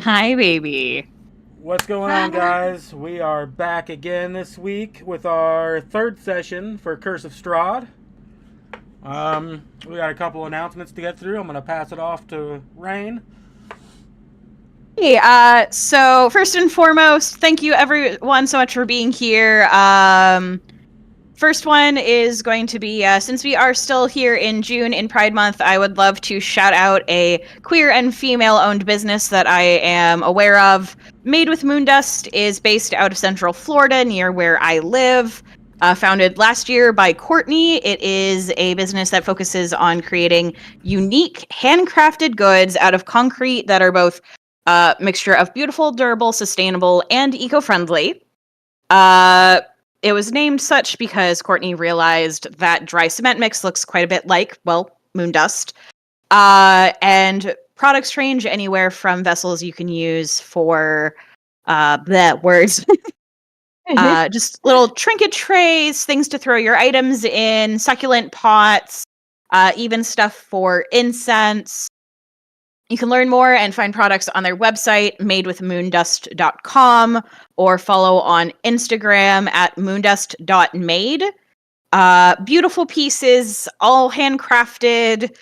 Hi, baby. What's going on, guys? We are back again this week with our third session for Curse of Strahd. We got a couple announcements to get through. I'm going to pass it off to Rain. Hey, so first and foremost, thank you everyone so much for being here. First one is going to be, since we are still here in June in Pride Month, I would love to shout out a queer and female-owned business that I am aware of. Made with Moondust is based out of Central Florida, near where I live. Founded last year by Courtney, it is a business that focuses on creating unique, handcrafted goods out of concrete that are both a mixture of beautiful, durable, sustainable, and eco-friendly. It was named such because Courtney realized that dry cement mix looks quite a bit like, well, moon dust. And products range anywhere from vessels you can use for the words. Just little trinket trays, things to throw your items in, succulent pots, even stuff for incense. You can learn more and find products on their website, madewithmoondust.com, or follow on Instagram at moondust.made. Beautiful pieces, all handcrafted.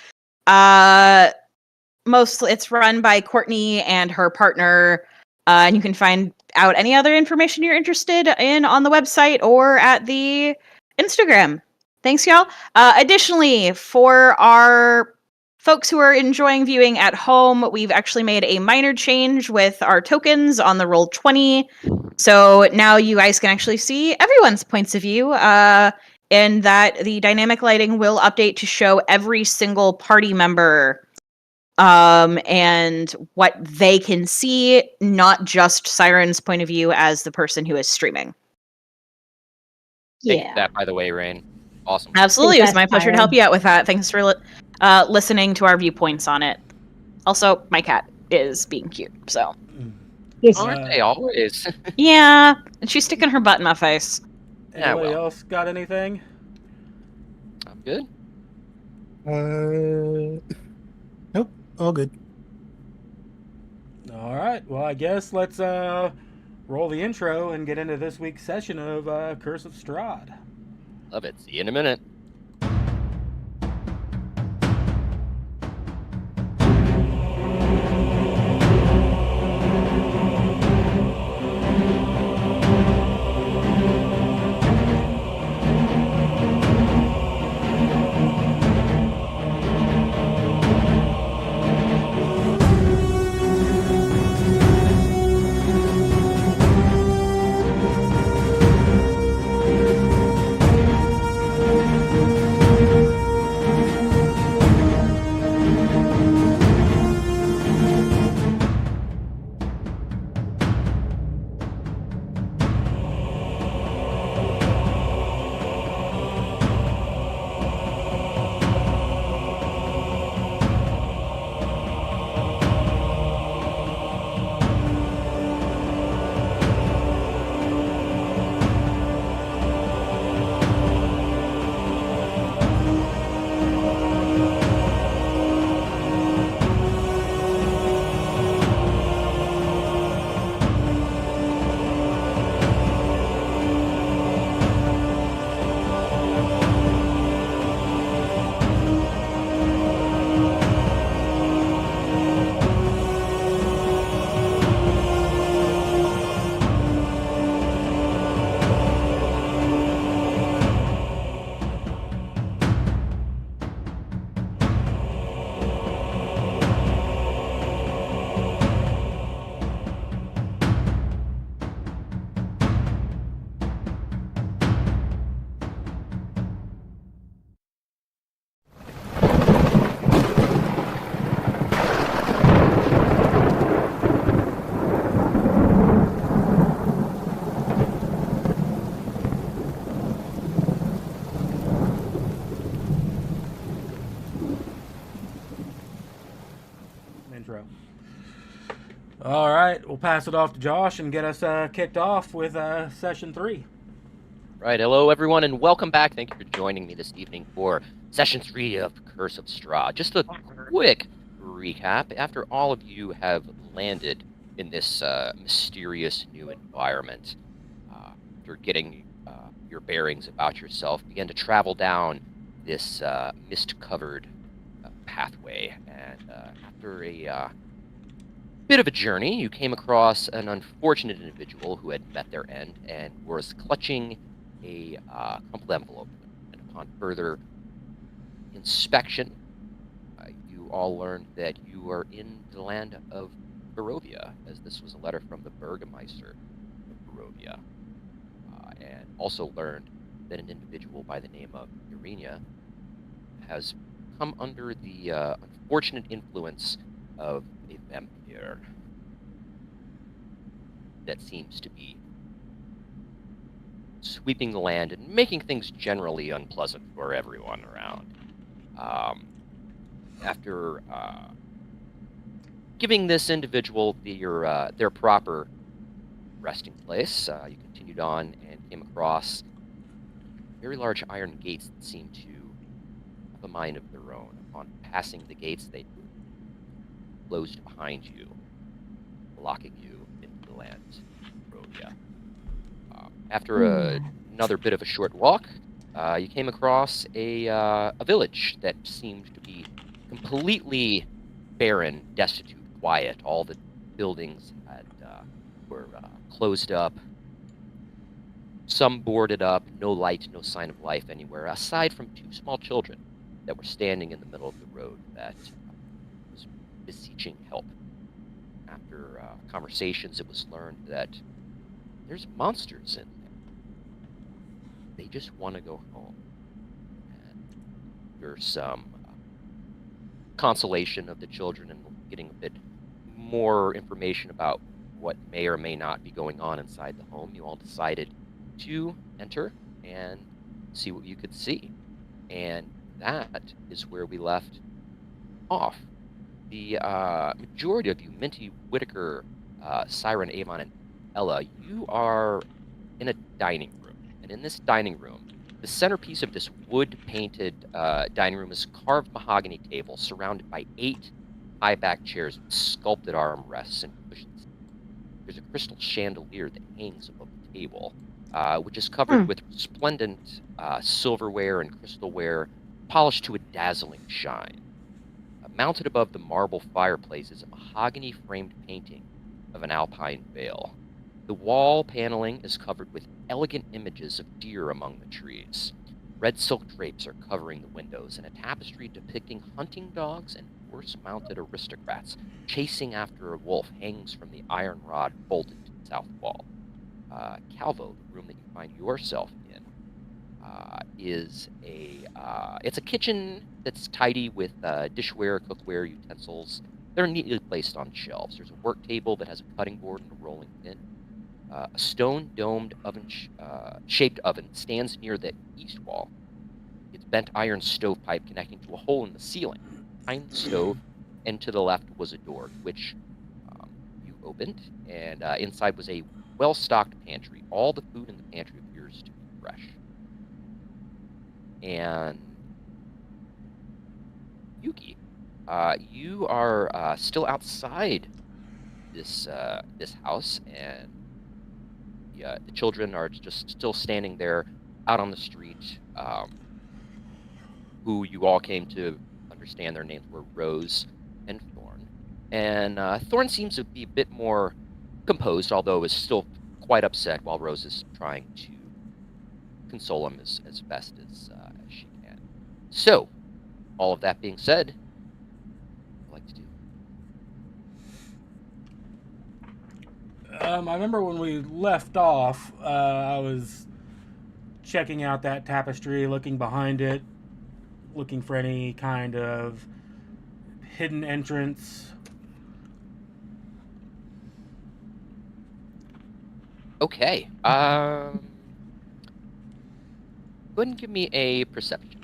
Mostly, it's run by Courtney and her partner, and you can find out any other information you're interested in on the website or at the Instagram. Thanks, y'all. Additionally, for our folks who are enjoying viewing at home, we've actually made a minor change with our tokens on the Roll20. So now you guys can actually see everyone's points of view, and that the dynamic lighting will update to show every single party member and what they can see, not just Siren's point of view as the person who is streaming. Thank you for that, by the way, Rain. Awesome. Absolutely. It was my pleasure to help you out with that. Thanks for listening to our viewpoints on it. Also, my cat is being cute, so. Aren't they always? Yeah, and she's sticking her butt in my face. Anybody else got anything? I'm good. Nope, all good. All right. Well, I guess let's roll the intro and get into this week's session of Curse of Strahd. Love it. See you in a minute. Intro. All right, we'll pass it off to Josh and get us kicked off with session 3. Right, hello everyone, and welcome back. Thank you for joining me this evening for Session 3 of Curse of Strahd. Just a quick recap. After all of you have landed in this mysterious new environment. After getting your bearings about yourself, begin to travel down this mist-covered pathway, and after a bit of a journey, you came across an unfortunate individual who had met their end and was clutching a crumpled envelope. And upon further inspection, you all learned that you are in the land of Barovia, as this was a letter from the Burgomeister of Barovia. And also learned that an individual by the name of Urenia has come under the unfortunate influence of a vampire that seems to be sweeping the land and making things generally unpleasant for everyone around. After giving this individual their proper resting place, you continued on and came across very large iron gates that seemed to have a mind of their own. Upon passing the gates, they closed behind you, locking you into the land of Barovia. After another bit of a short walk, you came across a village that seemed to be completely barren, destitute, quiet. All the buildings were closed up, some boarded up, no light, no sign of life anywhere, aside from two small children that were standing in the middle of the road that was beseeching help. After conversations, it was learned that there's monsters in there. They just want to go home. And there's some consolation of the children and getting a bit more information about what may or may not be going on inside the home. You all decided to enter and see what you could see. And that is where we left off. The majority of you, Minty, Whitaker, Siren, Avon, and Ella, you are in a dining room. And in this dining room, the centerpiece of this wood-painted dining room is a carved mahogany table surrounded by 8 high-backed chairs with sculpted armrests and cushions. There's a crystal chandelier that hangs above the table, which is covered with resplendent silverware and crystalware, polished to a dazzling shine. Mounted above the marble fireplace is a mahogany-framed painting of an alpine vale. The wall paneling is covered with elegant images of deer among the trees. Red silk drapes are covering the windows, and a tapestry depicting hunting dogs and horse-mounted aristocrats chasing after a wolf hangs from the iron rod bolted to the south wall. Calvo, the room that you find yourself in, is it's a kitchen that's tidy with dishware, cookware, utensils. They're neatly placed on shelves. There's a work table that has a cutting board and a rolling pin. A stone-domed shaped oven stands near the east wall. Its bent iron stovepipe connecting to a hole in the ceiling. Behind the stove and to the left was a door, which you opened, and inside was a well-stocked pantry. All the food in the pantry appears to be fresh. And Yuki, you are still outside this house, and the children are just still standing there out on the street, who you all came to understand their names were Rose and Thorn. And Thorn seems to be a bit more composed, although is still quite upset, while Rose is trying to console him as best as she can. So, all of that being said, I'd like to do. I remember when we left off, I was checking out that tapestry, looking behind it, looking for any kind of hidden entrance. Okay. Go ahead and give me a perception.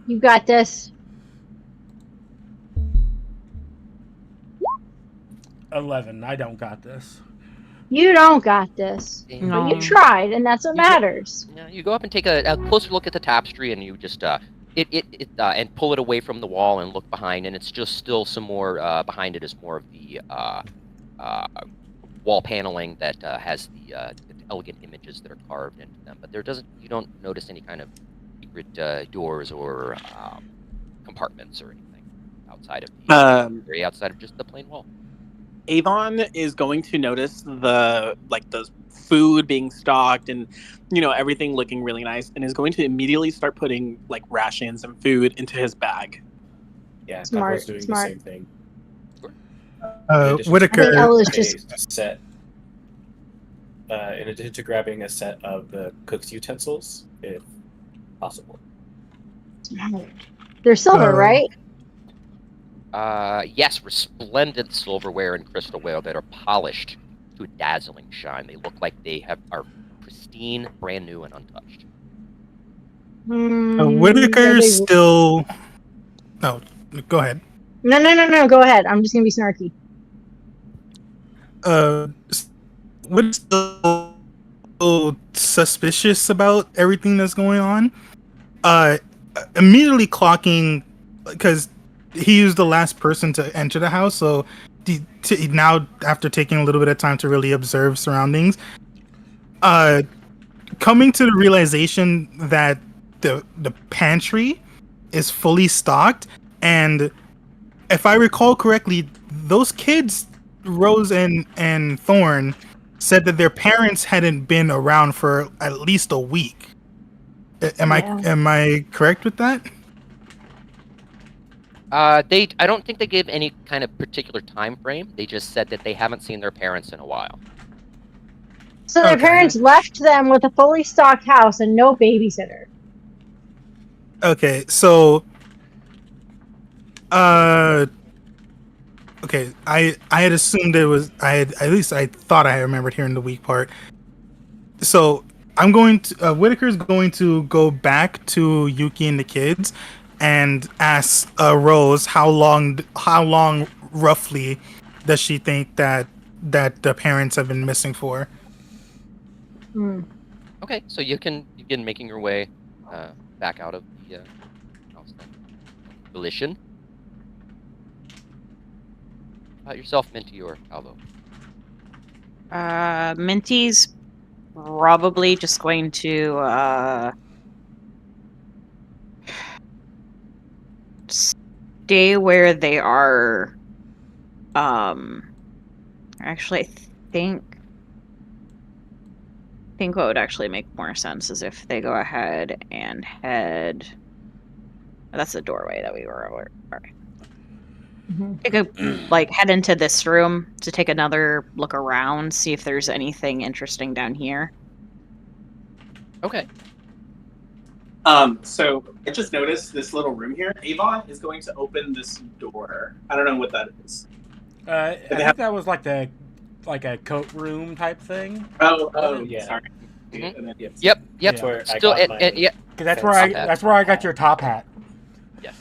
You got this. 11. I don't got this. You don't got this. And But you tried, and that's what matters. You go up and take a closer look at the tapestry, and you just and pull it away from the wall and look behind, and it's just still some more behind it is more of the wall paneling that has the elegant images that are carved into them. But you don't notice any kind of secret doors or compartments or anything outside of the outside of just the plain wall. Avon is going to notice the food being stocked and everything looking really nice, and is going to immediately start putting rations and food into his bag. Yeah, Smart, Paco's doing smart. the same thing. Whitaker. I think Ella's just- A set. In addition to grabbing a set of the cook's utensils, if possible. They're silver, right? Yes, resplendent silverware and crystalware that are polished to a dazzling shine. They look like they are pristine, brand new, and untouched. Whitaker still. No, go ahead. No. Go ahead. I'm just gonna be snarky. What's still suspicious about everything that's going on? Immediately clocking, because he was the last person to enter the house, so now after taking a little bit of time to really observe surroundings, coming to the realization that the pantry is fully stocked, and if I recall correctly, those kids, Rose and Thorn, said that their parents hadn't been around for at least a week. Am I correct with that? I don't think they gave any kind of particular time frame. They just said that they haven't seen their parents in a while. So their parents left them with a fully stocked house and no babysitter. Okay, so okay, I had assumed it was I thought I remembered hearing the weak part. So I'm going to Whitaker's going to go back to Yuki and the kids and ask Rose how long roughly does she think that the parents have been missing for. Okay, so you can begin making your way back out of the house then. Volition. How about yourself, Minty or Alvo? Minty's probably just going to stay where they are. Actually, I think what would actually make more sense is if they go ahead and head. That's the doorway that we were over. All right. They could head into this room to take another look around, see if there's anything interesting down here. Okay. So I just noticed this little room here. Avon is going to open this door. I don't know what that is. I think that was like a coat room type thing. Oh yeah. Sorry. Mm-hmm. Yep. Yep. Where I Still, got my yeah. That's where I got your top hat. Yes.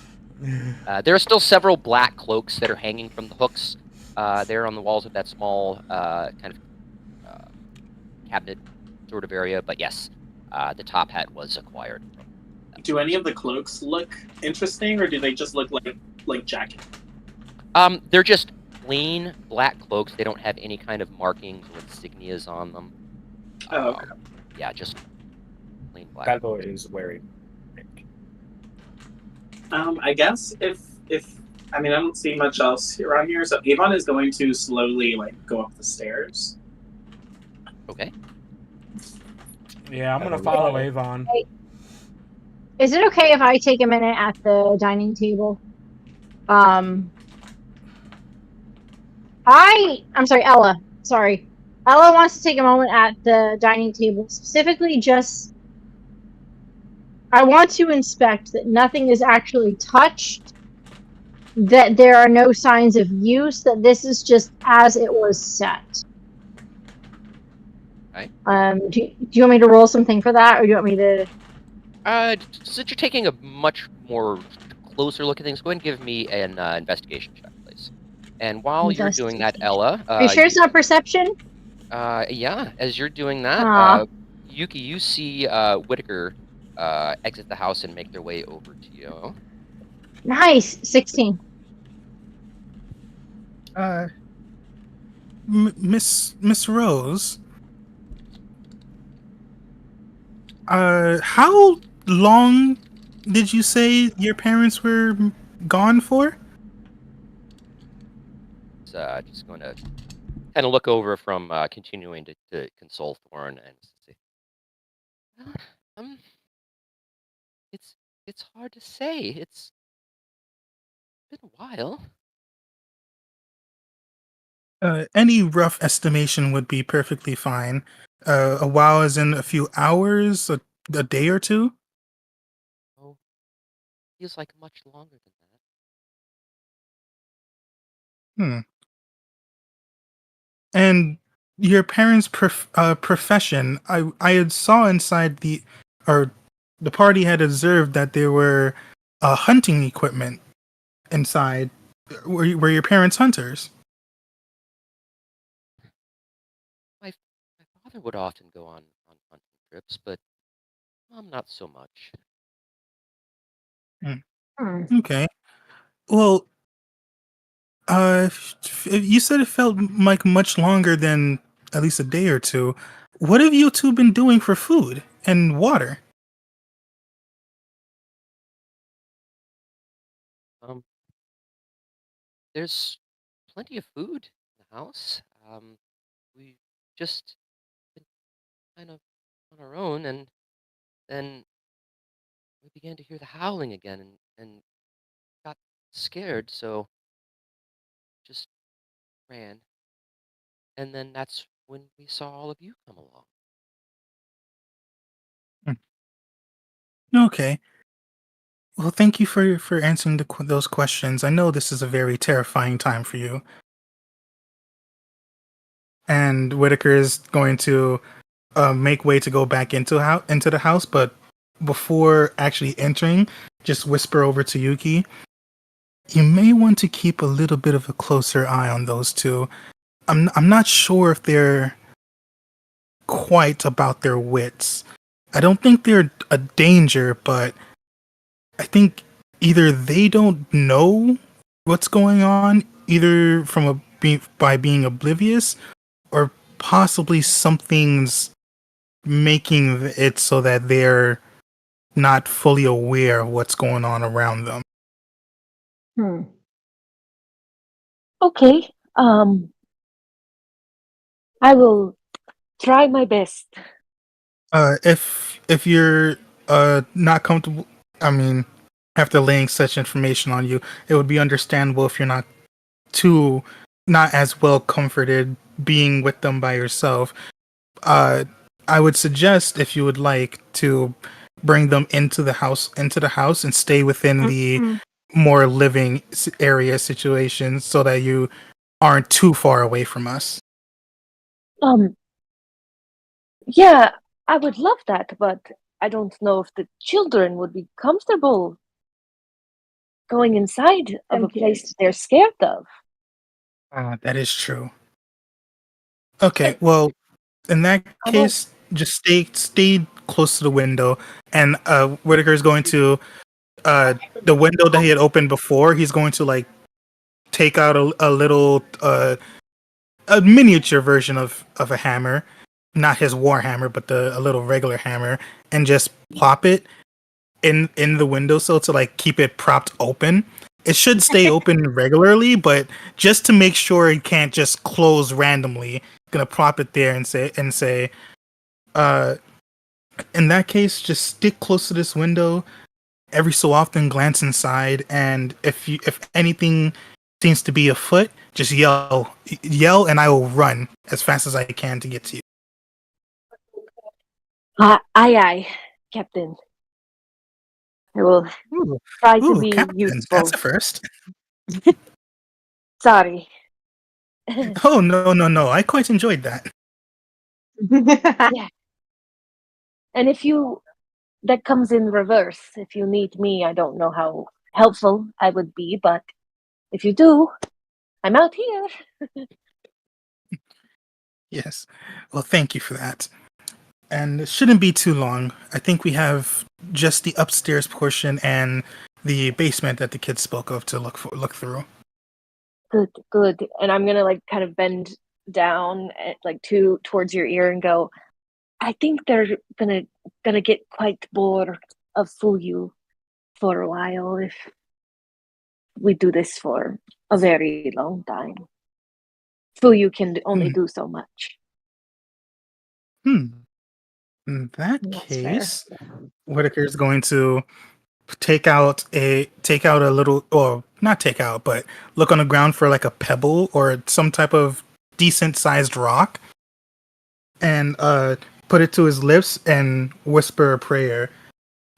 There are still several black cloaks that are hanging from the hooks there on the walls of that small kind of cabinet sort of area. But yes, the top hat was acquired. Do any of the cloaks look interesting, or do they just look like jackets? They're just plain black cloaks. They don't have any kind of markings or insignias on them. Oh, okay. Yeah, just plain black. Calvo is wearing pink. I guess if I don't see much else around here, so Avon is going to slowly go up the stairs. Okay. Yeah, I'm gonna follow Avon. Is it okay if I take a minute at the dining table? I'm sorry, Ella. Sorry. Ella wants to take a moment at the dining table. Specifically, just I want to inspect that nothing is actually touched, that there are no signs of use, that this is just as it was set. Right. Do you want me to roll something for that, or do you want me to... Since you're taking a much more closer look at things, go ahead and give me an investigation check, please. And while you're doing that, Ella... Are you sure it's not perception? Yeah, as you're doing that, Yuki, you see Whitaker exit the house and make their way over to you. Nice. 16. Miss Rose, how long did you say your parents were gone for? It's just going to kind of look over from continuing to console Thorn and say, "Uh, um, it's it's hard to say. It's been a while. Any rough estimation would be perfectly fine. A while is in a few hours, a day or two. Oh, feels like much longer than that. Hmm. And your parents' profession, I had saw inside or the party had observed that there were hunting equipment inside. Were your parents hunters? My father would often go on hunting trips, but Mom not so much. Hmm. Okay. Well, you said it felt like much longer than at least a day or two. What have you two been doing for food and water? Um, there's plenty of food in the house. We just been kind of on our own, and then we began to hear the howling again, and got scared, so just ran. And then that's when we saw all of you come along. Hmm. Okay. Well, thank you for answering those questions. I know this is a very terrifying time for you. And Whitaker is going to make way to go back into the house, but before actually entering, just whisper over to Yuki. You may want to keep a little bit of a closer eye on those two. I'm not sure if they're quite about their wits. I don't think they're a danger, but I think either they don't know what's going on, either by being oblivious, or possibly something's making it so that they're not fully aware of what's going on around them. Hmm. Okay. I will try my best. If you're not comfortable, I mean, after laying such information on you, it would be understandable if you're too not as well comforted being with them by yourself. Uh, I would suggest if you would like to bring them into the house and stay within the Mm. more living area situations so that you aren't too far away from us. Um, yeah, I would love that, but I don't know if the children would be comfortable going inside of Them a place kids. they're scared of. That is true. Okay, well, in that I won't. case, just stay close to the window, and Whitaker is going to the window that he had opened before. He's going to like take out a little a miniature version of a hammer, not his war hammer, but a little regular hammer, and just plop it in the windowsill to like keep it propped open. It should stay open regularly, but just to make sure it can't just close randomly, gonna prop it there and say, uh, in that case, just stick close to this window. Every so often, glance inside, and if anything seems to be afoot, just yell, and I will run as fast as I can to get to you. Aye, aye, Captain. I will Ooh, try to ooh, be Captain, that's useful. a first. Sorry. Oh no! I quite enjoyed that. Yeah. And if that comes in reverse, if you need me, I don't know how helpful I would be, but if you do, I'm out here. Yes. Well, thank you for that. And it shouldn't be too long. I think we have just the upstairs portion and the basement that the kids spoke of to look through. Good, good. And I'm gonna like kind of bend down like towards your ear and go, I think they're gonna get quite bored of Fuyu for a while if we do this for a very long time. Fuyu can only do so much. In that That's fair. case, Whitaker's going to take out a little, or not take out, but look on the ground for like a pebble or some type of decent sized rock, and put it to his lips and whisper a prayer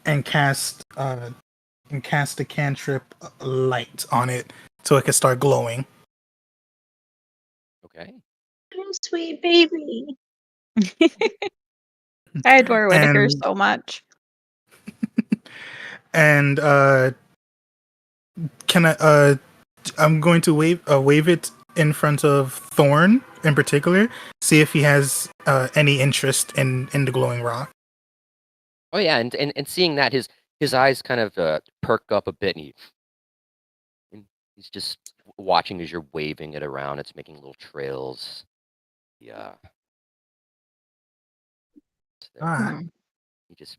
and cast a cantrip light on it so it can start glowing. Okay. Oh, sweet baby. I adore Whitaker And so much. and can I'm going to wave it in front of Thorn in particular, see if he has any interest in the glowing rock. Oh yeah, and seeing that his eyes kind of perk up a bit, and he's just watching as you're waving it around. It's making little trails. Yeah. Ah. He just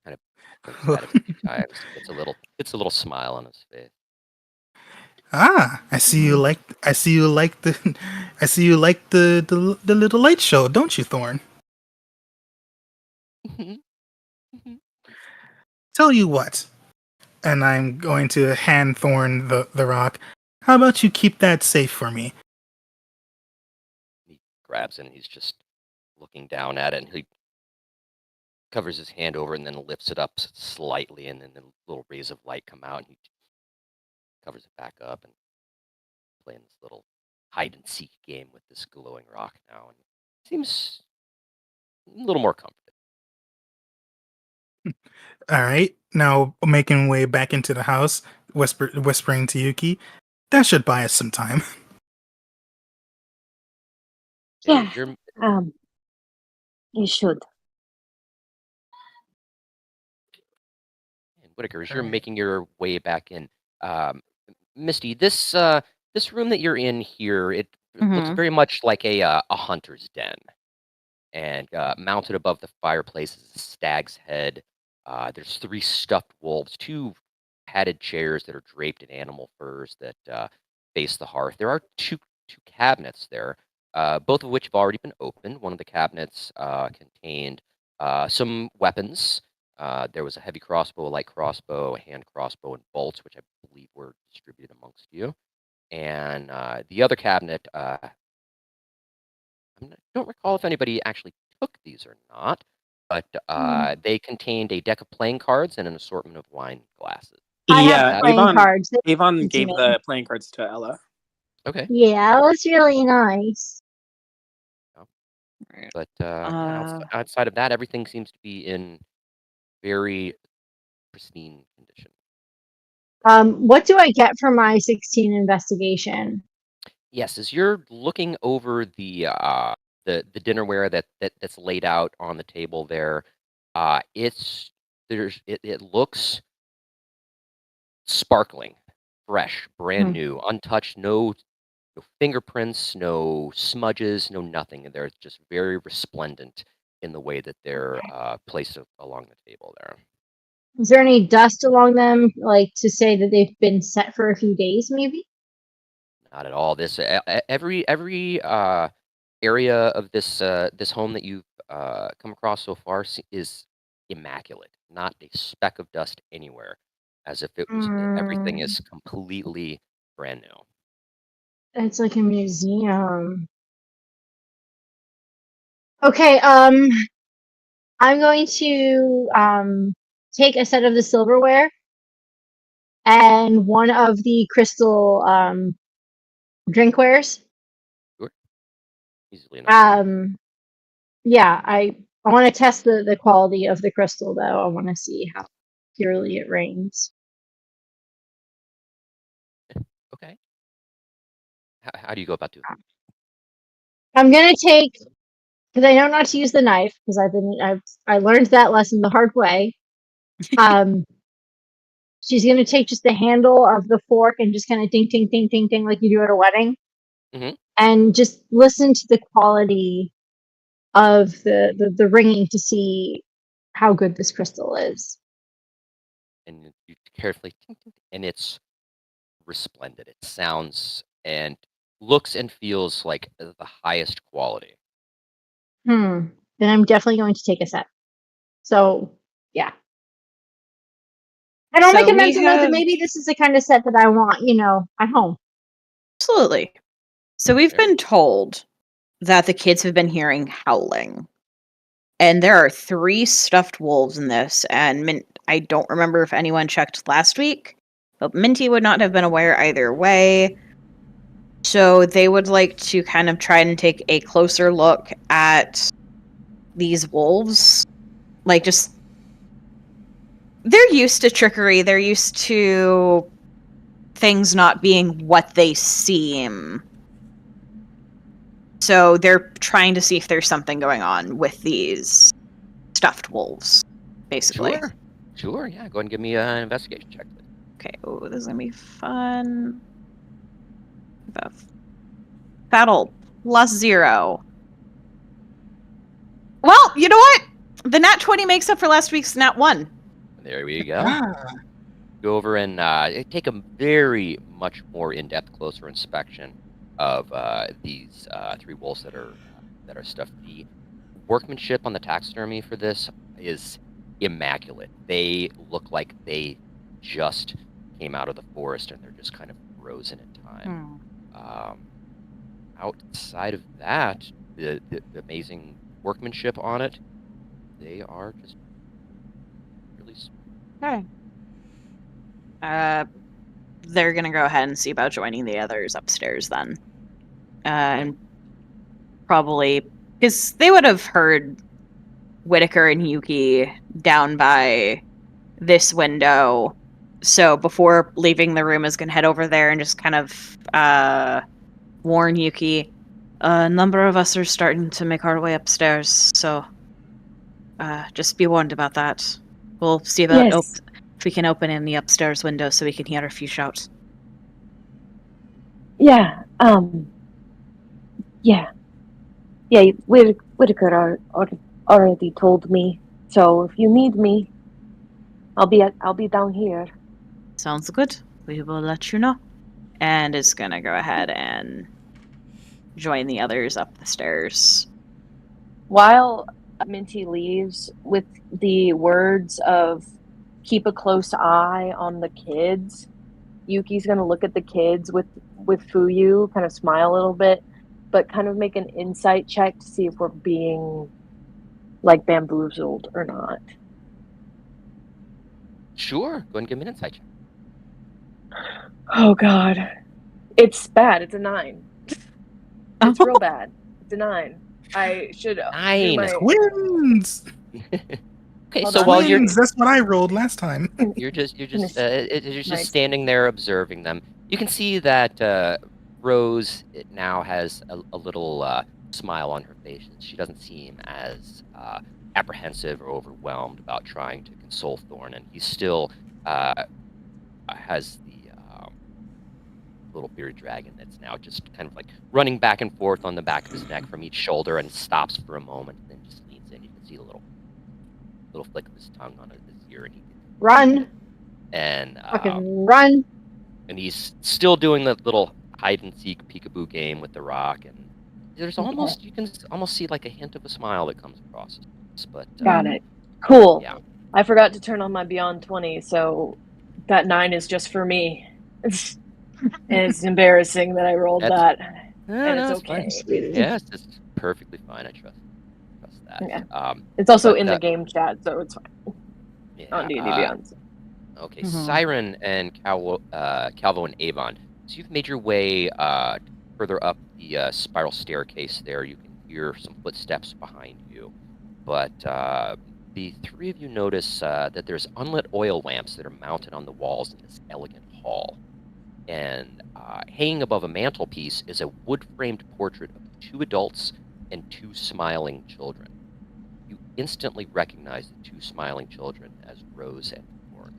kind of winks at it a few times. Gets a little smile on his face. I see you like I see you like the I see you like the little light show, don't you, Thorn? Tell you what, and I'm going to hand Thorn the rock. How about you keep that safe for me? He grabs it and he's just looking down at it, and he covers his hand over and then lifts it up slightly, and then a little rays of light come out, and he covers it back up and playing this little hide and seek game with this glowing rock now, and seems a little more comfortable. All right, now making way back into the house, whispering to Yuki. That should buy us some time. Yeah. You're, You should. and Whitaker, as you're Alright. making your way back in, Misty, this room that you're in here, it looks Mhm. very much like a hunter's den, and mounted above the fireplace is a stag's head. There's 3 stuffed wolves, 2 padded chairs that are draped in animal furs that face the hearth. There are two cabinets there, both of which have already been opened. One of the cabinets contained some weapons. There was a heavy crossbow, a light crossbow, a hand crossbow, and bolts, which I believe were distributed amongst you. And the other cabinet, don't recall if anybody actually took these or not, but they contained a deck of playing cards and an assortment of wine glasses. I have Yeah, playing cards. They Avon to gave me. the playing cards to Ella. Okay. Yeah, it was really nice. But Uh, outside of that, everything seems to be in very pristine condition. What do I get for my 16 investigation? Yes, as you're looking over the dinnerware that's laid out on the table there, it looks sparkling, fresh, brand new, untouched, no fingerprints, no smudges, no nothing. And they're just very resplendent in the way that they're placed along the table there. Is there any dust along them, like to say that they've been set for a few days, maybe? Not at all. This every area of this home that you've come across so far is immaculate. Not a speck of dust anywhere, as if it was everything is completely brand new. It's like a museum. Okay, I'm going to take a set of the silverware and one of the crystal drinkwares. Sure. Easily enough. Yeah, I want to test the quality of the crystal though. I want to see how purely it rains. Okay. How do you go about doing that? I'm gonna take because I know not to use the knife because I learned that lesson the hard way. She's gonna take just the handle of the fork and just kind of ding, ding, ding, ding, ding, like you do at a wedding, and just listen to the quality of the ringing to see how good this crystal is. And you carefully, and it's resplendent. It sounds and looks and feels like the highest quality. Then I'm definitely going to take a set. So yeah. And I'll make a mental note that maybe this is the kind of set that I want, at home. Absolutely. So we've been told that the kids have been hearing howling. And there are 3 stuffed wolves in this, and I don't remember if anyone checked last week, but Minty would not have been aware either way. So they would like to kind of try and take a closer look at these wolves. Like, just... They're used to trickery. They're used to things not being what they seem. So they're trying to see if there's something going on with these stuffed wolves, basically. Sure, yeah. Go ahead and give me an investigation check. Okay, this is going to be fun. Battle +0. Well, you know what? The nat 20 makes up for last week's nat 1. There we go. Go over and take a very much more in-depth, closer inspection of these 3 wolves that are stuffed. The workmanship on the taxidermy for this is immaculate. They look like they just came out of the forest and they're just kind of frozen in time. Outside of that, the amazing workmanship on it, they are just really... Okay. They're gonna go ahead and see about joining the others upstairs then. And probably, because they would have heard Whitaker and Yuki down by this window. So before leaving the room is gonna head over there and just kind of warn Yuki. A number of us are starting to make our way upstairs, so just be warned about that. We'll see about if we can open in the upstairs window so we can hear a few shouts. Yeah, Whitaker already told me. So if you need me, I'll be down here. Sounds good. We will let you know. And is gonna go ahead and join the others up the stairs. While Minty leaves with the words of keep a close eye on the kids, Yuki's gonna look at the kids with Fuyu, kind of smile a little bit, but kind of make an insight check to see if we're being like bamboozled or not. Sure, go ahead and give me an insight check. Oh god. It's bad, it's a 9. It's real bad. It's a 9. I should do 9 my... Twins. Okay, Hold so on. while you're Twins, that's what I rolled last time. you're just Nice. standing there observing them, you can see that Rose now has a little smile on her face. She doesn't seem as apprehensive or overwhelmed about trying to console Thorn, and he still has the little bearded dragon that's now just kind of like running back and forth on the back of his neck from each shoulder, and stops for a moment and then just leans in. You can see the little flick of his tongue on his ear, and he Run. and Fucking run. and he's still doing the little hide and seek peekaboo game with the rock, and there's almost you can almost see like a hint of a smile that comes across his face, but Got it. Cool. Yeah. I forgot to turn on my Beyond 20, so that 9 is just for me. And it's embarrassing that I rolled that. And it's okay. Yes, it's perfectly fine. I trust that. Yeah. It's also in the game chat, so it's fine. Yeah, on D&D Beyond. Okay, Siren and Calvo and Avon. So you've made your way further up the spiral staircase there. You can hear some footsteps behind you. But the 3 of you notice that there's unlit oil lamps that are mounted on the walls in this elegant hall. And hanging above a mantelpiece is a wood-framed portrait of 2 adults and 2 smiling children. You instantly recognize the 2 smiling children as Rose and Thorn.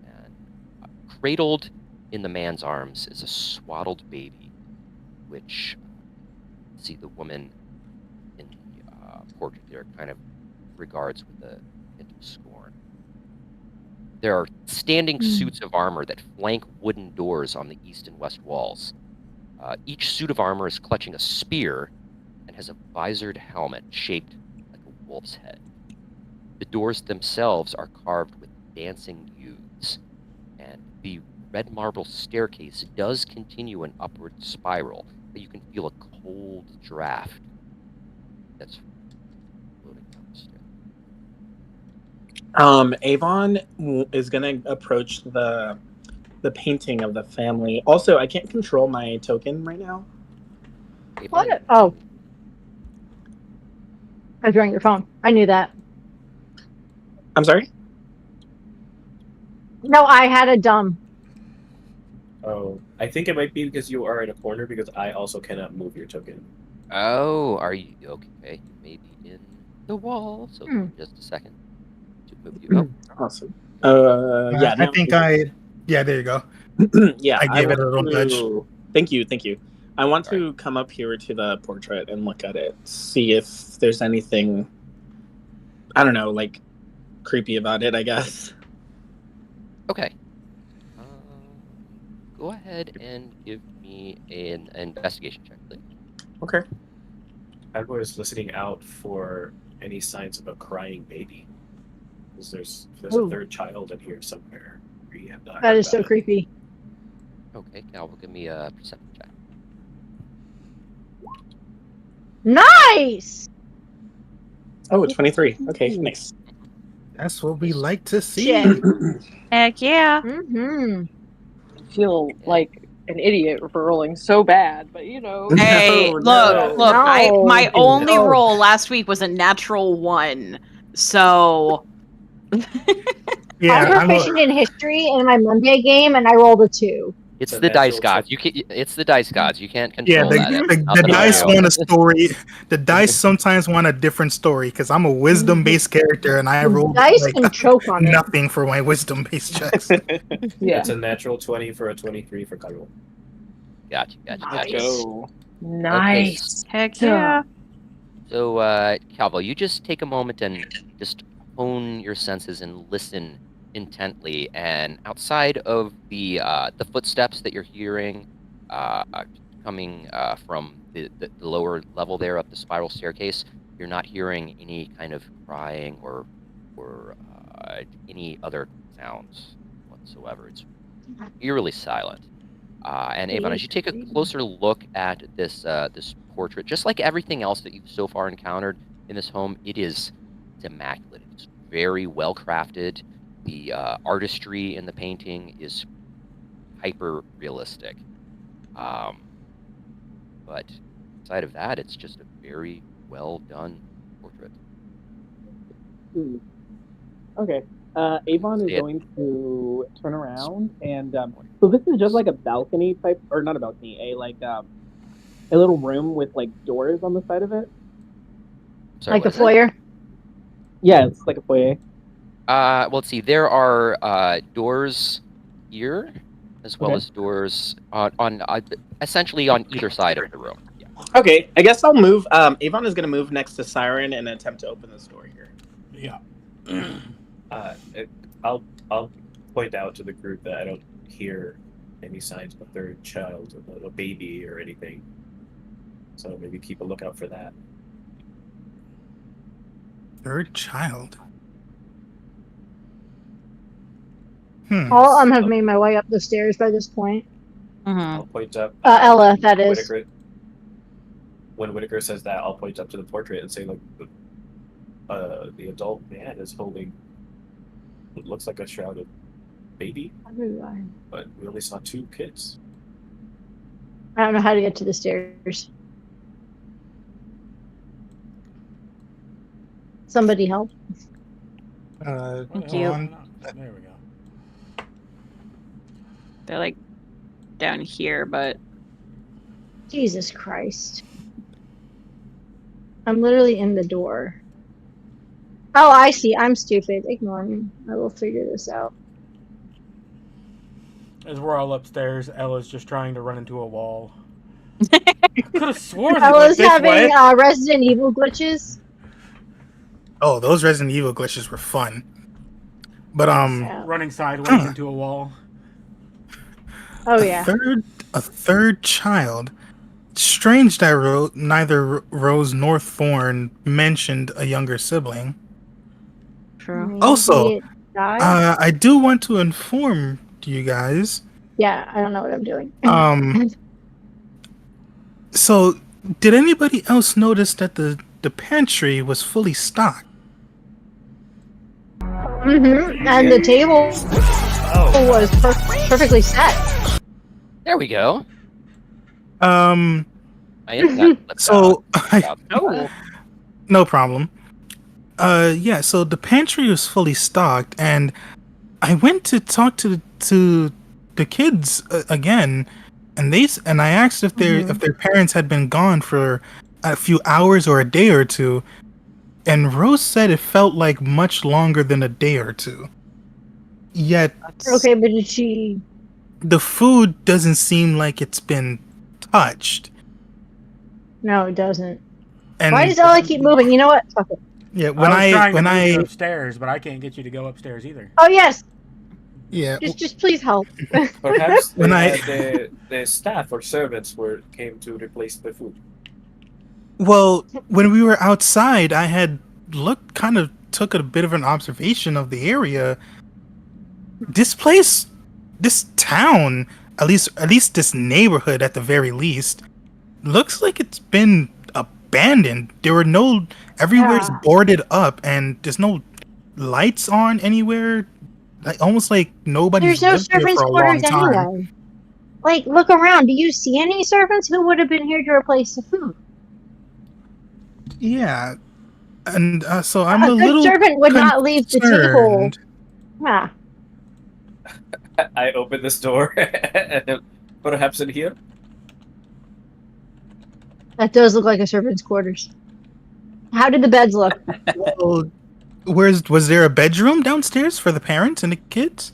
And cradled in the man's arms is a swaddled baby, which see the woman in the portrait there kind of regards with a hint of scorn. There are standing suits of armor that flank wooden doors on the east and west walls. Each suit of armor is clutching a spear and has a visored helmet shaped like a wolf's head. The doors themselves are carved with dancing youths, and the red marble staircase does continue an upward spiral, but you can feel a cold draft that's floating down the stair. Avon is gonna approach the painting of the family. Also, I can't control my token right now. Avon, What? Oh. I drank your phone. I knew that. I'm sorry? No, I had a dumb. Oh, I think it might be because you are in a corner because I also cannot move your token. Oh, are you okay? You may be in the wall, so just a second to move you up. Awesome. Yeah, I no, think yeah, there you go. yeah, I gave it a want little nudge. Thank you. I want Sorry. to come up here to the portrait and look at it, see if there's anything, I don't know, like creepy about it, I guess. Okay. Go ahead and give me an investigation check, please. Okay. I was listening out for any signs of a crying baby. Because there's Ooh. a third child in here somewhere. We have not That heard is so about it. creepy. Okay, Cal will give me a perception check. Nice! Oh, 23. Okay, nice. That's what we like to see. Shit. Heck yeah. Mm-hmm. I feel like an idiot for rolling so bad, but you know. Hey, No, look. no. My only No. roll last week was a natural 1. So Yeah, I'm proficient in history in my Monday game, and I rolled a 2. It's So the dice natural gods. You can. It's the dice gods. You can't yeah. control that. It's The nothing dice you. want a story. The dice sometimes want a different story because I'm a wisdom-based character and I rolled Dice like can choke on it. nothing for my wisdom-based checks. Yeah. It's a natural 20 for a 23 for Kyle. Gotcha. Nice. Go. Nice. heck yeah. So, Calvo, you just take a moment and just hone your senses and listen intently. And outside of the footsteps that you're hearing coming from the lower level there up the spiral staircase, you're not hearing any kind of crying or any other sounds whatsoever. It's eerily silent. And Avon, as you take a closer look at this this portrait, just like everything else that you've so far encountered in this home, it's immaculate. It's very well crafted. The artistry in the painting is hyper realistic. But aside of that, it's just a very well done portrait. Okay. Avon is See it. going to turn around and so this is just like a balcony type, or not a balcony, a little room with like doors on the side of it. Sorry, Like what a is that? foyer? Yeah, it's like a foyer. Well, let's see. There are doors here, as well Okay. as doors on essentially on either side of the room. Yeah. Okay, I guess I'll move. Avon is going to move next to Siren and attempt to open this door here. Yeah. I'll point out to the group that I don't hear any signs of a third child, a baby or anything. So maybe keep a lookout for that. Third child. All have made my way up the stairs by this point. I'll point up. Ella, that is. When Whitaker says that, I'll point up to the portrait and say, "Look, the adult man is holding what looks like a shrouded baby, but we only saw 2 kids." I don't know how to get to the stairs. Somebody help. Thank you. There we go. They're like down here, but Jesus Christ. I'm literally in the door. Oh, I see. I'm stupid. Ignore me. I will figure this out. As we're all upstairs, Ella's just trying to run into a wall. I could have sworn I it went was this way. having Resident Evil glitches. Oh, those Resident Evil glitches were fun. But Yeah. Running sideways into a wall. Oh yeah. a third child. Strange that neither Rose nor Thorn mentioned a younger sibling. True. Maybe Also, it died? I do want to inform you guys. Yeah, I don't know what I'm doing. So, did anybody else notice that the pantry was fully stocked? And the table was perfectly set. There we go. Um, My internet flipped so out. no problem. Yeah, so the pantry was fully stocked, and I went to talk to the kids again, and I asked if their parents had been gone for a few hours or a day or two, and Rose said it felt like much longer than a day or two. Yet, Okay, but did she? the food doesn't seem like it's been touched. No, it doesn't. And Why does Ella keep moving? You know what? Fuck it. yeah, I was trying to move you upstairs, but I can't get you to go upstairs either. Oh yes. Yeah. Just please help. Perhaps When the staff or servants came to replace the food. Well, when we were outside, I had took a bit of an observation of the area. This town, at least this neighborhood at the very least, looks like it's been abandoned. Everywhere's boarded up, and there's no lights on anywhere. Almost like nobody's There's no lived here servants' for a long quarters time. anyway. Like, look around. Do you see any servants who would have been here to replace the food? Yeah, and so I'm A a good little servant would not leave the table. concerned. Yeah. I open this door, and perhaps in here. That does look like a servant's quarters. How did the beds look? Well, was there a bedroom downstairs for the parents and the kids?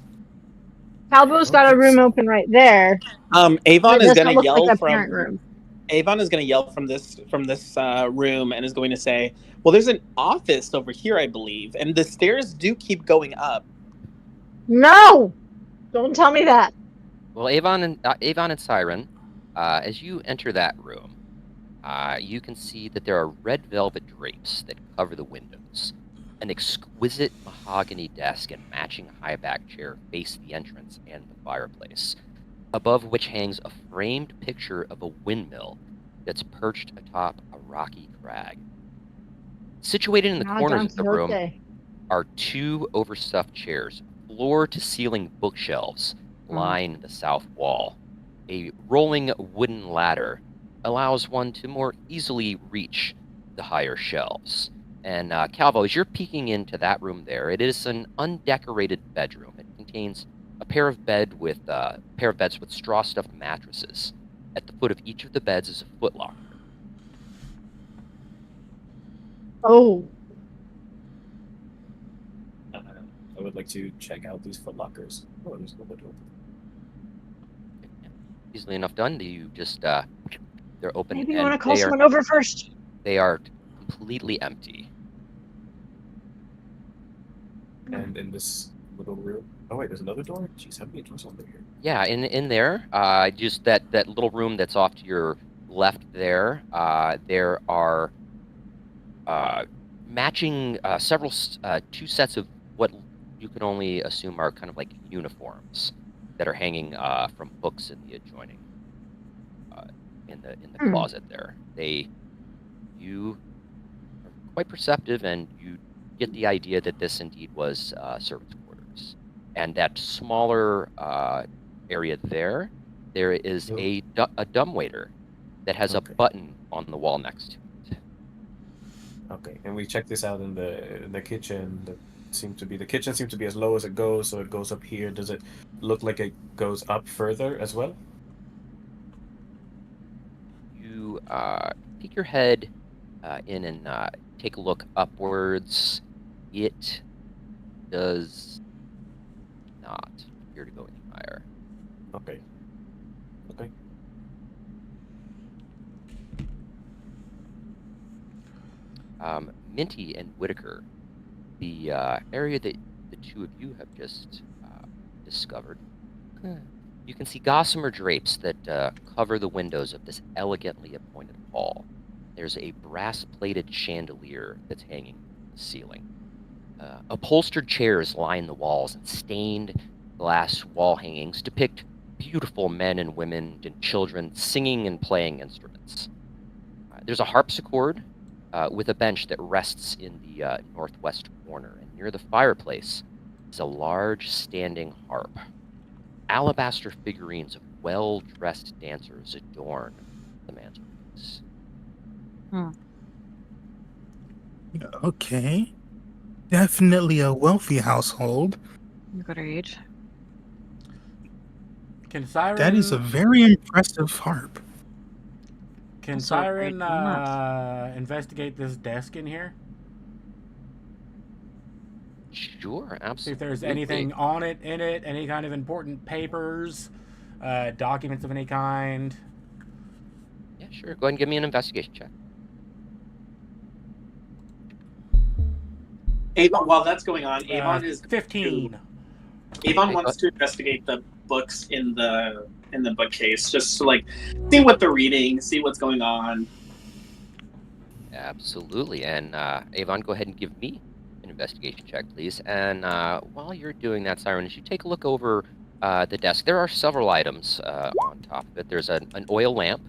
Calbo's got a room open right there. Avon It is does going not to look yell like a from parent room. Avon is going to yell from this room and is going to say, "Well, there's an office over here, I believe, and the stairs do keep going up." No, don't tell me that. Well, Avon and Siren, as you enter that room, you can see that there are red velvet drapes that cover the windows. An exquisite mahogany desk and matching high-back chair face the entrance and the fireplace, above which hangs a framed picture of a windmill that's perched atop a rocky crag. Situated in the corners of the room are two overstuffed chairs. Floor-to-ceiling bookshelves line the south wall. A rolling wooden ladder allows one to more easily reach the higher shelves. And Calvo, as you're peeking into that room there, it is an undecorated bedroom. It contains a pair of beds with straw-stuffed mattresses. At the foot of each of the beds is a footlocker. Oh. I would like to check out these footlockers. Oh, there's no window. Easily enough done. You just they're open. Maybe you want to call someone over first. They are completely empty. And in this little room. Oh wait, there's another door. Jeez, how many doors over here? Yeah, in there, just that little room that's off to your left there. There are matching several two sets of what you can only assume are kind of like uniforms that are hanging from hooks in the adjoining in the closet there. You are quite perceptive, and you get the idea that this indeed was servants' quarters. And that smaller area there is a dumbwaiter that has a button on the wall next to it. Okay, and we check this out in the kitchen. The kitchen seems to be as low as it goes, so it goes up here. Does it look like it goes up further as well? You peek your head in and take a look upwards. It does not appear to go any higher. Okay. Okay. Minty and Whitaker, the area that the two of you have just discovered, you can see gossamer drapes that cover the windows of this elegantly appointed hall. There's a brass-plated chandelier that's hanging from the ceiling. Upholstered chairs line the walls, and stained glass wall hangings depict beautiful men and women and children singing and playing instruments. There's a harpsichord with a bench that rests in the northwest corner, and near the fireplace is a large standing harp. Alabaster figurines of well-dressed dancers adorn the mantelpiece. Okay. Definitely a wealthy household. Agreed. Can Siren? That is a very impressive harp. Can Also a great Siren investigate this desk in here? Sure, absolutely. See if there's anything on it, in it, any kind of important papers, documents of any kind. Yeah, sure. Go ahead and give me an investigation check. Avon, while that's going on, Avon is 15. Avon wants to investigate the books in the bookcase, just to like see what they're reading, see what's going on. Absolutely. And Avon, go ahead and give me an investigation check, please. And while you're doing that, Siren, as you take a look over the desk, there are several items on top of it. There's an oil lamp.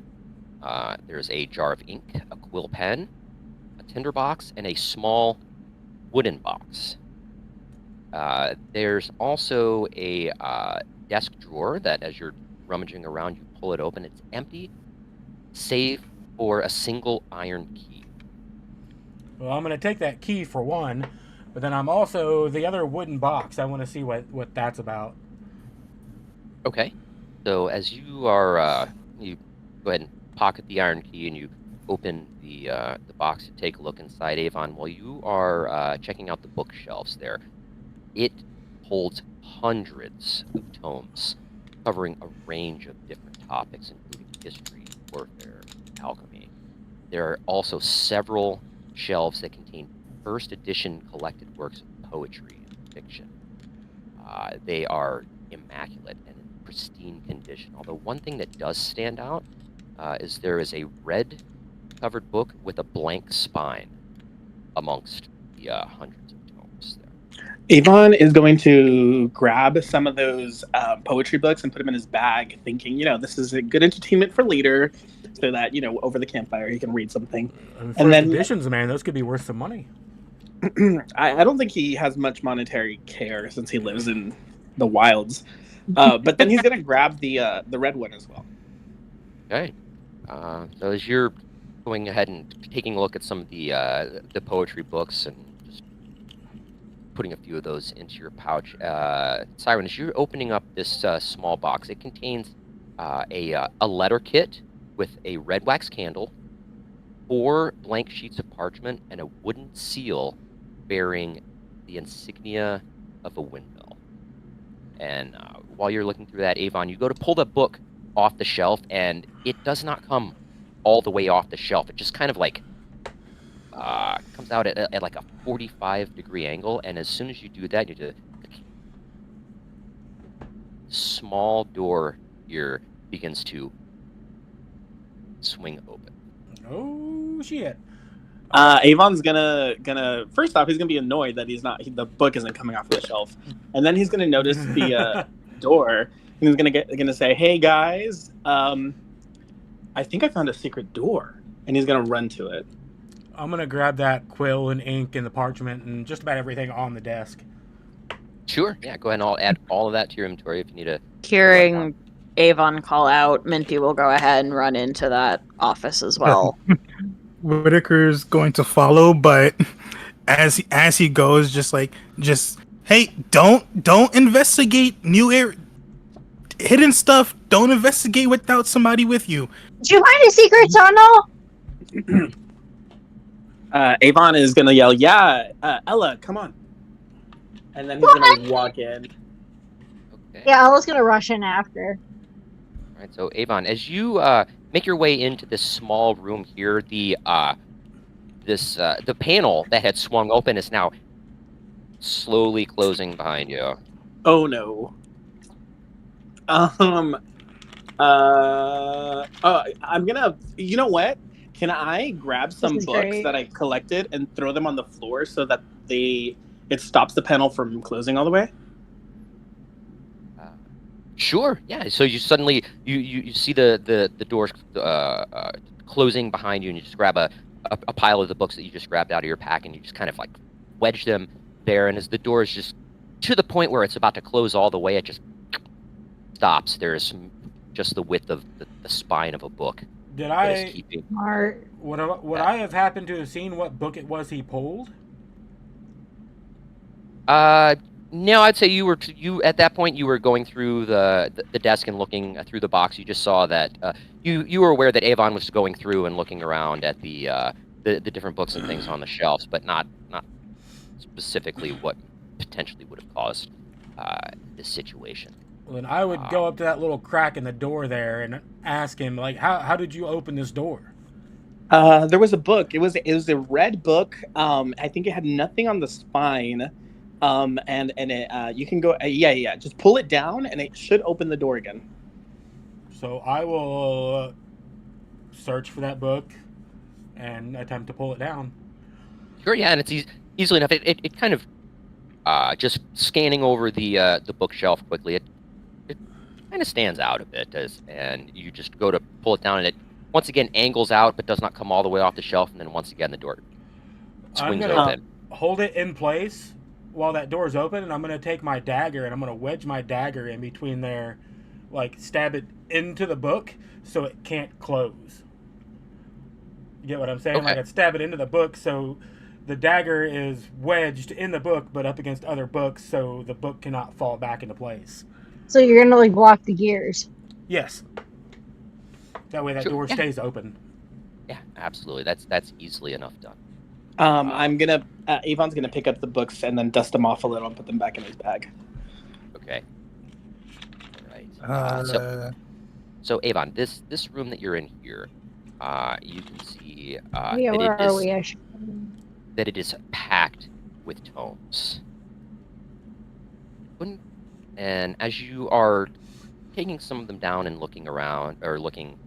There's a jar of ink, a quill pen, a tinderbox, and a small wooden box. There's also a desk drawer that, as you're rummaging around, you pull it open. It's empty, save for a single iron key. Well, I'm going to take that key for one, but then I'm also the other wooden box. I want to see what that's about. Okay. So as you are, you go ahead and pocket the iron key and you open the box to take a look inside. Avon, while you are checking out the bookshelves there, it holds hundreds of tomes covering a range of different topics, including history, warfare, alchemy. There are also several shelves that contain first edition collected works of poetry and fiction. They are immaculate and in pristine condition, although one thing that does stand out is there is a red covered book with a blank spine amongst the hundreds of tomes there. Avon is going to grab some of those poetry books and put them in his bag, thinking, this is a good entertainment for later, so that, over the campfire he can read something. And then editions, man, those could be worth some money. I don't think he has much monetary care since he lives in the wilds. But then he's going to grab the red one as well. Okay. So as you're going ahead and taking a look at some of the poetry books and just putting a few of those into your pouch, Siren, as you're opening up this small box, it contains a letter kit with a red wax candle, 4 blank sheets of parchment, and a wooden seal bearing the insignia of a windmill. And while you're looking through that, Avon, you go to pull the book off the shelf, and it does not come all the way off the shelf. It just kind of like comes out at like a 45-degree angle, and as soon as you do that, you do a small door here begins to swing open. Oh shit! Avon's gonna first off, he's gonna be annoyed that the book isn't coming off the shelf, and then he's gonna notice the door, and he's gonna say, "Hey guys, I think I found a secret door," and he's gonna run to it. I'm gonna grab that quill and ink and the parchment and just about everything on the desk. Sure. Yeah. Go ahead and I'll add all of that to your inventory if you need to. Hearing Avon call out, Minty will go ahead and run into that office as well. Whitaker's going to follow, but as he goes, just hey, don't investigate hidden stuff. Don't investigate without somebody with you. Did you find a secret tunnel? Avon is gonna yell, "Yeah, Ella, come on!" And then he's gonna walk in. Okay. Yeah, Ella's gonna rush in after. All right. So Avon, as you make your way into this small room here, the panel that had swung open is now slowly closing behind you. Oh no. I'm gonna. You know what? Can I grab This some is books great. that I collected and throw them on the floor so that it stops the panel from closing all the way? Sure. Yeah. So you suddenly you see the doors closing behind you, and you just grab a pile of the books that you just grabbed out of your pack, and you just kind of like wedge them there. And as the door is just to the point where it's about to close all the way, it just stops. There's just the width of the spine of a book Did that is I keeping. Smart. would I have happened to have seen what book it was he pulled? No, I'd say you at that point you were going through the desk and looking through the box. You just saw that you were aware that Avon was going through and looking around at the different books and things on the shelves, but not specifically what potentially would have caused this situation. Well, then I would go up to that little crack in the door there and ask him, like, how did you open this door? There was a book. It was a red book. I think it had nothing on the spine. And it, you can go. Yeah. Just pull it down, and it should open the door again. So I will search for that book and attempt to pull it down. Sure, yeah, and it's easily enough. It kind of just scanning over the bookshelf quickly. It kind of stands out a bit and you just go to pull it down, and it once again angles out, but does not come all the way off the shelf. And then once again the door I'm swings gonna open. hold it in place while that door's open, and I'm gonna take my dagger and I'm gonna wedge my dagger in between there, like stab it into the book so it can't close. You get what I'm saying? Okay. Like I'd stab it into the book so the dagger is wedged in the book but up against other books so the book cannot fall back into place. So you're gonna like block the gears. Yes. That way that Sure, door yeah. stays open. Yeah, absolutely. That's easily enough done. I'm gonna. Avon's gonna pick up the books and then dust them off a little and put them back in his bag. Okay. All right. So Avon, this room that you're in here, you can see Yeah, that where it are is we? that it is packed with tomes. And as you are taking some of them down and looking around or looking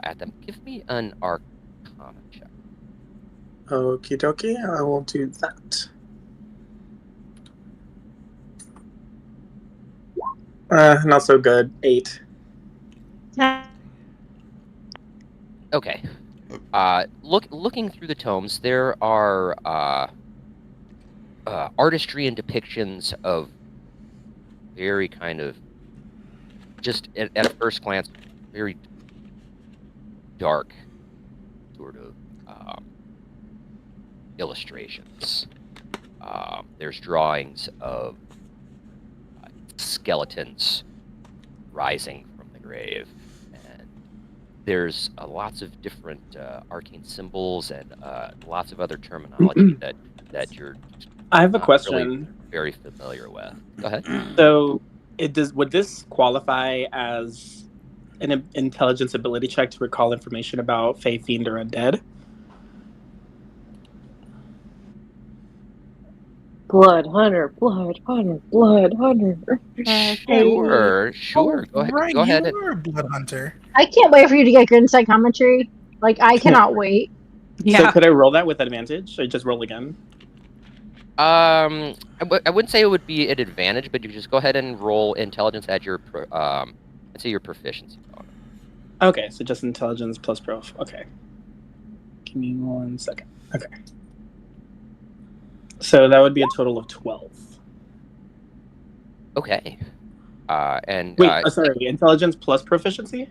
at them, give me an Arcana check. Okie dokie, I will do that. Not so good. 8. Okay. Looking through the tomes, there are artistry and depictions of very kind of just at a first glance very dark sort of illustrations. There's drawings of skeletons rising from the grave, and there's lots of different arcane symbols and lots of other terminology that you're I have a not question. really very familiar with. Go ahead. So, would this qualify as an intelligence ability check to recall information about Fey, Fiend, or Undead? Blood hunter, blood hunter, blood hunter. Sure. Go ahead. Right, Go ahead. you are a blood hunter. I can't wait for you to get your insight commentary. Like I cannot wait. So could I roll that with advantage, or just roll again? I wouldn't say it would be an advantage, but you just go ahead and roll intelligence at your let's say your proficiency bonus. Okay, so just intelligence plus prof. Okay. Give me 1 second. Okay. So that would be a total of 12. Okay. And Wait, sorry, intelligence plus proficiency?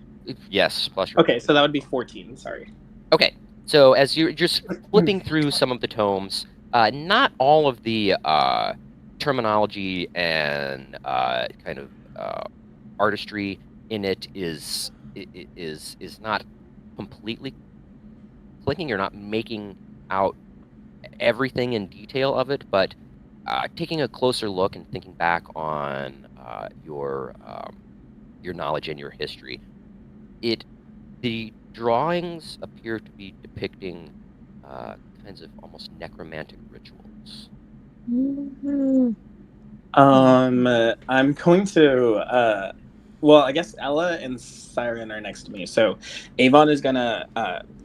Yes, plus your. Okay, so that would be 14. Sorry. Okay, so as you're just flipping through some of the tomes, not all of the terminology and kind of artistry in it is not completely clicking. You're not making out everything in detail of it, but taking a closer look and thinking back on your knowledge and your history, the drawings appear to be depicting kinds of almost necromantic rituals. I'm going to. Well, I guess Ella and Siren are next to me, so Avon is gonna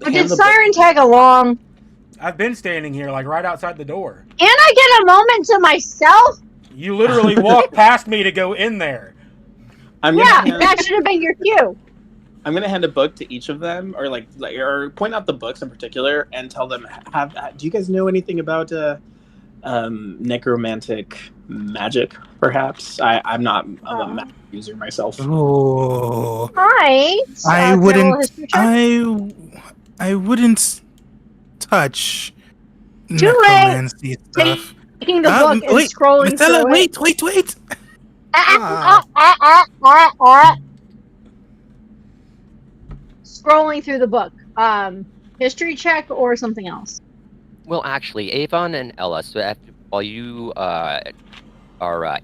Did Siren tag along? I've been standing here, like right outside the door. Can I get a moment to myself? You literally walked past me to go in there. That should have been your cue. I'm gonna hand a book to each of them, or or point out the books in particular, and tell them, do you guys know anything about necromantic magic? Perhaps I'm not a magic user myself. Oh, Hi. I wouldn't. I wouldn't touch necromancy stuff. Taking the book and scrolling Marcella, through it. wait. Scrolling through the book. History check or something else? Well, actually, Avon and Ella, so while you are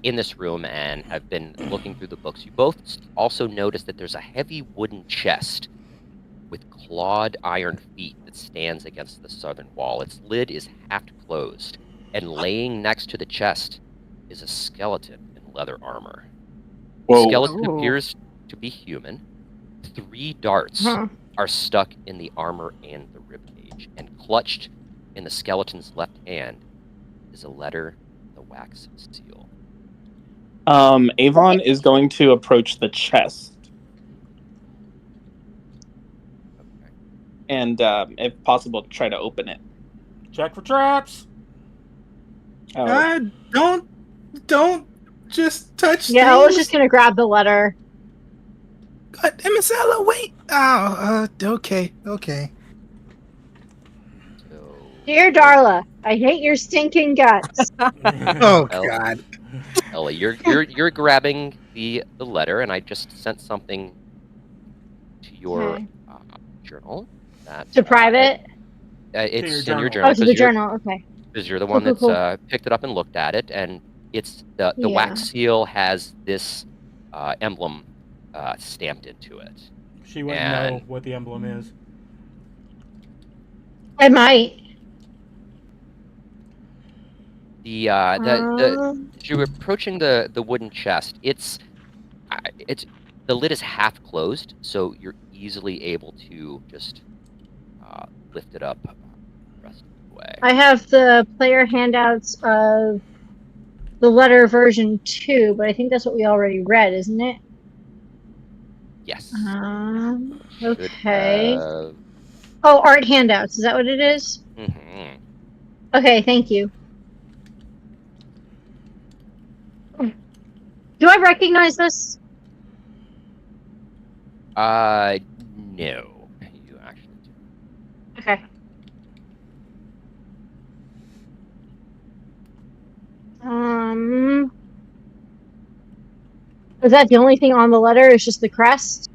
in this room and have been looking through the books, you both also notice that there's a heavy wooden chest with clawed iron feet that stands against the southern wall. Its lid is half closed, and laying next to the chest is a skeleton in leather armor. The skeleton appears to be human. 3 darts are stuck in the armor and the ribcage, and clutched in the skeleton's left hand is a letter, the wax seal. Avon is going to approach the chest. Okay. And, if possible, try to open it. Check for traps. Don't just touch. Yeah, I was just gonna grab the letter. God, Marcella, wait. Oh, okay. So, Dear Darla, I hate your stinking guts. Oh God. Ella, you're grabbing the letter, and I just sent something to your journal. To private? It's your in your journal. journal. Oh, to the journal. Okay. Because you're the one Cool, that's picked it up and looked at it, and it's the wax seal has this emblem stamped into it. She wouldn't know what the emblem is. I might. As you're approaching the wooden chest, it's the lid is half closed, so you're easily able to just lift it up the rest of the way. I have the player handouts of the letter version 2, but I think that's what we already read, isn't it? Yes. Okay. Oh, art handouts. Is that what it is? Mm-hmm. Okay, thank you. Do I recognize this? No. You actually do. Okay. Is that the only thing on the letter? Is just the crest?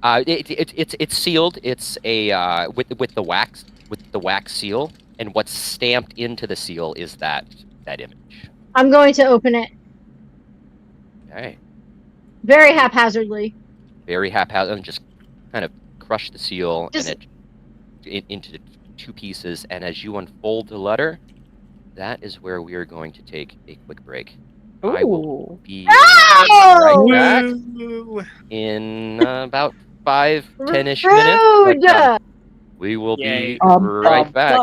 It's sealed. It's a with the wax seal, and what's stamped into the seal is that image. I'm going to open it. Okay. Very haphazardly. Very haphazard, and just kind of crush the seal into 2 pieces. And as you unfold the letter, that is where we are going to take a quick break. Ooh. I will be right back in about 5-10-ish minutes. But, we will be right back.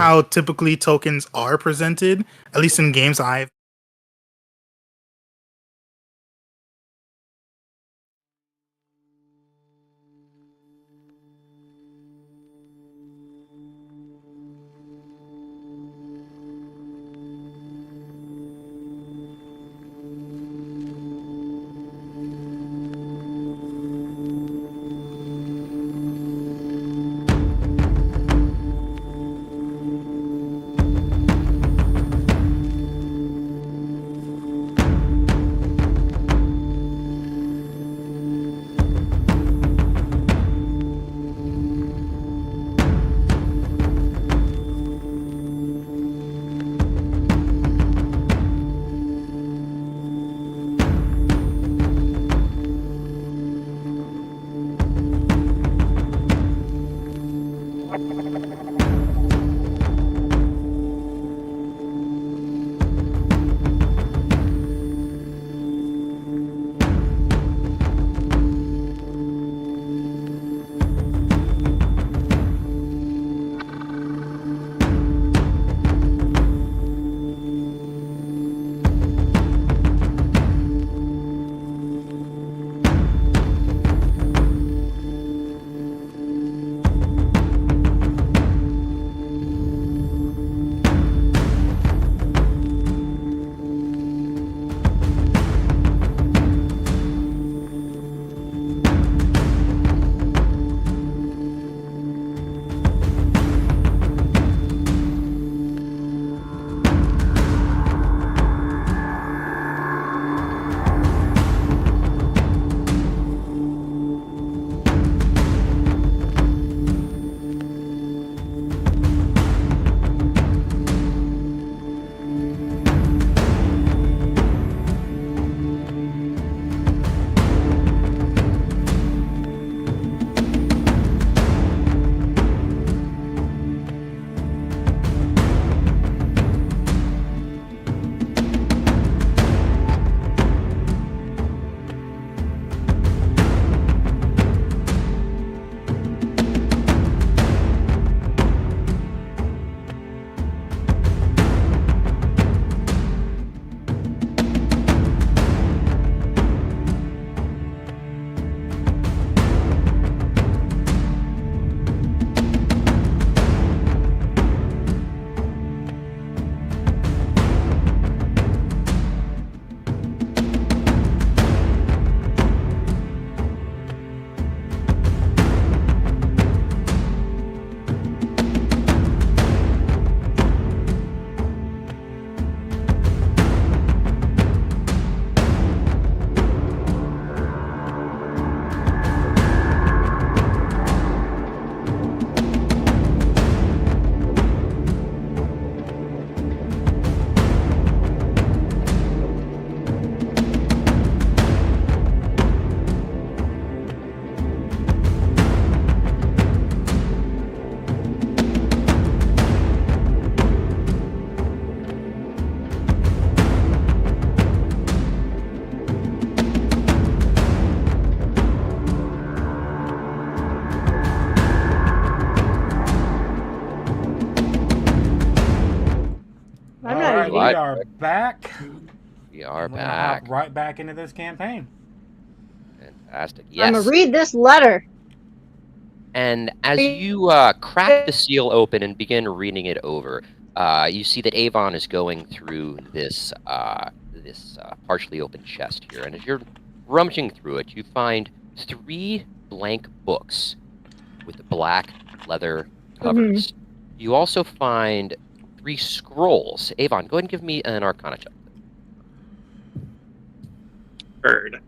how typically tokens are presented, at least in games I've. I'm All not right, eating. we Right. are back. We are We're gonna hop back. right back into this campaign. Fantastic. I'm Yes. gonna read this letter. And as you crack the seal open and begin reading it over, you see that Avon is going through this partially open chest here. And as you're rummaging through it, you find 3 blank books with black leather covers. You also find 3 scrolls. Avon, go ahead and give me an Arcana check. Bird.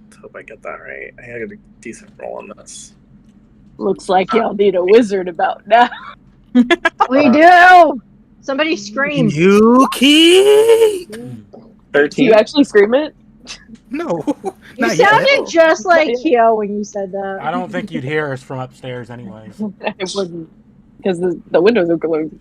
Let's hope I get that right. I got a decent roll on this. Looks like y'all need a wizard about now. We do. Somebody scream. Yuki! 13. You actually scream it? No, You not sounded yet. just like yet. Kyo when you said that. I don't think you'd hear us from upstairs, anyways. It wasn't because the windows are closed.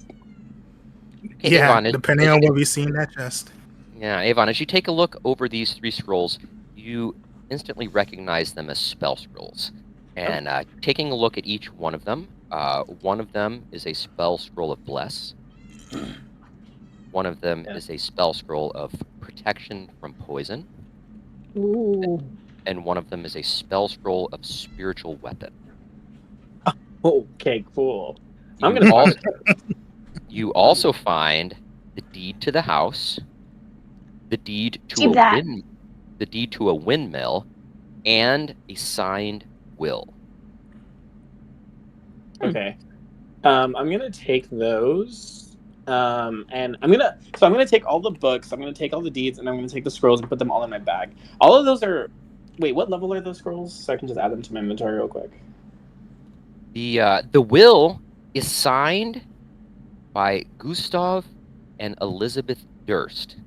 Okay, Yeah, Avon, depending on what we see in that chest. Yeah, Avon, as you take a look over these 3 scrolls, you instantly recognize them as spell scrolls. And taking a look at each one of them, One of them is a spell scroll of Bless. One of them is a spell scroll of Protection from Poison. Ooh. And one of them is a spell scroll of Spiritual Weapon. Okay, cool. You also find the deed to the house, the deed to Keep that. the deed to a windmill, and a signed will. Okay. I'm gonna take those. And I'm gonna take all the books, I'm gonna take all the deeds, and I'm gonna take the scrolls and put them all in my bag. All of those are wait, what level are those scrolls? So I can just add them to my inventory real quick. The will is signed by Gustav and Elizabeth Durst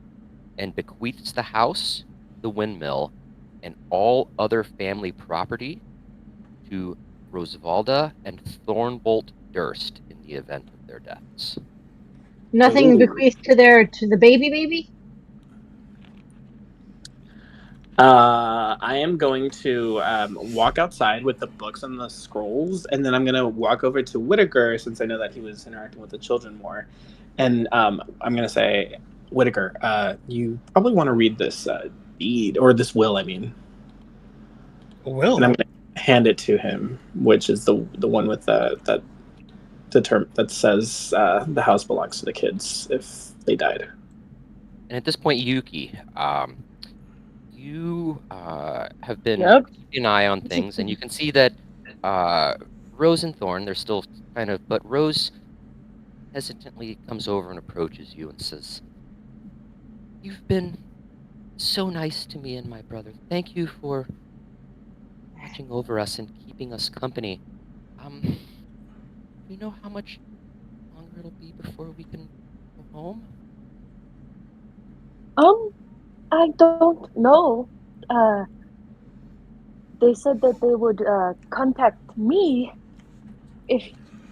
and bequeaths the house, the windmill, and all other family property to Rosevalda and Thornbolt Durst in the event of their deaths. Nothing Ooh. bequeathed to the baby? I am going to walk outside with the books and the scrolls, and then I'm going to walk over to Whitaker, since I know that he was interacting with the children more. And I'm going to say, Whitaker, you probably want to read this deed, or this will, I mean. Will. And I'm going to hand it to him, which is the one with the term that says the house belongs to the kids if they died. And at this point, Yuki, you have been Yep. keeping an eye on things, and you can see that Rose and Thorn, they're still kind of, but Rose hesitantly comes over and approaches you and says, "You've been so nice to me and my brother. Thank you for watching over us and keeping us company. Do you know how much longer it'll be before we can go home?" I don't know. They said that they would contact me if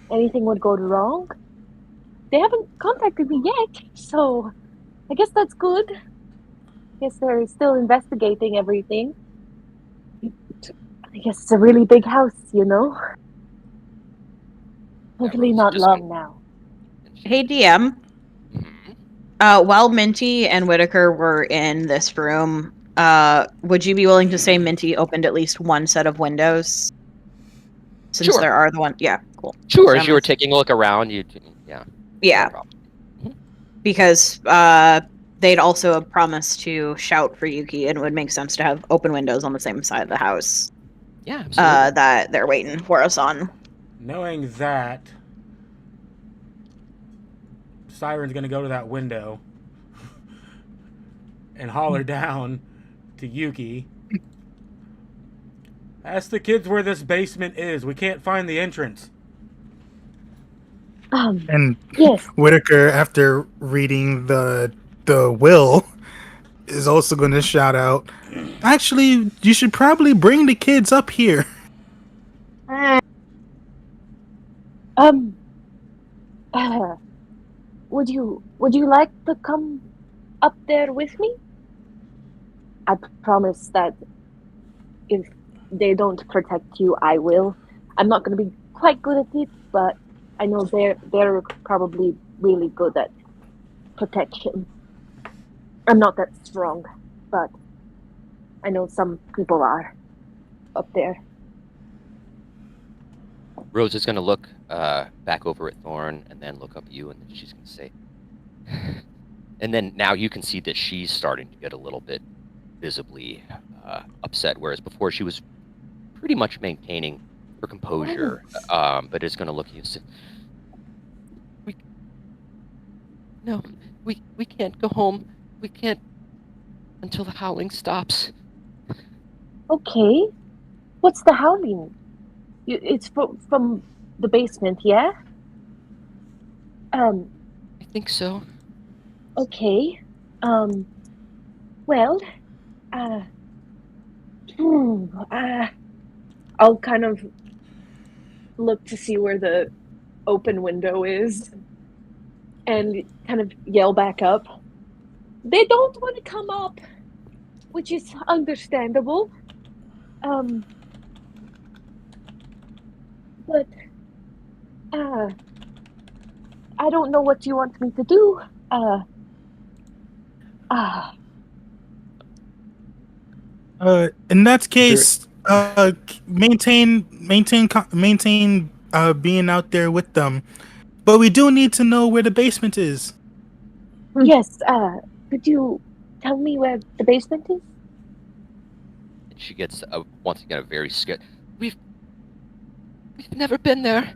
anything would go wrong. They haven't contacted me yet, so I guess that's good. Guess they're still investigating everything. I guess it's a really big house, you know? Hopefully Rose not just long now. Hey, DM. Mhm. While Minty and Whitaker were in this room, would you be willing to say Minty opened at least one set of windows? Since Sure. there are the one, yeah, cool. Sure, So as I'm you were gonna- taking a look around, yeah. Yeah, No problem. because they'd also promised to shout for Yuki, and it would make sense to have open windows on the same side of the house. Yeah, absolutely. That they're waiting for us on. Knowing that, Siren's gonna go to that window and holler down to Yuki. Ask the kids where this basement is. We can't find the entrance. And Yes. Whitaker, after reading the will, is also going to shout out, "Actually, you should probably bring the kids up here." Would you like to come up there with me? I promise that if they don't protect you, I will. I'm not going to be quite good at it, but I know they're probably really good at protection. I'm not that strong, but I know some people are up there. Rose is going to look back over at Thorn and then look up at you, and then she's going to say, and then now you can see that she's starting to get a little bit visibly upset, whereas before she was pretty much maintaining her composure, but is going to look at you and say, we can't go home. We can't until the howling stops. Okay. What's the howling? It's from the basement, yeah? I think so. Okay. Well, I'll kind of look to see where the open window is and kind of yell back up. They don't want to come up, which is understandable. But I don't know what you want me to do. In that case, maintain being out there with them. But we do need to know where the basement is. Yes, could you tell me where the basement is? And she gets once again a very scared. We've never been there.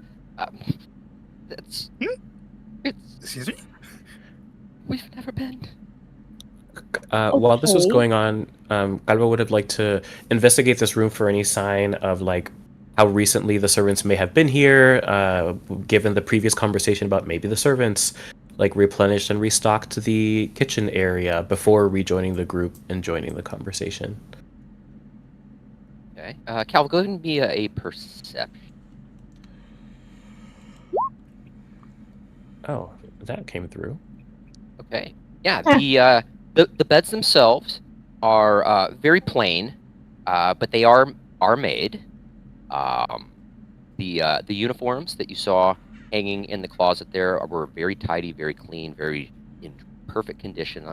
It's Excuse me? we've never been. While this was Okay. going on, Calvo would have liked to investigate this room for any sign of like how recently the servants may have been here, given the previous conversation about maybe the servants like replenished and restocked the kitchen area before rejoining the group and joining the conversation. Okay. Cal, go ahead and be a perception. Oh, that came through. Okay. Yeah. The beds themselves are very plain, but they are made. The uniforms that you saw hanging in the closet there were very tidy, very clean, very in perfect condition.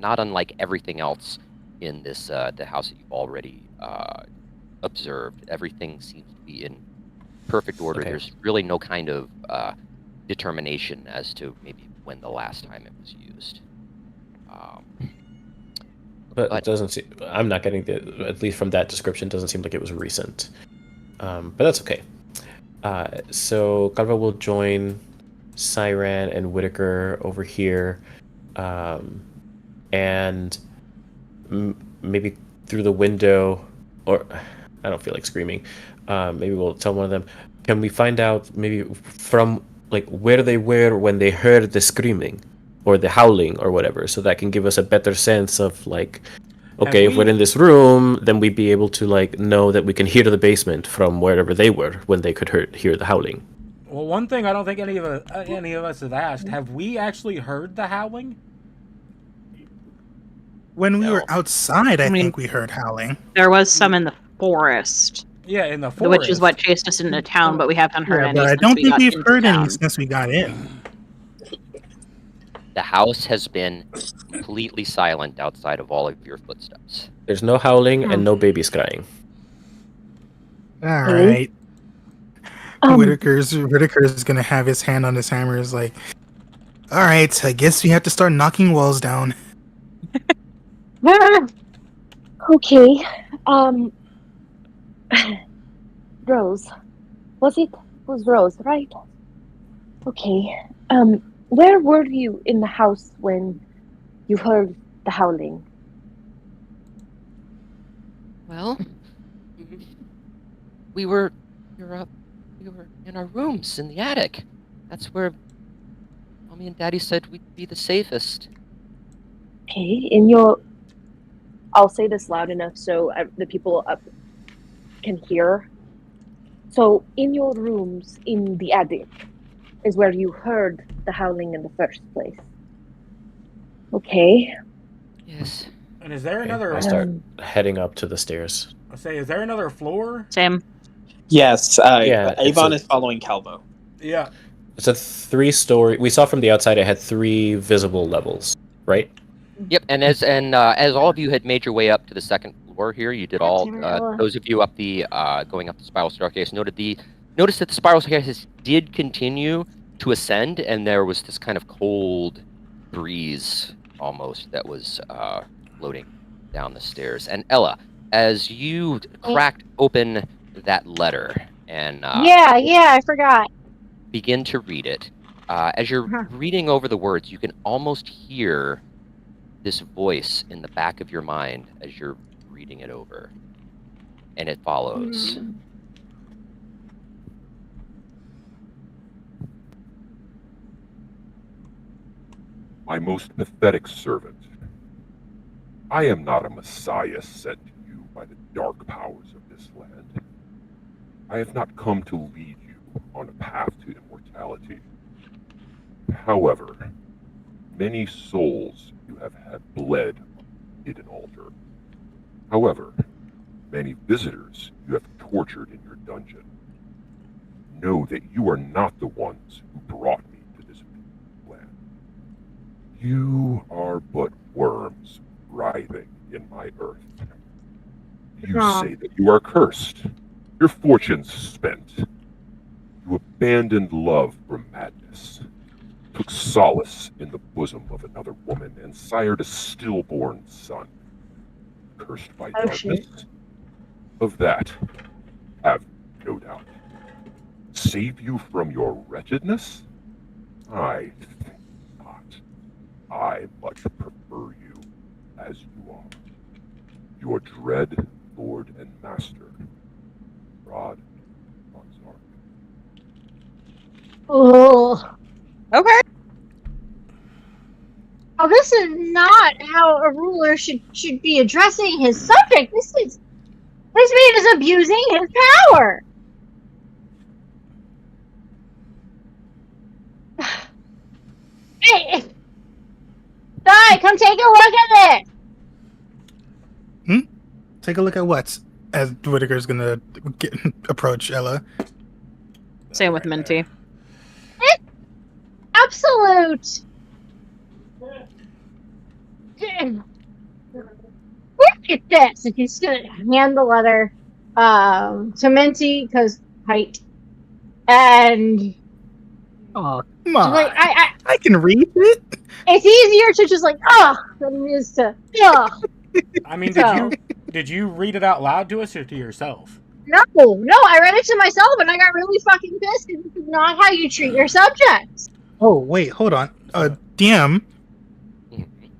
Not unlike everything else in this the house that you've already observed. Everything seems to be in perfect order. Okay. There's really no kind of determination as to maybe when the last time it was used. But it doesn't seem, I'm not getting the, at least from that description, doesn't seem like it was recent. But that's okay. So Calvo will join Siren and Whitaker over here, and maybe through the window, or I don't feel like screaming. Maybe we'll tell one of them. Can we find out maybe from like where they were when they heard the screaming or the howling or whatever, so that can give us a better sense of like, okay, if we're in this room, then we'd be able to like know that we can hear the basement from wherever they were when they could hear the howling. Well, one thing I don't think any of us have asked: have we actually heard the howling? When we No. were outside, I mean- think we heard howling. There was some in the forest, Yeah, in the forest. which is what chased us into town, but we haven't heard Yeah, any but I since don't we think got we've into heard any town. since we got in. The house has been completely silent outside of all of your footsteps. There's no howling and no babies crying. All right. Um, Whitaker's gonna have his hand on his hammer. Is like, all right, I guess we have to start knocking walls down. Okay. Rose. It was Rose, right? Okay. Where were you in the house when you heard the howling? Well, we were in our rooms in the attic. That's where Mommy and Daddy said we'd be the safest. Okay, I'll say this loud enough so the people up can hear. So, in your rooms in the attic is where you heard the howling in the first place. Okay. Yes. And is there Okay, another? I start heading up to the stairs. I say, is there another floor? Same. Yes, Yeah, it's Avon a- is following Calvo. Yeah. It's a 3-story. We saw from the outside it had 3 visible levels, right? Yep. And as all of you had made your way up to the second floor here, you did all. Those of you up the going up the spiral staircase noticed that the spiral staircase did continue to ascend, and there was this kind of cold breeze almost that was floating down the stairs. And Ella, as you cracked open that letter and Yeah, I forgot. begin to read it, as you're reading over the words, you can almost hear this voice in the back of your mind as you're reading it over. And it follows. My most pathetic servant. I am not a messiah sent to you by the dark powers of this land. I have not come to lead you on a path to immortality. However, many souls you have had bled on the hidden altar. However, many visitors you have tortured in your dungeon. know that you are not the ones who brought me to this land. You are but worms writhing in my earth. You say that you are cursed, your fortunes spent. You abandoned love for madness, took solace in the bosom of another woman, and sired a stillborn son. Cursed by darkness? Shit. Of that, have no doubt. Save you from your wretchedness? I think not. I much prefer you as you are. Your dread lord and master, Strahd. Oh. Okay. Oh, this is not how a ruler should be addressing his subject. This man is abusing his power. Hey, Guy, come take a look at this. Take a look at what? As Whitaker's gonna approach Ella. Same with Minty. Absolute. Look at this. And he's gonna hand the letter to Minty because height. And Oh, come on. like I can read it. it's easier to just like than it is to I mean, So- did you read it out loud to us or to yourself? No, I read it to myself and I got really fucking pissed because this is not how you treat your subjects. Oh wait, hold on. DM,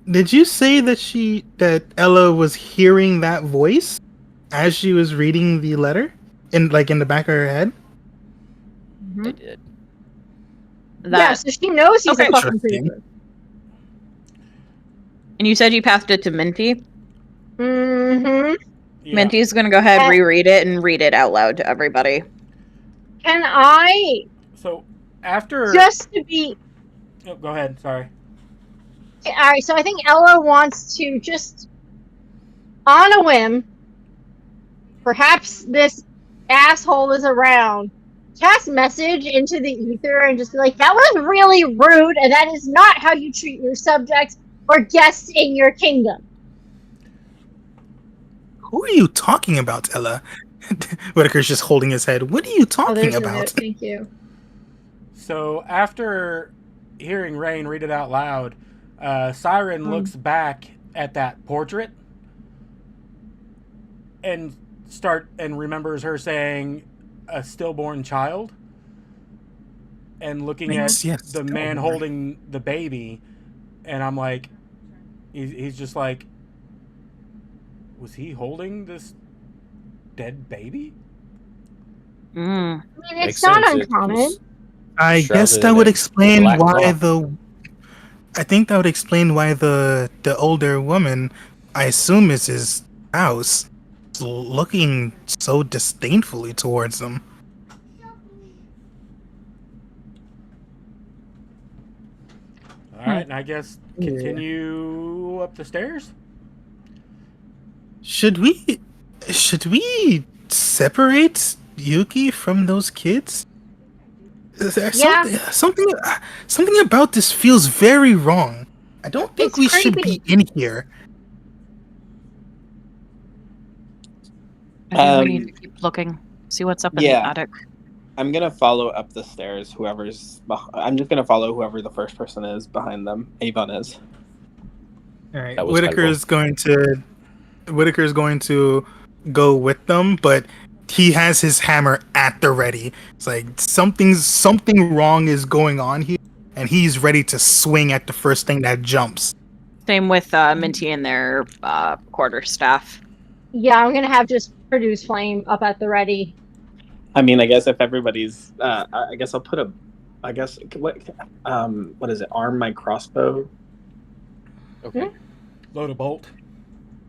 did you say that Ella was hearing that voice as she was reading the letter, in the back of her head? I did. Yeah, so she knows he's Okay. a fucking Interesting. creeper. And you said you passed it to Minty? Mm-hmm. Yeah. Minty's gonna go ahead, reread it, and read it out loud to everybody. Can I So after. just to be Oh, go ahead. Sorry. alright, so I think Ella wants to just on a whim, perhaps this asshole is around, cast message into the ether and just be like, that was really rude, and that is not how you treat your subjects or guests in your kingdom. Who are you talking about, Ella? Whitaker's just holding his head. What are you talking about? Thank you. So after hearing Rain read it out loud, Siren looks back at that portrait and remembers her saying a stillborn child and looking at the man holding the baby, and I'm like, he's just like, was he holding this dead baby? I mean, it's Makes not sense. uncommon. I guess Shrouded that in would a explain black why cloth. I think that would explain why the older woman, I assume is his spouse, is looking so disdainfully towards him. All right, and I guess continue up the stairs. Should we separate Yuki from those kids? Yeah. Something about this feels very wrong. I don't think It's we should creepy. be in here. I think we need to keep looking. See what's up in the Yeah. attic. I'm gonna follow up the stairs. I'm just gonna follow whoever the first person is behind them. Avon is. All right, That was Whitaker's going to go with them, but he has his hammer at the ready. It's like something wrong is going on here, and he's ready to swing at the first thing that jumps. Same with Minty and their quarterstaff. Yeah, I'm gonna have just produce flame up at the ready. I mean, I guess if everybody's, I guess I'll put what is it? Arm my crossbow. Okay. Load a bolt.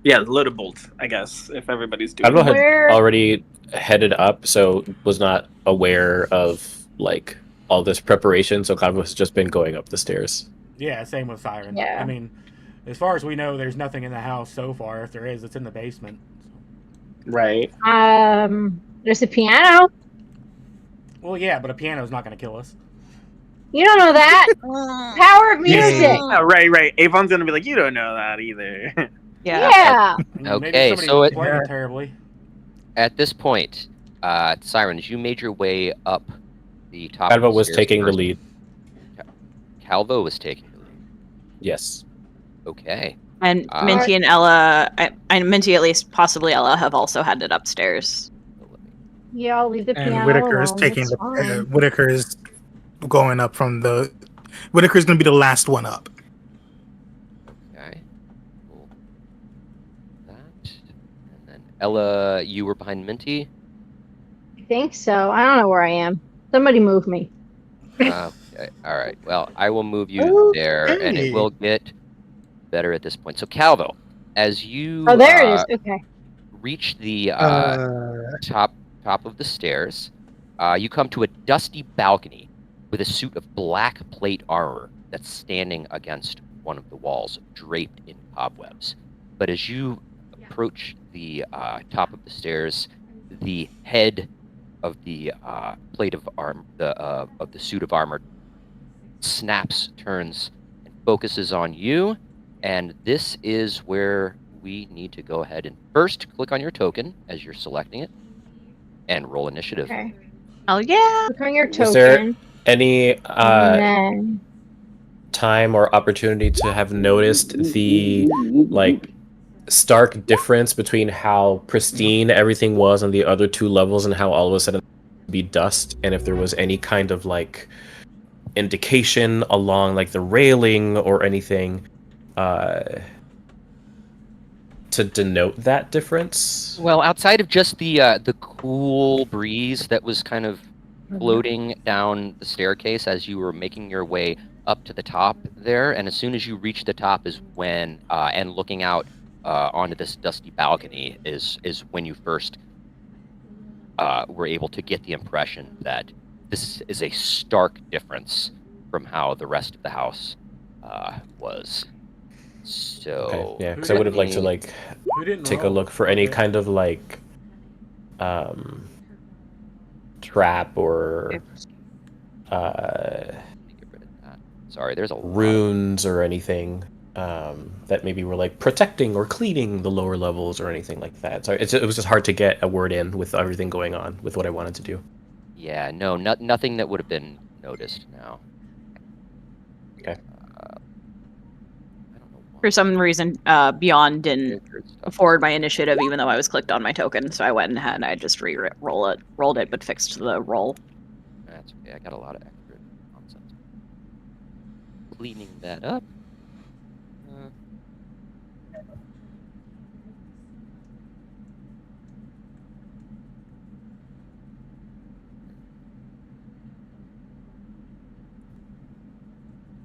Yeah, load a bolt. I guess if everybody's doing. Carlo had Where- already headed up, so was not aware of like all this preparation. So Carlo has just been going up the stairs. Yeah, same with Siren. Yeah. I mean, as far as we know, there's nothing in the house so far. If there is, it's in the basement. Right. There's a piano. Well, yeah, but a piano's not going to kill us. You don't know that. Power of music. Oh, right. Avon's gonna be like, you don't know that either. Yeah. Yeah. I mean, maybe Okay, somebody so was it- playing it terribly. At this point, Sirens, you made your way up the top. Calvo of the was stairs taking the first. lead. Calvo was taking the lead. Yes. Okay. And Ah. Minty and Ella, and Minty, at least possibly Ella, have also headed upstairs. Yeah, I'll leave the And piano Whitaker is alone. taking It's the. fine. Whitaker is going up from the. Whitaker is going to be the last one up. Okay. Cool. That. And then Ella, you were behind Minty. I think so. I don't know where I am. Somebody move me. Okay. All right. Well, I will move you there, and it will get better at this point. So, Calvo, as you Oh, there it is. Okay. reach the top of the stairs, you come to a dusty balcony with a suit of black plate armor that's standing against one of the walls, draped in cobwebs. But as you approach the top of the stairs, the head of the plate of the suit of armor snaps, turns, and focuses on you. And this is where we need to go ahead and first click on your token as you're selecting it, and roll initiative. Okay. Oh yeah. Click on your Was there token. any And then time or opportunity to have noticed the like stark difference between how pristine everything was on the other two levels and how all of a sudden it'd be dust, and if there was any kind of like indication along like the railing or anything to denote that difference? Well, outside of just the cool breeze that was kind of floating down the staircase as you were making your way up to the top there, and as soon as you reach the top is when and looking out onto this dusty balcony is when you first were able to get the impression that this is a stark difference from how the rest of the house was. So Okay, yeah, because I would have liked to like Who didn't take a roll? look for any Okay. kind of like trap or get rid of that. Sorry, there's a lot of- runes or anything that maybe were like protecting or cleaning the lower levels or anything like that. So it was just hard to get a word in with everything going on with what I wanted to do. Yeah, no, nothing that would have been noticed now. Okay. I don't know why. For some reason, Beyond didn't Weird stuff. forward my initiative, even though I was clicked on my token. So I went ahead and I just rolled it, but fixed the roll. That's okay. I got a lot of extra nonsense. Cleaning that up.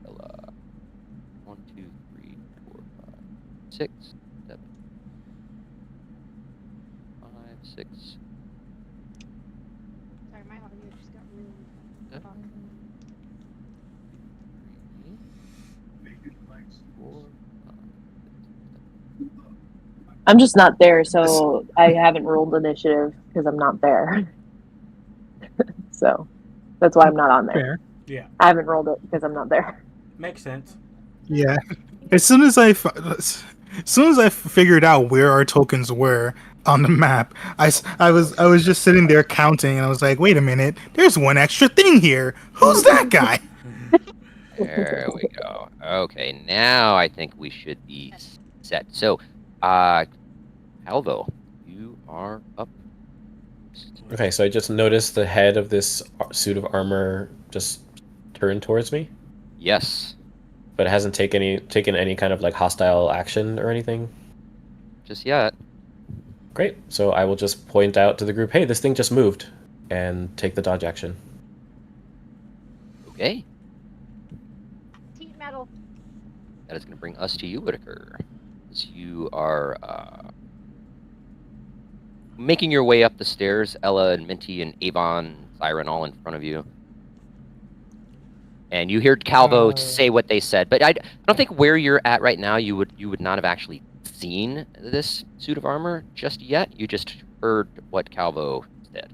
Well, 1, 2, 3, 4, 5, 6, 7, 5, 6. Sorry, my audio just got really. Yeah. 3, 4, 5. I'm just not there, so I haven't rolled initiative because I'm not there. So that's why I'm not on there. Fair. Yeah, I haven't rolled it because I'm not there. makes sense. Yeah. As soon as I figured out where our tokens were on the map, I was just sitting there counting, and I was like, wait a minute, there's one extra thing here. Who's that guy? There we go. Okay, now I think we should be set. So, Alvo, you are up. Okay, so I just noticed the head of this suit of armor just turned towards me, Yes, but it hasn't taken any kind of like hostile action or anything. just yet. Great. So I will just point out to the group, hey, this thing just moved, and take the dodge action. Okay, Heat metal. that is going to bring us to you, Whitaker. As you are making your way up the stairs, Ella and Minty and Avon, Siren all in front of you. And you hear Calvo say what they said, but I don't think where you're at right now you would not have actually seen this suit of armor just yet. You just heard what Calvo said.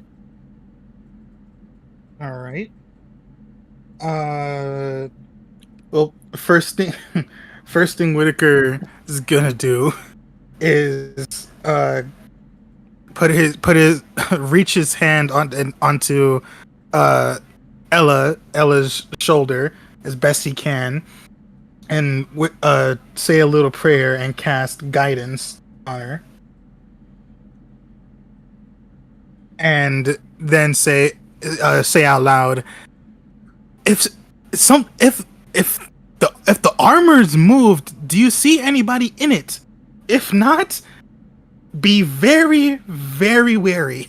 All right. Well, first thing Whitaker is gonna do is put his reach his hand onto uh Ella's shoulder as best he can, and say a little prayer and cast guidance on her, and then say out loud, if some if the armor's moved, do you see anybody in it? If not, be very, very wary.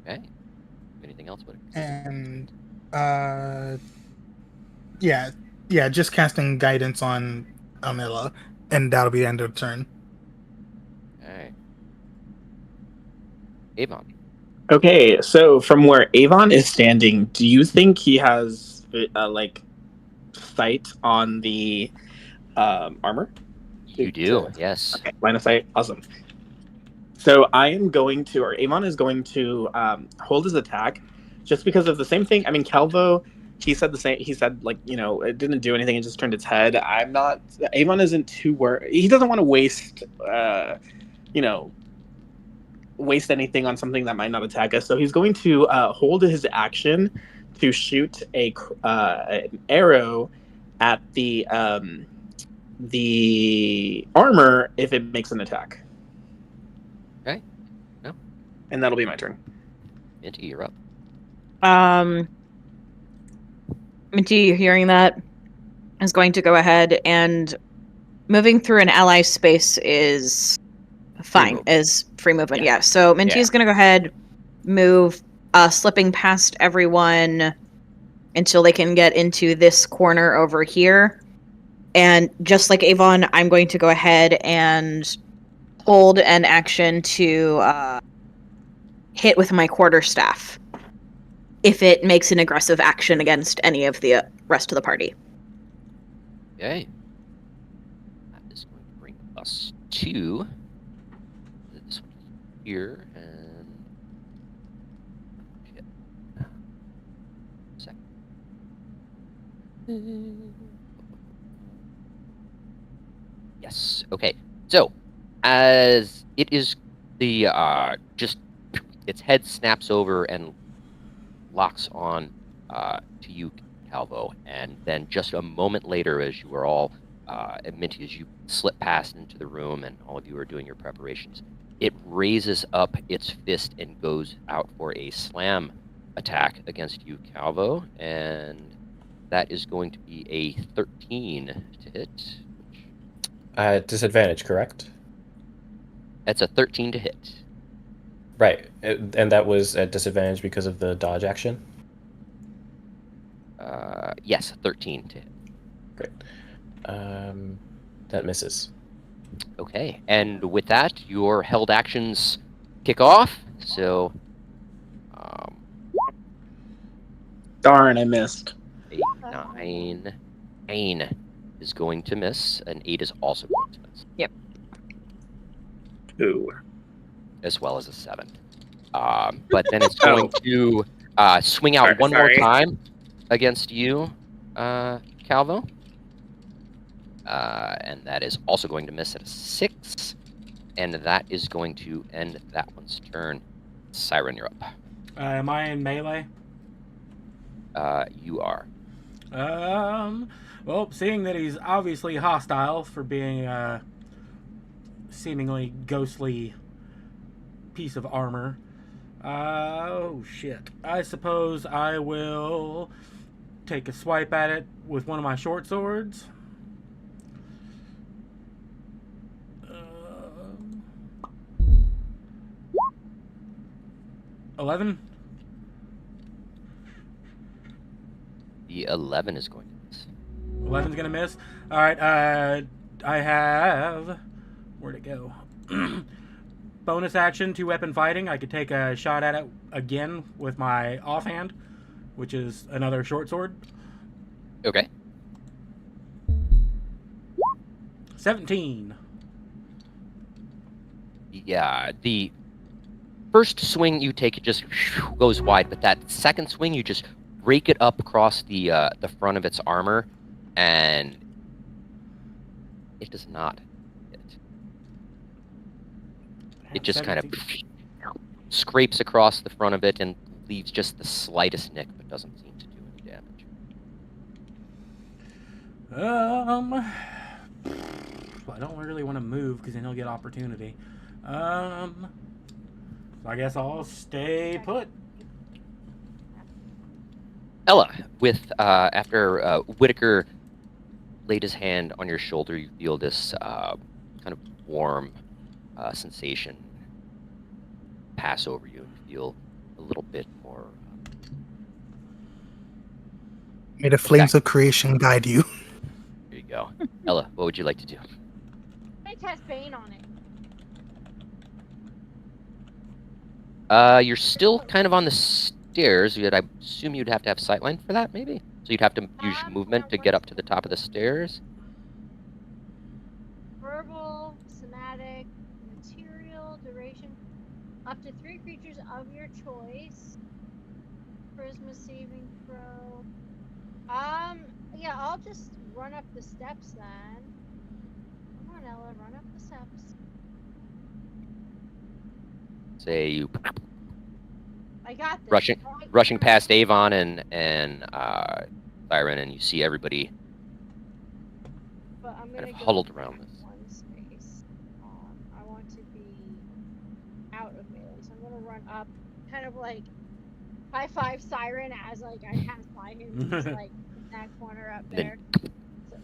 Okay. Anything else? What? And yeah, just casting guidance on Amila, and that'll be the end of the turn. Okay. Avon. Okay, so from where Avon is standing, do you think he has like sight on the armor? You do, yes. Okay, line of sight. Awesome. So I am going to, or Avon is going to hold his attack, just because of the same thing. I mean, Calvo, he said the same. He said, like, you know, it didn't do anything. It just turned its head. I'm not. Avon isn't too worried. He doesn't want to waste, you know, waste anything on something that might not attack us. So he's going to hold his action to shoot an arrow at the armor if it makes an attack. Okay. No. And that'll be my turn. Minty, you're up. Minty, hearing that, is going to go ahead and moving through an ally space is fine, is free movement. Yeah. So Minty is going to go ahead, move, slipping past everyone until they can get into this corner over here. And just like Avon, I'm going to go ahead and hold an action to hit with my quarterstaff if it makes an aggressive action against any of the rest of the party. Okay. That is going to bring us to this one here, and shit. Second. Yes. Okay. So, as it is the just its head snaps over and locks on to you, Calvo, and then just a moment later, as you are all Minty, as you slip past into the room and all of you are doing your preparations, it raises up its fist and goes out for a slam attack against you, Calvo, and that is going to be a 13 to hit. Disadvantage, correct? That's a 13 to hit. Right, and that was at disadvantage because of the dodge action? Yes, 13 to hit. Great. That misses. Okay, and with that, your held actions kick off. So, darn, I missed. A 9 is going to miss. An 8 is also going to miss. Yep. 2. As well as a 7. But then it's going to swing out one more time against you, Calvo. And that is also going to miss at a 6. And that is going to end that one's turn. Siren, you're up. Am I in melee? You are. Well, seeing that he's obviously hostile for being a seemingly ghostly piece of armor, oh shit. I suppose I will take a swipe at it with one of my short swords. 11. The 11 is going to miss. 11's gonna miss. All right. I have. Where'd it go? Bonus action, 2-weapon fighting. I could take a shot at it again with my offhand, which is another short sword. Okay. 17. Yeah, the first swing you take, it just goes wide, but that second swing, you just rake it up across the front of its armor, and it does not hit. It just kind of scrapes across the front of it and leaves just the slightest nick, but doesn't seem to do any damage. I don't really want to move because then he'll get opportunity. So I guess I'll stay put. Ella, with after Whitaker laid his hand on your shoulder, you feel this kind of warm sensation pass over you, and you feel a little bit more. May the flames of creation guide you. There you go. Ella, what would you like to do? I test Bane on it. You're still kind of on the stairs. I assume you'd have to have sightline for that, maybe? So you'd have to use movement to get up to the top of the stairs? Verbal, somatic, material, duration. Up to 3 creatures of your choice. Charisma saving throw. Yeah, I'll just run up the steps then. Come on, Ella, run up the steps. Say you I got this. rushing past Avon and Byron, and you see everybody But I'm kind gonna of go huddled around this. one space. I want to be out of melee, so I'm gonna run up, kind of like high five Siren as like I pass by him. He's like in that corner up And then there. So,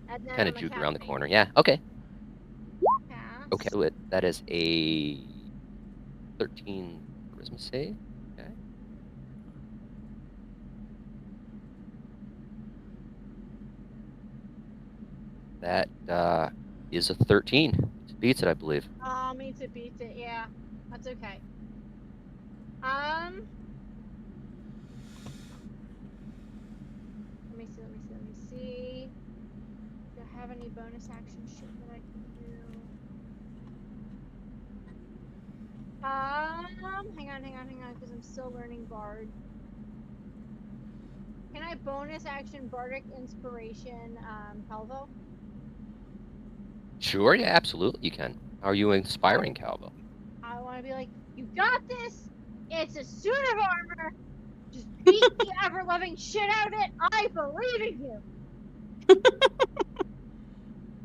and then kind I'm of a juke around the casting corner. Yeah, okay. pass. Okay, so that is a 13 charisma save. Okay. That is a 13. It beats it, I believe. Means it beats it. Yeah, that's okay. Let me see. Do I have any bonus action shit that I can do? Hang on, because I'm still learning Bard. Can I bonus action Bardic Inspiration, Calvo? Sure, yeah, absolutely you can. How are you inspiring Calvo? I want to be like, you got this! It's a suit of armor! Just beat the ever-loving shit out of it! I believe in you!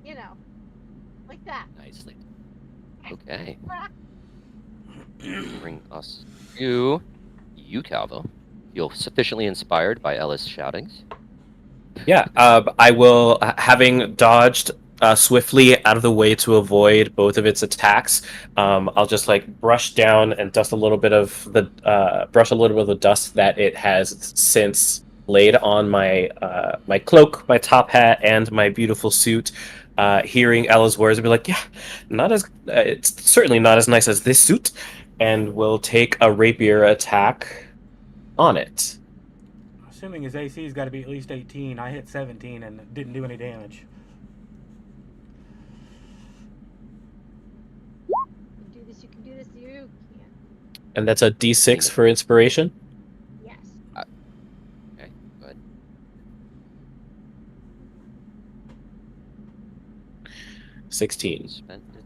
You know, like that. Nicely. Okay. Bring us to you, Calvo. Feel sufficiently inspired by Ella's shoutings. Yeah, I will, having dodged swiftly out of the way to avoid both of its attacks, I'll just like brush down and dust a little bit of the dust that it has since laid on my my cloak, my top hat, and my beautiful suit. Hearing Ella's words, I'll be like, yeah, not as it's certainly not as nice as this suit, and will take a rapier attack on it. Assuming his AC's got to be at least 18. I hit 17 and it didn't do any damage. You can do this, you can. And that's a D6 for inspiration? Yes. Okay, good. 16. Spent it.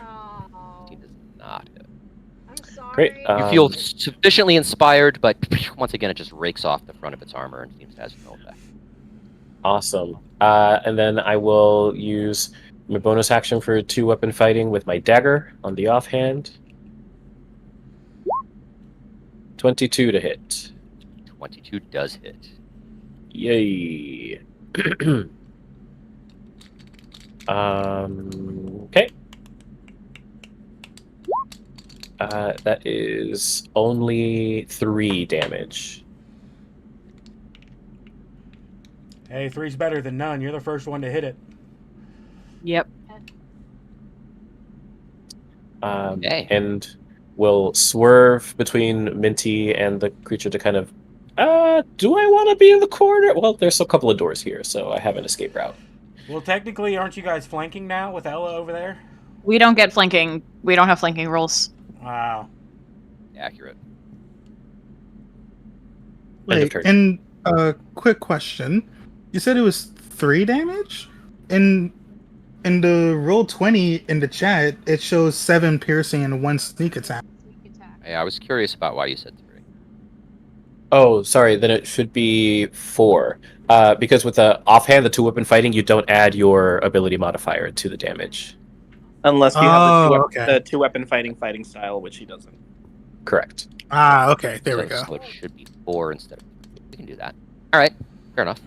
Oh, 16 does not hit. I'm sorry. Great. You feel sufficiently inspired, but once again, it just rakes off the front of its armor and seems to have no effect. Awesome. And then I will use my bonus action for 2-weapon fighting with my dagger on the offhand. 22 to hit. 22 does hit. Yay. Okay. That is only 3 damage. Hey, 3's better than none. You're the first one to hit it. Yep. Okay. And will swerve between Minty and the creature to kind of, do I want to be in the corner? Well, there's a couple of doors here, so I have an escape route. Well, technically, aren't you guys flanking now with Ella over there? We don't get flanking. We don't have flanking rolls. Wow. Accurate. End of Wait, turn. and quick question. You said it was 3 damage? In the roll 20 in the chat, it shows 7 piercing and 1 sneak attack. I was curious about why you said 3. Oh, sorry. Then it should be 4. Because with the offhand, the 2-weapon fighting, you don't add your ability modifier to the damage. Unless you have Oh, okay. the two-weapon fighting style, which he doesn't. Correct. Ah, okay. There we So, go. so it should be 4 instead of 3. We can do that. All right. Fair enough.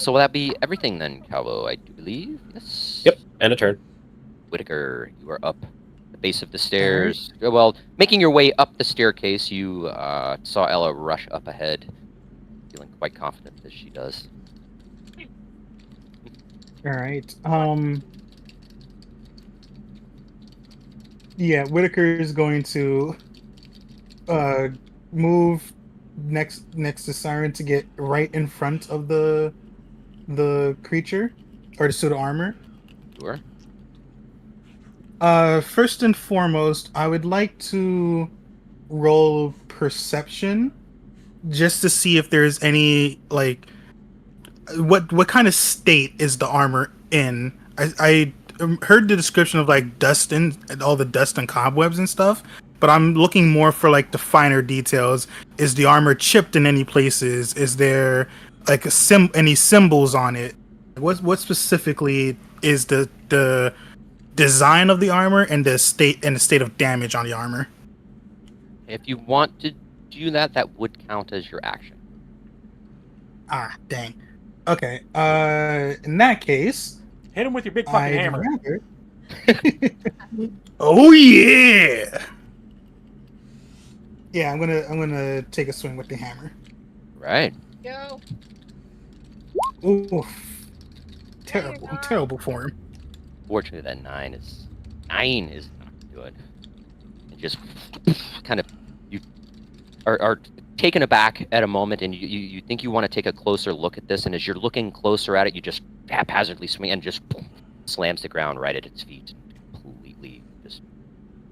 So will that be everything then, Calvo? I do believe. Yes. Yep. End of turn. Whitaker, you are up the base of the stairs. Well, making your way up the staircase, you saw Ella rush up ahead, feeling quite confident as she does. All right. Yeah, Whitaker is going to move next to Siren to get right in front of the creature or the suit of armor. Sure. First and foremost, I would like to roll perception just to see if there's any like what kind of state is the armor in. I heard the description of like dust and all the dust and cobwebs and stuff, but I'm looking more for like the finer details. Is the armor chipped in any places? Is there like any symbols on it? What specifically is the design of the armor and the state of damage on the armor? If you want to do that, that would count as your action. Ah, dang. Okay. In that case, Hit him with your big fucking I'd hammer. rather- Oh yeah. Yeah, I'm gonna take a swing with the hammer. Right. Go. Oof. Terrible form. Fortunately, that 9 is not good. And just kind of you are taken aback at a moment, and you think you want to take a closer look at this, and as you're looking closer at it, you just haphazardly swing and just slams the ground right at its feet, and completely just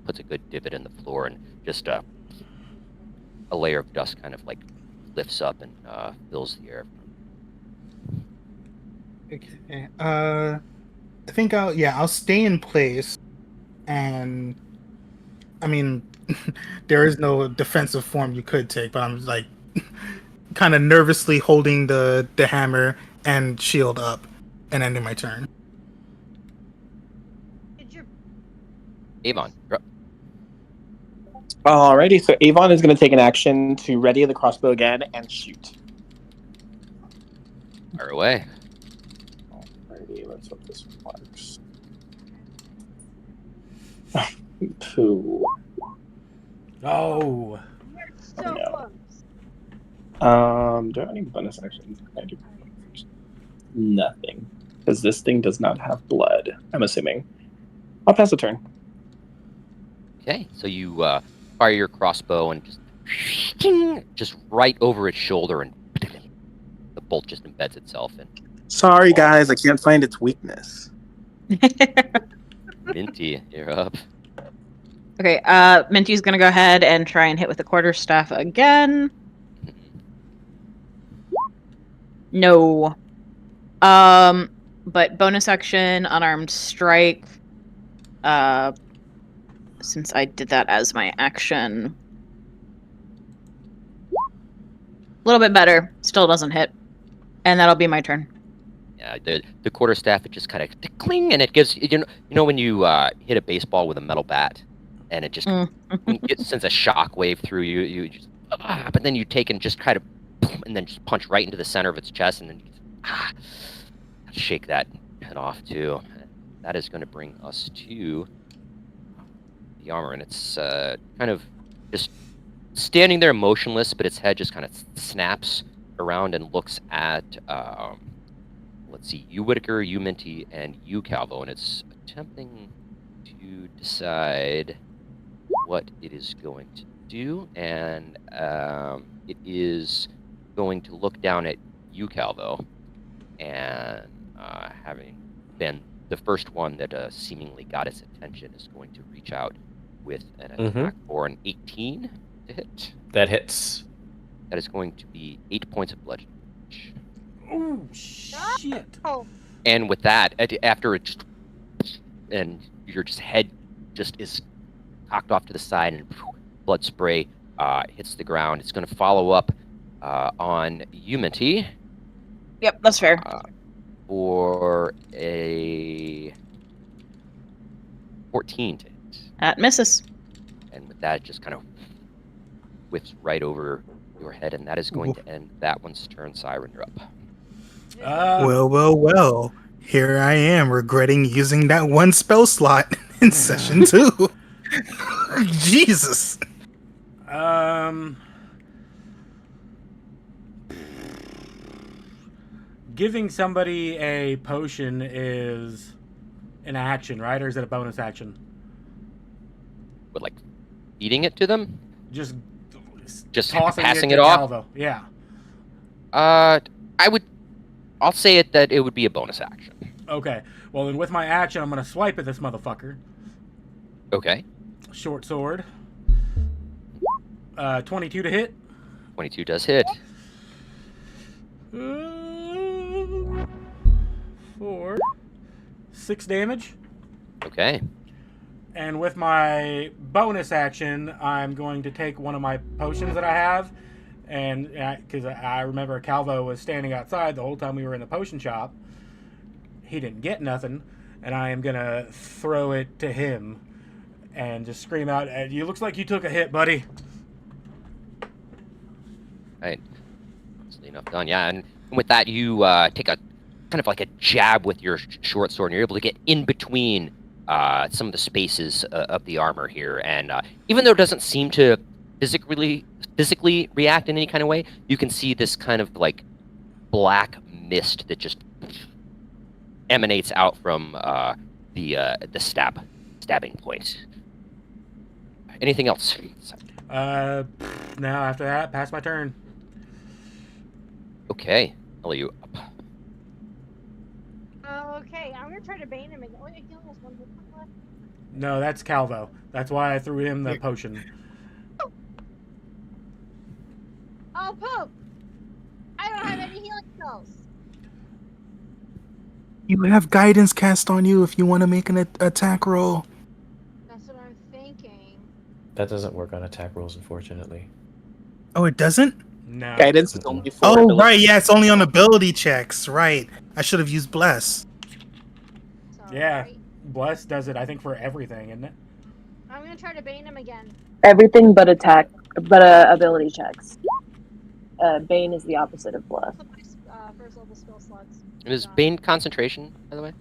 puts a good divot in the floor, and just a layer of dust kind of like lifts up and fills the air. Okay. I think I'll stay in place, and I mean, there is no defensive form you could take, but I'm like kind of nervously holding the hammer and shield up, and ending my turn. Avon, you're up. Alrighty, so Avon is going to take an action to ready the crossbow again and shoot. Fire away. Alrighty, let's hope this works. Pooh. Oh. So No. close. Do I have any bonus actions? I do. Nothing. Because this thing does not have blood, I'm assuming. I'll pass the turn. Okay, so you fire your crossbow and just right over its shoulder, and the bolt just embeds itself in. Sorry, guys, I can't find its weakness. Minty, you're up. Okay, Minty's gonna go ahead and try and hit with the quarterstaff again. No. But bonus action, unarmed strike. Since I did that as my action. A little bit better. Still doesn't hit. And that'll be my turn. Yeah, the quarterstaff, it just kind of cling, and it gives you know when you hit a baseball with a metal bat, and it just it sends a shock wave through you. You just but then you take and just try to, and then just punch right into the center of its chest, and then shake that head off too. That is going to bring us to the armor, and it's kind of just standing there motionless, but its head just kind of snaps around and looks at let's see, you Whitaker, you Minty, and you Calvo, and it's attempting to decide what it is going to do, and it is going to look down at you Calvo, and having been the first one that seemingly got its attention, is going to reach out with an Mhm. attack for an 18 to hit. That hits. That is going to be 8 points of bludgeoning. Oh shit! Oh, And with that, after it just, and your just head just is cocked off to the side, and blood spray hits the ground. It's going to follow up on Umity Yep, that's fair. for a 14 to hit. That misses. And with that, it just kind of whips right over your head, and that is going to end that one's turn. Siren, you're up. Well. Here I am regretting using that one spell slot in session 2. Jesus. Giving somebody a potion is an action, right? Or is it a bonus action? But like eating it to them? Just Passing to it off? Calvo. Yeah. I'll say it that it would be a bonus action. Okay. Well, then with my action, I'm going to swipe at this motherfucker. Okay. Short sword. 22 to hit. 22 does hit. 4. 6 damage. Okay. And with my bonus action, I'm going to take one of my potions that I have. And because I remember Calvo was standing outside the whole time we were in the potion shop. He didn't get nothing. And I am going to throw it to him and just scream out, "You looks like you took a hit, buddy." Right. Easily enough done. Yeah, and with that, you take a kind of like a jab with your short sword, and you're able to get in between some of the spaces of the armor here. And even though it doesn't seem to physically react in any kind of way, you can see this kind of like black mist that just emanates out from the stabbing point. Anything else? Now after that, pass my turn. Okay, Ellie, you up. okay. I'm gonna try to bane him again. Oh, I still have one more left. No, that's Calvo. That's why I threw him the potion. Oh, poop! I don't have any healing spells. You have guidance cast on you if you want to make an attack roll. That's what I'm thinking. That doesn't work on attack rolls, unfortunately. Oh, it doesn't? No. Guidance is only for Oh, ability. right. Yeah, it's only on ability checks. Right. I should have used Bless. Sorry. Yeah. Bless does it, I think, for everything, isn't it? I'm gonna try to bane him again. Everything but ability checks. Bane is the opposite of Bless. My first level spell slots. Is Bane concentration, by the way?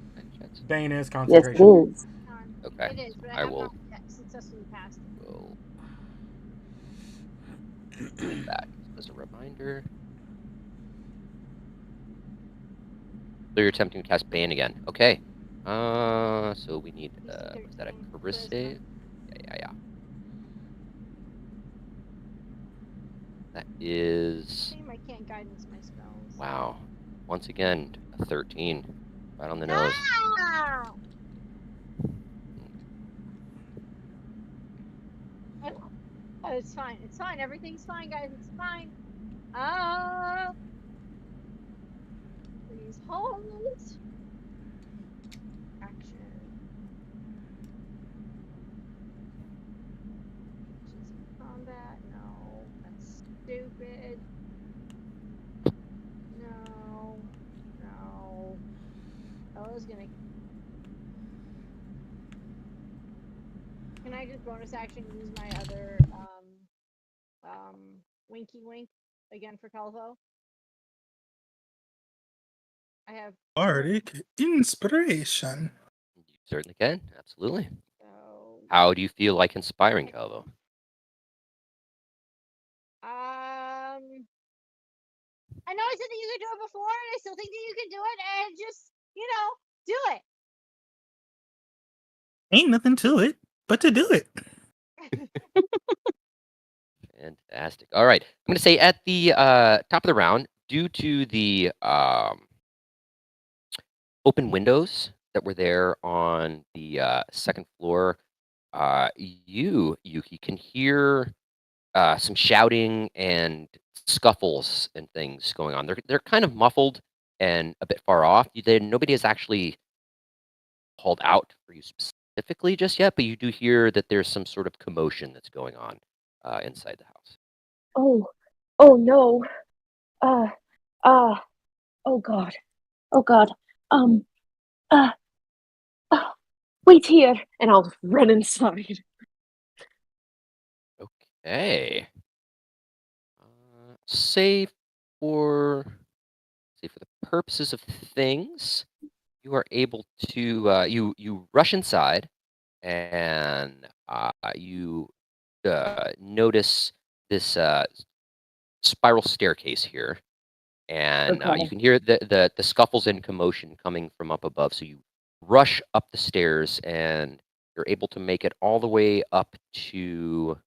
Bane is Yes, it concentration. is. Okay. It is, but I I have will- not yet successfully passed. Will that as a reminder. So you're attempting to cast Bane again. Okay. So we need was that a charisma save? Yeah. That is Shame I can't guidance my spells. wow. Once again, a 13. Right on the nose. Ah! Oh, it's fine. It's fine. Everything's fine, guys. It's fine. Please hold. Action. Combat. No, that's stupid. No. I was gonna. Can I just bonus action use my other winky wink again for Calvo? I have Bardic inspiration. You certainly can. Absolutely. so How do you feel like inspiring Calvo? I know I said that you could do it before, and I still think that you can do it, and just do it. Ain't nothing to it but to do it. Fantastic. All right. I'm going to say at the top of the round, due to the open windows that were there on the second floor you, Yuki, can hear some shouting and scuffles and things going on. They're kind of muffled and a bit far off. Nobody has actually called out for you specifically just yet, but you do hear that there's some sort of commotion that's going on inside the house. Oh no. Uh, uh, oh God. Oh God. Uh, wait here, and I'll run inside. Okay. Save for the purposes of things, you are able to you rush inside, and you notice this spiral staircase here, and you Okay. can hear the scuffles and commotion coming from up above. So you rush up the stairs, and you're able to make it all the way up to.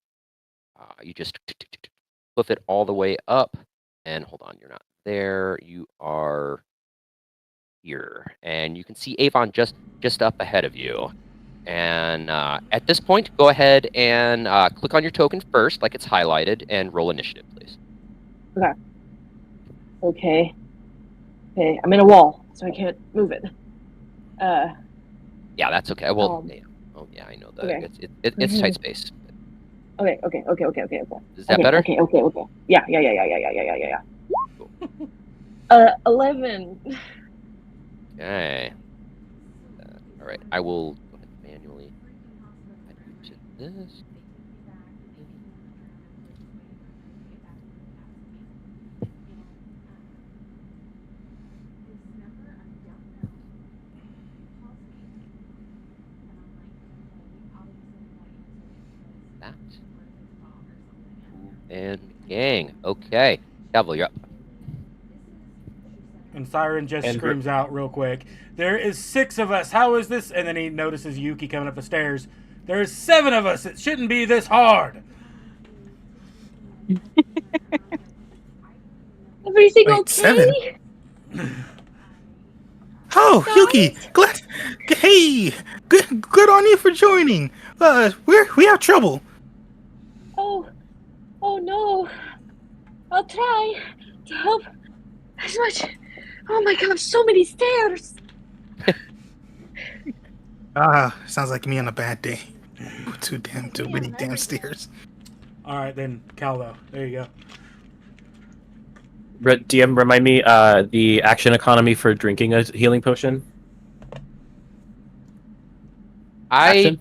You just hoof it all the way up, and hold on, you're not there. You are here, and you can see Avon just up ahead of you. And at this point, go ahead and click on your token first, like it's highlighted, and roll initiative, please. Okay. I'm in a wall, so I can't move it. Yeah, that's okay. Well, Um, yeah. Oh yeah, I know that. okay. It's tight space. Okay. Is that better? Okay. Yeah. 11. Okay. All right. I will go ahead and manually add you to this. That. And gang. Okay. Devil, you're up. And Siren just And screams out real quick, "There is 6 of us. How is this?" And then he notices Yuki coming up the stairs. "There's 7 of us. It shouldn't be this hard." Everything Wait, okay? 7? Oh, Yuki, glad. Hey, good on you for joining. We have trouble. Oh no. I'll try to help as much. Oh my gosh, so many stairs. Sounds like me on a bad day. Too many damn stairs. All right, then, Calvo. There you go. DM, remind me the action economy for drinking a healing potion. Action?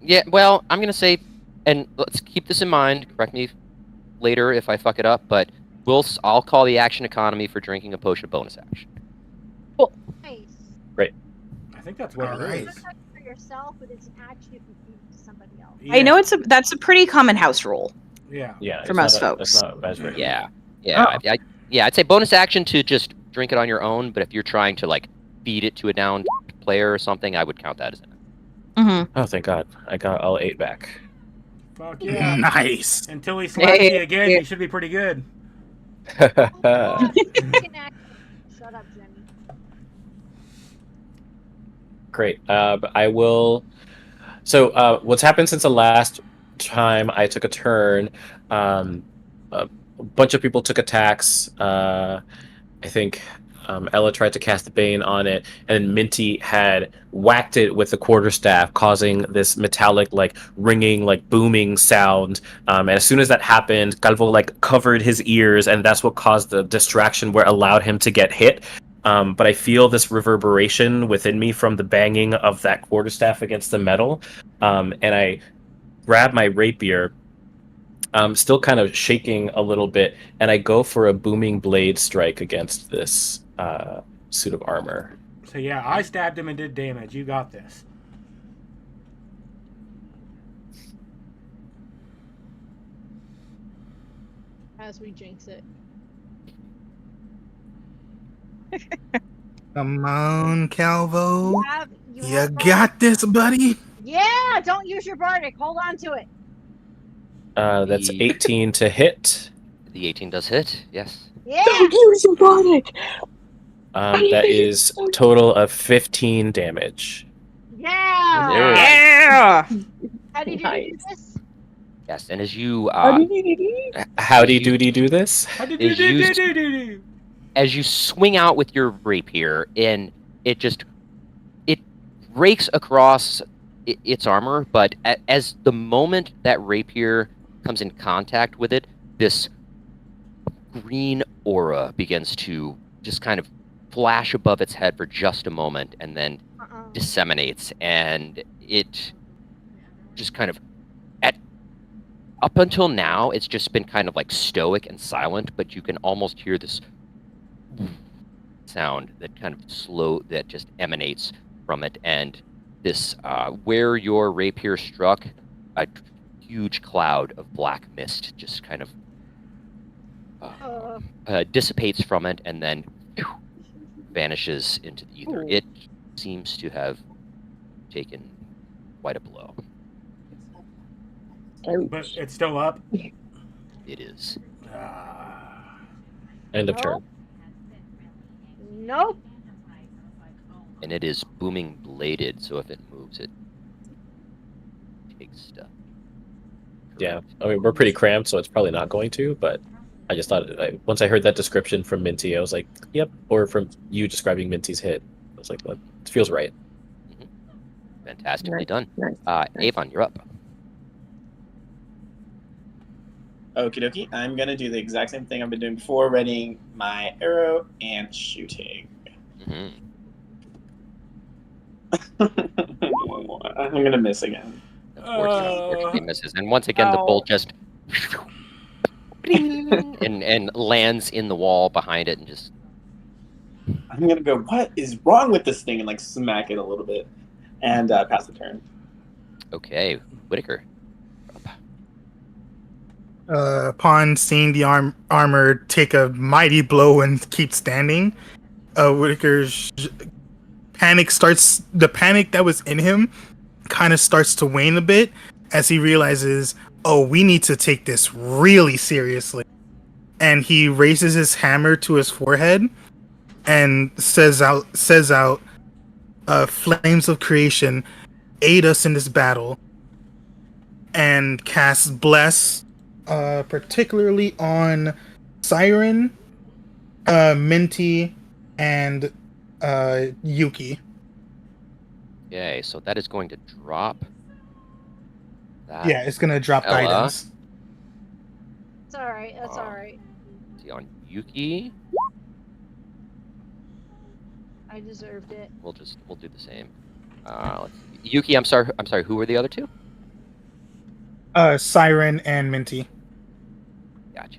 Yeah, well, I'm gonna say, and let's keep this in mind. Correct me later if I fuck it up, but I'll call the action economy for drinking a potion a bonus action. Nice. I think that's what All it right. is. For yourself, but it's actually if you feed it to somebody else. Yeah. I know that's a pretty common house rule. Yeah. Yeah, For it's most not folks. That's not as written. Yeah, Oh. I'd say bonus action to just drink it on your own. But if you're trying to like feed it to a downed player or something, I would count that as an. Mm-hmm. Oh, thank God! I got all 8 back. Fuck yeah. Nice. Until he slaps Hey. you again, you should be pretty good. Oh, God. Shut up, Jenny. Great. I will. So, what's happened since the last time I took a turn? A bunch of people took attacks. I think Ella tried to cast the Bane on it, and Minty had whacked it with the quarterstaff, causing this metallic, like ringing, like booming sound. And as soon as that happened, Calvo like covered his ears, and that's what caused the distraction, where it allowed him to get hit. But I feel this reverberation within me from the banging of that quarterstaff against the metal, and I grab my rapier. Still kind of shaking a little bit, and I go for a booming blade strike against this suit of armor. So yeah, I stabbed him and did damage. You got this. As we jinx it. Come on, Calvo. You You have got this, buddy. Yeah, don't use your bardic. Hold on to it. That's 18 to hit. The 18 does hit. Yes. Yeah. Don't use your bardic. That is a total of 15 damage. Yeah. There. Yeah. How did you do Nice. this? Yes, and as you Howdy doody do this? as you swing out with your rapier, and it rakes across its armor, but as the moment that rapier comes in contact with it, this green aura begins to just kind of flash above its head for just a moment, and then disseminates, and it just kind of up until now, it's just been kind of like stoic and silent, but you can almost hear this sound that kind of that just emanates from it, and this where your rapier struck, a huge cloud of black mist just kind of dissipates from it, and then vanishes into the ether. It seems to have taken quite a blow. But it's still up. It is. End of turn. Nope. And it is booming bladed, so if it moves, it takes stuff. Yeah, I mean, we're pretty cramped, so it's probably not going to, but I just thought, once I heard that description from Minty, I was like, yep, or from you describing Minty's hit, I was like, well, it feels right. Fantastically done. Nice. Avon, you're up. Okie dokie. I'm going to do the exact same thing I've been doing before, readying my arrow and shooting. Mm-hmm. I'm going to miss again. Unfortunately misses. And once again, the bolt just and lands in the wall behind it and just... I'm going to go, what is wrong with this thing? And like smack it a little bit and pass the turn. Okay, Whitaker. Upon seeing the armor take a mighty blow and keep standing, Whitaker's the panic that was in him kind of starts to wane a bit as he realizes, oh, we need to take this really seriously. And he raises his hammer to his forehead and says out, flames of creation, aid us in this battle, and casts bless, particularly on Siren, Minty, and Yuki. Okay, so that is going to drop that. Yeah, it's gonna drop Ella. guidance. It's alright, that's alright. See, on Yuki, I deserved it. we'll do the same. Let's see. Yuki, I'm sorry, who were the other two? Siren and Minty. Gotcha.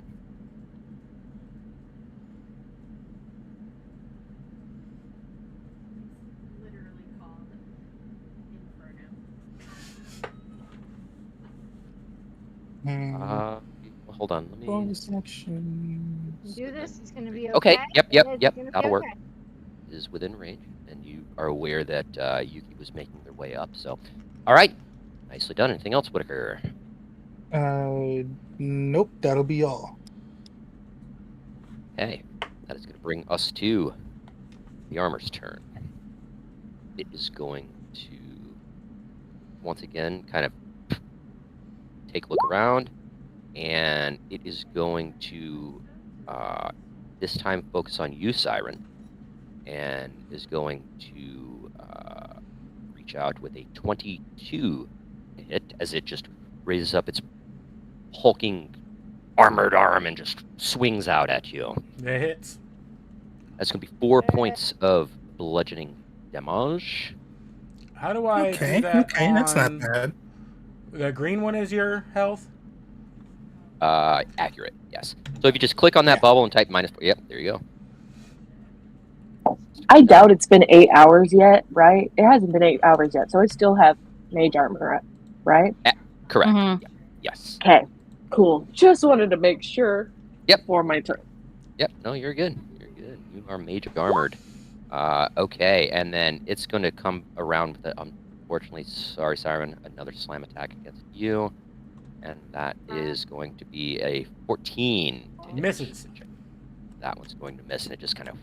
Hold on, let me... Bonus action. Do this, it's gonna be Okay, okay. yep, It's gonna be that'll work. okay. It is within range, and you are aware that Yuki was making their way up, so... Alright, nicely done. Anything else, Whitaker? Nope, that'll be all. Okay, that is going to bring us to the armor's turn. It is going to, once again, kind of take a look around, and it is going to, this time, focus on you, Siren, and is going to reach out with a 22 hit as it just raises up its hulking armored arm and just swings out at you. It hits. That's going to be 4 points of bludgeoning damage. How do I Okay, do that? okay, that's not on- bad. The green one is your health? Accurate, yes. So if you just click on that bubble and type -4, yep, there you go. I doubt it's been 8 hours yet, right? It hasn't been 8 hours yet, so I still have mage armor, right? Correct. Mhm. Yeah. Yes. Okay, cool. Just wanted to make sure. Yep. For my turn. Yep. No, you're good. You're good. You are mage armored. Okay, and then it's going to come around with it. Unfortunately, sorry, Siren, another slam attack against you, and that is going to be a 14. to hit. Misses. That one's going to miss, and it just kind of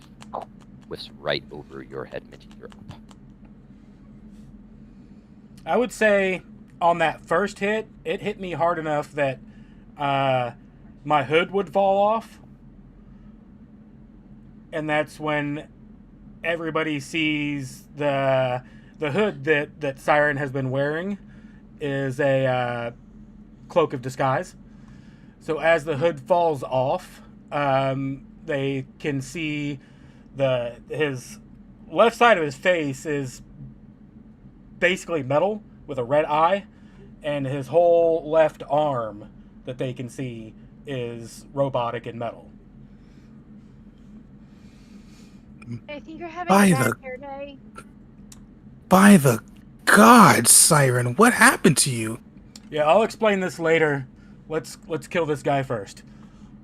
whiffs right over your head, Mitty. You're up. I would say on that first hit, it hit me hard enough that my hood would fall off. And that's when everybody sees the hood that Siren has been wearing is a cloak of disguise. So as the hood falls off, they can see his left side of his face is basically metal with a red eye, and his whole left arm that they can see is robotic and metal. I think you're having By a the- bad hair day. By the gods, Siren, what happened to you? Yeah, I'll explain this later. Let's kill this guy first.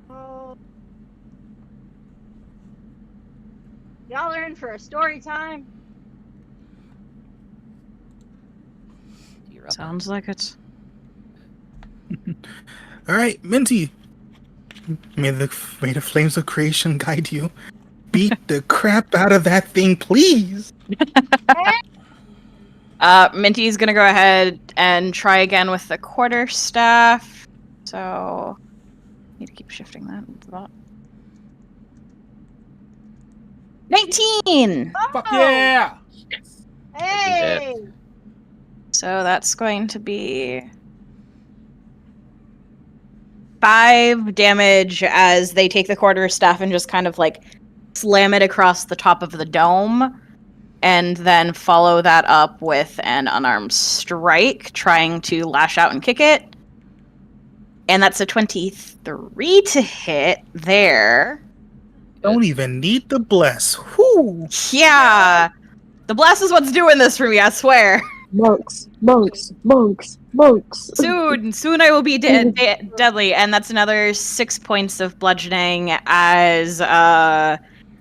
Oh. Y'all are in for a story time. You're up. Sounds like it. All right, Minty. May the flames of creation guide you. Beat the crap out of that thing, please. Minty's gonna go ahead and try again with the quarterstaff. So, need to keep shifting that. 19! Fuck yeah! Hey! So that's going to be 5 damage as they take the quarterstaff and just kind of like slam it across the top of the dome, and then follow that up with an unarmed strike, trying to lash out and kick it. And that's a 23 to hit there. Don't even need the bless. Whoo! Yeah! The blast is what's doing this for me, I swear. Monks, monks, monks, monks. Soon I will be deadly, and that's another 6 points of bludgeoning as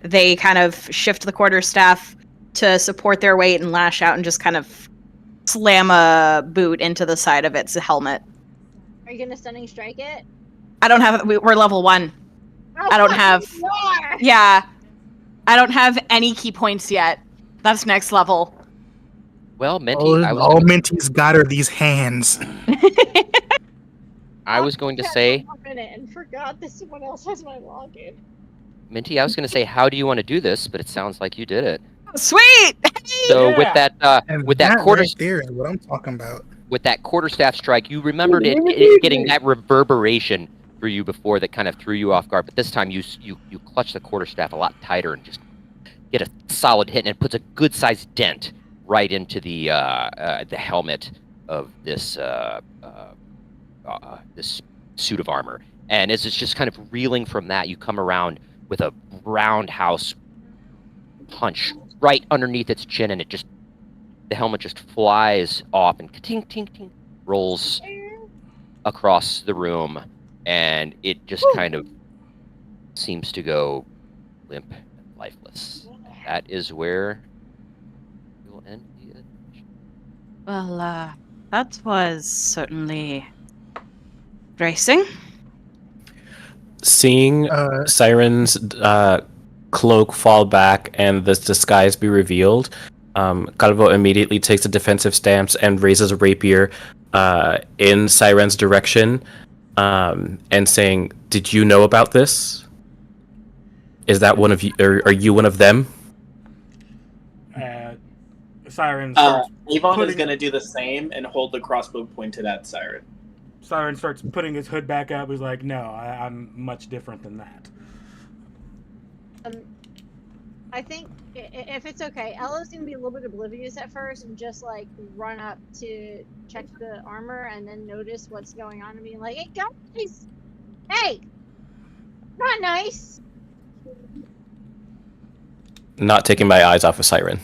they kind of shift the quarterstaff to support their weight and lash out and just kind of slam a boot into the side of its helmet. Are you gonna stunning strike it? I don't have. We're level 1. Oh, I don't fuck, have. you are! Yeah, I don't have any key points yet. That's next level. Well, Menti, All Minty's got are these hands. I was going to say, And forgot that someone else has my login. Minty, I was going to say, how do you want to do this? But it sounds like you did it. Sweet. So Yeah. with that quarter right there is what I'm talking about. with that quarterstaff strike, you remembered it getting that reverberation for you before that kind of threw you off guard. But this time you clutch the quarterstaff a lot tighter and just get a solid hit, and it puts a good sized dent right into the helmet of this this suit of armor. And as it's just kind of reeling from that, you come around with a roundhouse punch right underneath its chin, and the helmet just flies off and ting ting ting rolls across the room, and it just kind of seems to go limp and lifeless. That is where we'll end the adventure. Well, that was certainly bracing. Seeing Siren's cloak fall back and this disguise be revealed, Calvo immediately takes a defensive stance and raises a rapier in Siren's direction, and saying, "Did you know about this? Is that one of you? Are you one of them?" Siren starts Avon is putting- going to do the same and hold the crossbow pointed at Siren. Siren starts putting his hood back up. He's like, "No, I'm much different than that." I think if it's okay, Ella's gonna be a little bit oblivious at first and just like run up to check the armor and then notice what's going on and be like, "Hey guys, hey, not nice." Not taking my eyes off of Siren.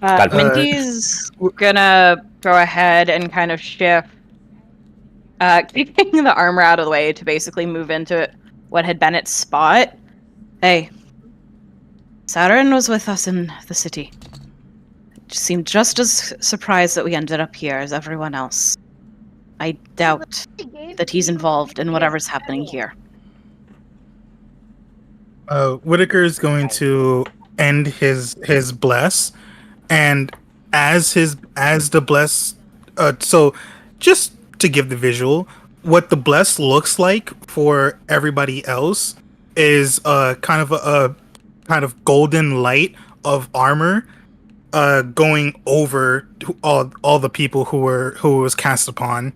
Got it. Minty's gonna go ahead and kind of shift, keeping the armor out of the way to basically move into what had been its spot. Hey, Siren was with us in the city. Seemed just as surprised that we ended up here as everyone else. I doubt that he's involved in whatever's happening here. Whitaker is going to end his bless, and as the bless So just to give the visual, what the bless looks like for everybody else is kind of a kind of golden light of armor going over all the people who it was cast upon,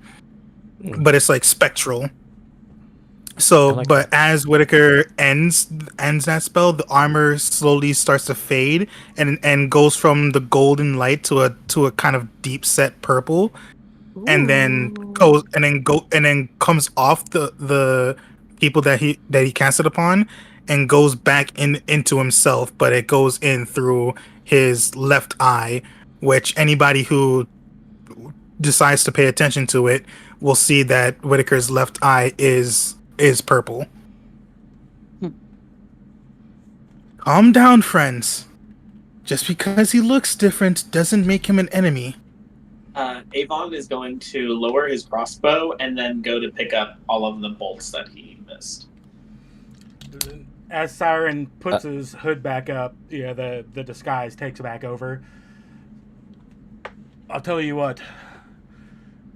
but it's like spectral. So, I like but that. as Whitaker ends that spell, the armor slowly starts to fade and goes from the golden light to a kind of deep set purple, and then comes off the people that he cast it upon, and goes back into himself, but it goes in through his left eye, which anybody who decides to pay attention to it will see that Whitaker's left eye is purple. Calm down, friends. Just because he looks different doesn't make him an enemy. Avon is going to lower his crossbow and then go to pick up all of the bolts that he missed. As Siren puts his hood back up, the disguise takes back over. I'll tell you what.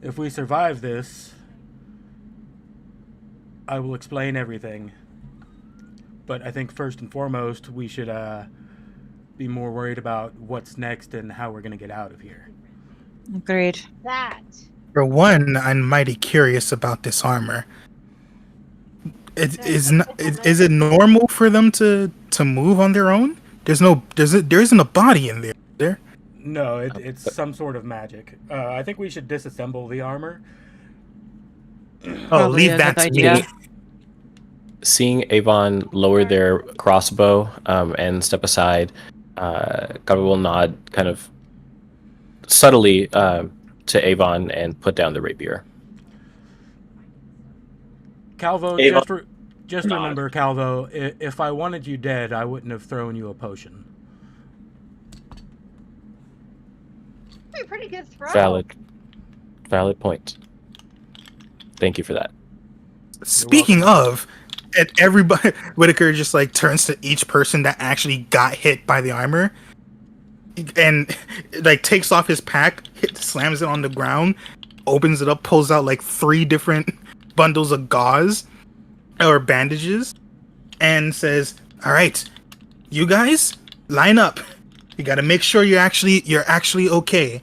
If we survive this, I will explain everything. But I think first and foremost, we should be more worried about what's next and how we're going to get out of here. Agreed. That. For one, I'm mighty curious about this armor. Is it normal for them to move on their own? There isn't a body in there. No, it's some sort of magic. I think we should disassemble the armor. Oh, leave that to me. Seeing Avon lower their crossbow and step aside, Gabi will nod kind of subtly to Avon and put down the rapier. Calvo, Avon. just remember, Calvo, if I wanted you dead, I wouldn't have thrown you a potion. Pretty good throw. Valid point. Thank you for that. Speaking of, and everybody, Whitaker just like turns to each person that actually got hit by the armor, and like takes off his pack, slams it on the ground, opens it up, pulls out like 3 different bundles of gauze or bandages, and says, "All right, you guys, line up. You got to make sure you're actually okay.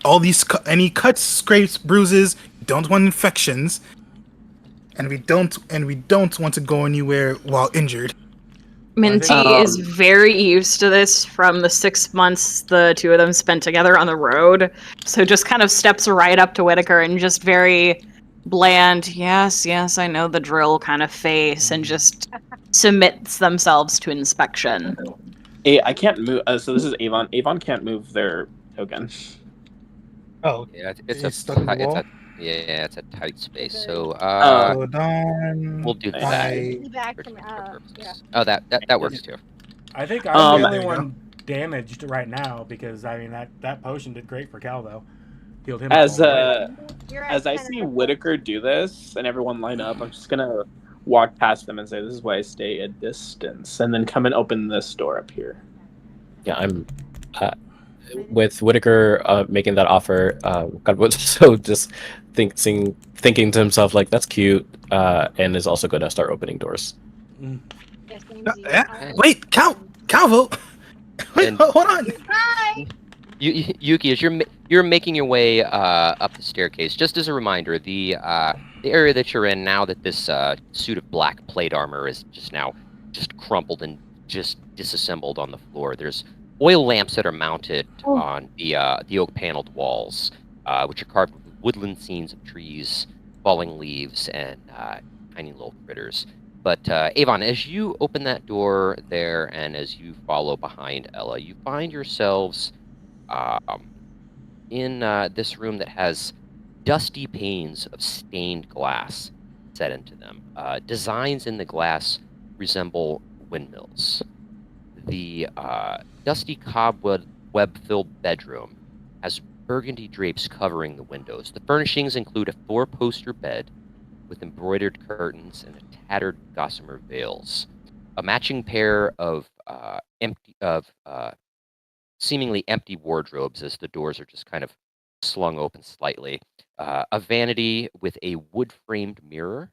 All these any cuts, scrapes, bruises, don't want infections, and we don't want to go anywhere while injured." Minty is very used to this from the 6 months the two of them spent together on the road. So just kind of steps right up to Whitaker and just very bland, yes, I know the drill kind of face, and just submits themselves to inspection. I can't move. So this is Avon. Avon can't move their token. Oh, Yeah, it's stuck in the wall? it's a tight space. So hold on. we'll do that. Back for from, purposes. yeah. Oh, that works too. I think I'm the there only you one damaged right now because I mean that potion did great for Calvo. Healed him. As all the way. as I see Whitaker do this and everyone line up, I'm just gonna walk past them and say, "This is why I stay at distance," and then come and open this door up here. Yeah, I'm with Whitaker making that offer. God was so just thinking to himself like, "That's cute," and is also going to start opening doors. Wait, Calvo. Wait, And- hold on. Hi. Yuki, as you're making your way up the staircase, just as a reminder, the area that you're in now that this suit of black plate armor is just crumpled and just disassembled on the floor. There's oil lamps that are mounted on the oak paneled walls, which are carved with woodland scenes of trees, falling leaves, and tiny little critters. But Avon, as you open that door there, and as you follow behind Ella, you find yourselves in this room that has dusty panes of stained glass set into them. Designs in the glass resemble windmills. The dusty cobweb-filled bedroom has burgundy drapes covering the windows. The furnishings include a 4-poster bed with embroidered curtains and a tattered gossamer veils. A matching pair of seemingly empty wardrobes, as the doors are just kind of slung open slightly. A vanity with a wood-framed mirror,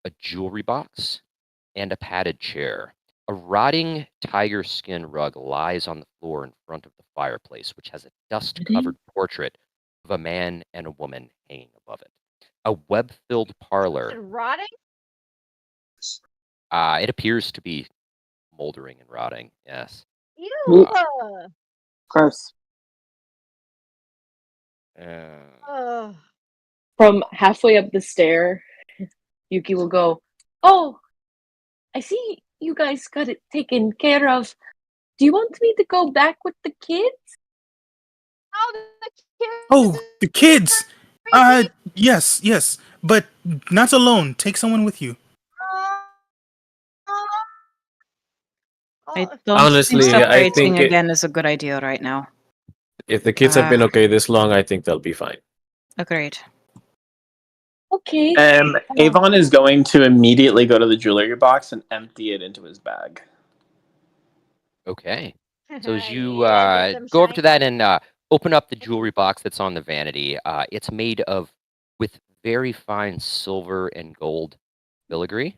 a jewelry box, and a padded chair. A rotting tiger skin rug lies on the floor in front of the fireplace, which has a dust-covered portrait of a man and a woman hanging above it. A web-filled Is it parlor. rotting? It appears to be moldering and rotting, yes. Ew. Gross. Ugh. From halfway up the stair, Yuki will go, "Oh, I see you guys got it taken care of. Do you want me to go back with the kids?" Oh, the kids. Oh, the kids. Yes, but not alone. Take someone with you. I Oh, don't Honestly, think I separating think again is a good idea right now. if the kids have been okay this long, I think they'll be fine. Agreed. Okay. Avon is going to immediately go to the jewelry box and empty it into his bag. Okay. So as you Yeah, get them go over to shiny. that and open up the jewelry box that's on the vanity, it's made of with very fine silver and gold filigree,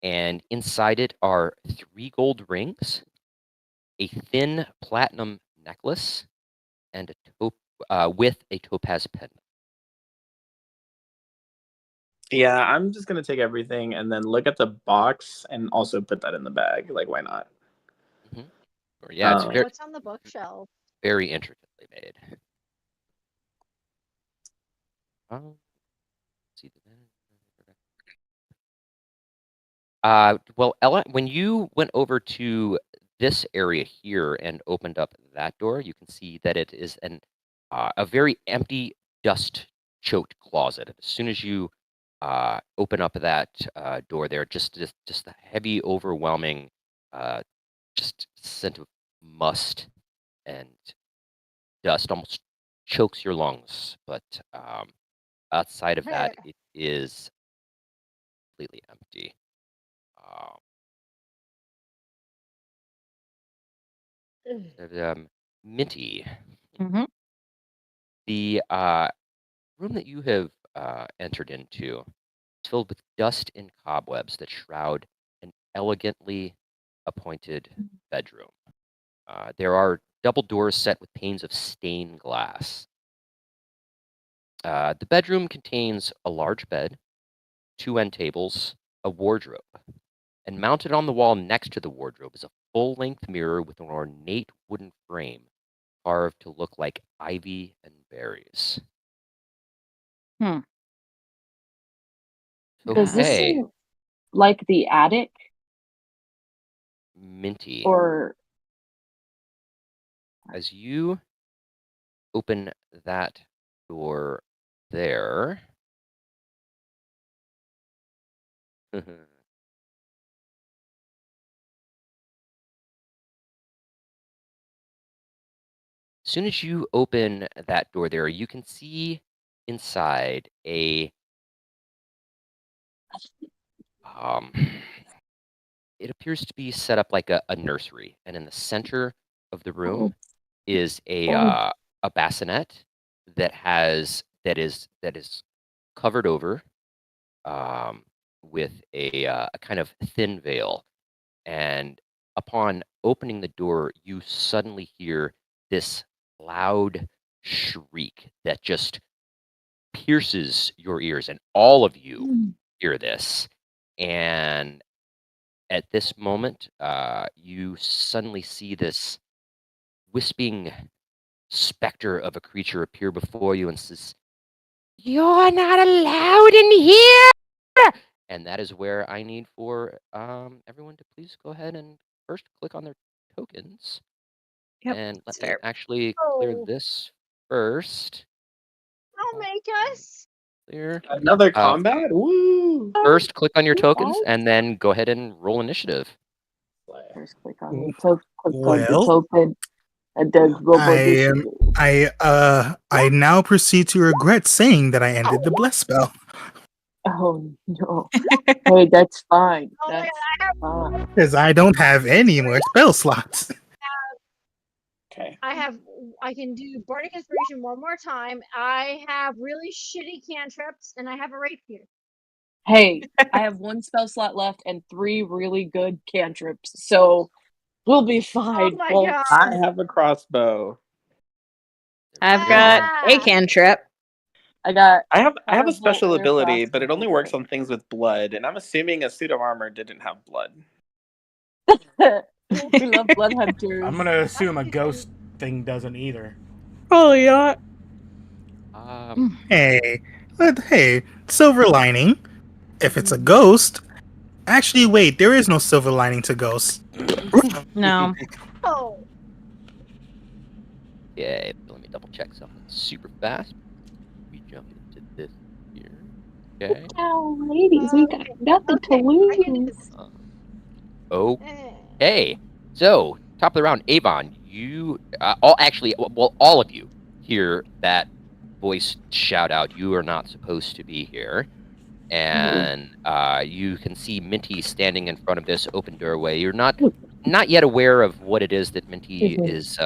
and inside it are 3 gold rings, a thin platinum necklace, and with a topaz pendant. Yeah, I'm just gonna take everything and then look at the box and also put that in the bag. Like, why not? Or, yeah, it's What's on the bookshelf? very intricately made. See well, Ella, when you went over to this area here and opened up that door, you can see that it is a very empty, dust-choked closet. As soon as you open up that door there, just the heavy, overwhelming, just scent of must and dust almost chokes your lungs. But outside of that, it is completely empty. Minty, Mhm. the room that you have entered into is filled with dust and cobwebs that shroud an elegantly appointed bedroom. There are double doors set with panes of stained glass. The bedroom contains a large bed, 2 end tables, a wardrobe, and mounted on the wall next to the wardrobe is a full-length mirror with an ornate wooden frame carved to look like ivy and berries. Does this Okay, seem like the attic? Minty, Or as you open that door there, as soon as you open that door there, you can see inside it appears to be set up like a nursery, and in the center of the room is a bassinet that is covered over with a kind of thin veil. And upon opening the door, you suddenly hear this loud shriek that just pierces your ears, and all of you hear this. And at this moment, you suddenly see this wisping specter of a creature appear before you and says, "You're not allowed in here!" And that is where I need for everyone to please go ahead and first click on their tokens. Yep, And let that's me fair. actually clear this first. Don't make us. Clear. Another combat? Woo! First, click on your tokens, and then go ahead and roll initiative. first click on the token, Well, token, and then roll I now proceed to regret saying that I ended the bless spell. Oh no! Hey, that's fine. Oh my That's God, fine. Because I don't have any more spell slots. Okay. I can do Bardic Inspiration one more time. I have really shitty cantrips, and I have a rapier. Hey, I have 1 spell slot left and 3 really good cantrips, so we'll be fine. Oh my Well, god! I have a crossbow. I've got a cantrip. I got. I have a Firebolt special and a ability, but it frostbolt. only works on things with blood, and I'm assuming a suit of armor didn't have blood. We love blood hunters. I'm gonna assume a ghost thing doesn't either. Probably not. Hey, silver lining. If it's a ghost, actually, wait, there is no silver lining to ghosts. No. Oh, Okay, let me double check something super fast. We jump into this here. Okay. Oh, ladies, we got nothing to okay, I can do lose. this. Okay. So, top of the round, Avon, you all of you hear that voice shout out, "You are not supposed to be here." And you can see Minty standing in front of this open doorway. You're not yet aware of what it is that Minty is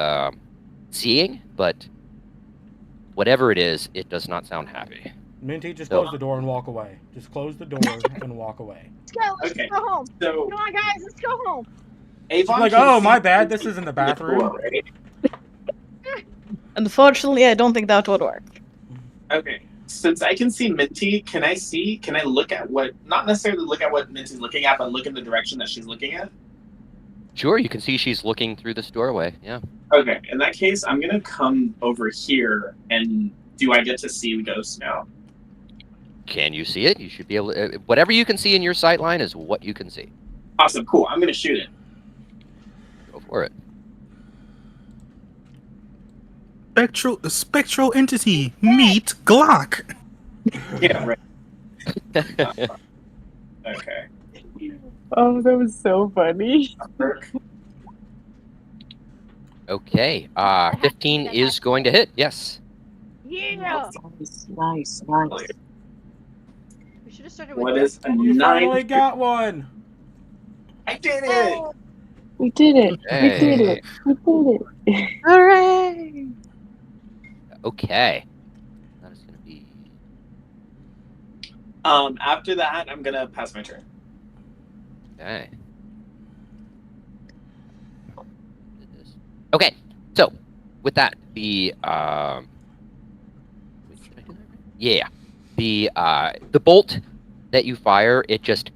seeing, but whatever it is, it does not sound happy. Minty, just close the door and walk away. Just close the door and walk away. Let's go home. So Come on, guys, let's go home. Avon Like, can oh, see my bad, this Minty isn't the from bathroom. door, right? Unfortunately, I don't think that would work. Okay. Since I can see Minty, can I look at not necessarily look at what Minty's looking at, but look in the direction that she's looking at? Sure, you can see she's looking through this doorway. Yeah. Okay, in that case, I'm gonna come over here, and do I get to see the ghost now? Can you see it? You should be able to, whatever you can see in your sight line is what you can see. Awesome, cool. I'm gonna shoot it. Go for it. Spectral entity, meet Glock. Yeah, right. Okay. Oh, that was so funny. Okay. 15 is going to hit. Yes. Yeah. Nice. We should have started with What is a You 9? finally got one. I did it! We did it. Hey. We did it. Hooray! Okay. That is going to be. After that, I'm gonna pass my turn. Okay. Okay. So, with that, the wait, did I do that right? Yeah. The bolt that you fire, it just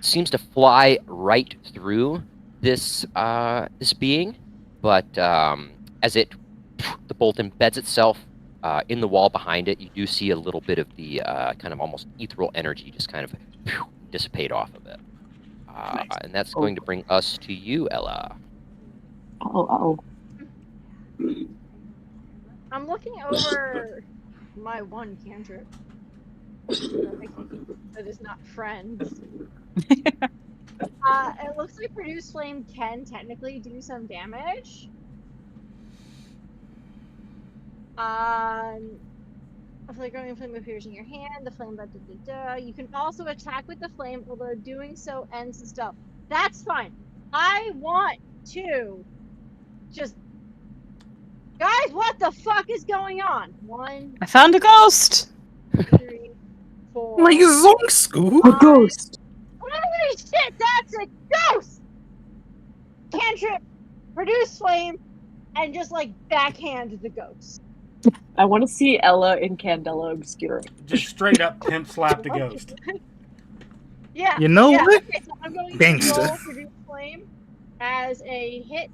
seems to fly right through this this being, but as the bolt embeds itself in the wall behind it, you do see a little bit of the kind of almost ethereal energy just kind of dissipate off of it. Nice. And that's going to bring us to you, Ella. Oh. I'm looking over my one cantrip. That is not friends. It looks like Produce Flame can technically do some damage. A flickering flame appears in your hand. The flame, You can also attack with the flame, although doing so ends the spell. That's fine. I want to just. Guys, what the fuck is going on? 1, I found a ghost. 3, 4. Like Zonk Scoop. A ghost. Holy shit, that's a ghost! Cantrip, Produce Flame, and just like backhand the ghost. I want to see Ella in Candela Obscura. Just straight up pimp slap the ghost. Yeah. You know yeah, what? Okay, so I'm going to Gangsta. roll Produce Flame as a hit.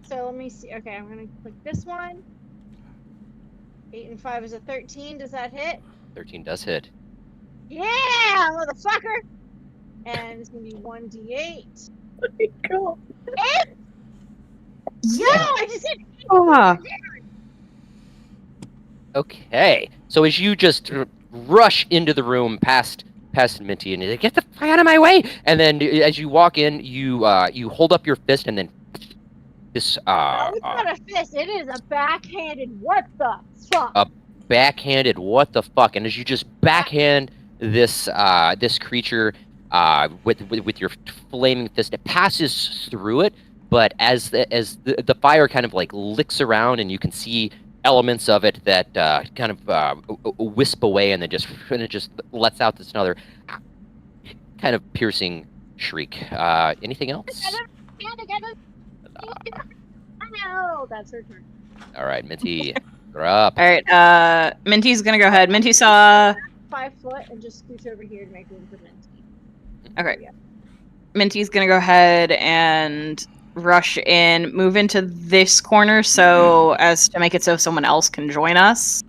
So let me see. Okay, I'm gonna click this one. 8 and 5 is a 13. Does that hit? 13 does hit. Yeah, motherfucker! And it's gonna be 1d8. Cool. Yeah, I just hit. Ah. Okay. So as you just rush into the room past Minty, and you're like, get the fuck out of my way! And then as you walk in, you hold up your fist, and then this No, it's not a fist. It is a backhanded. What the fuck? A backhanded what the fuck, and as you just backhand this this creature with your flaming fist, it passes through it, but as the fire kind of like licks around, and you can see elements of it that kind of wisp away, and then it just lets out this another kind of piercing shriek. Anything else? No, that's her turn. All right, Minty, you're up. All right, Minty's gonna go ahead. Minty saw. 5 foot and just scooch over here to make room for Minty. Okay. Minty's gonna go ahead and rush in, move into this corner so as to make it so someone else can join us.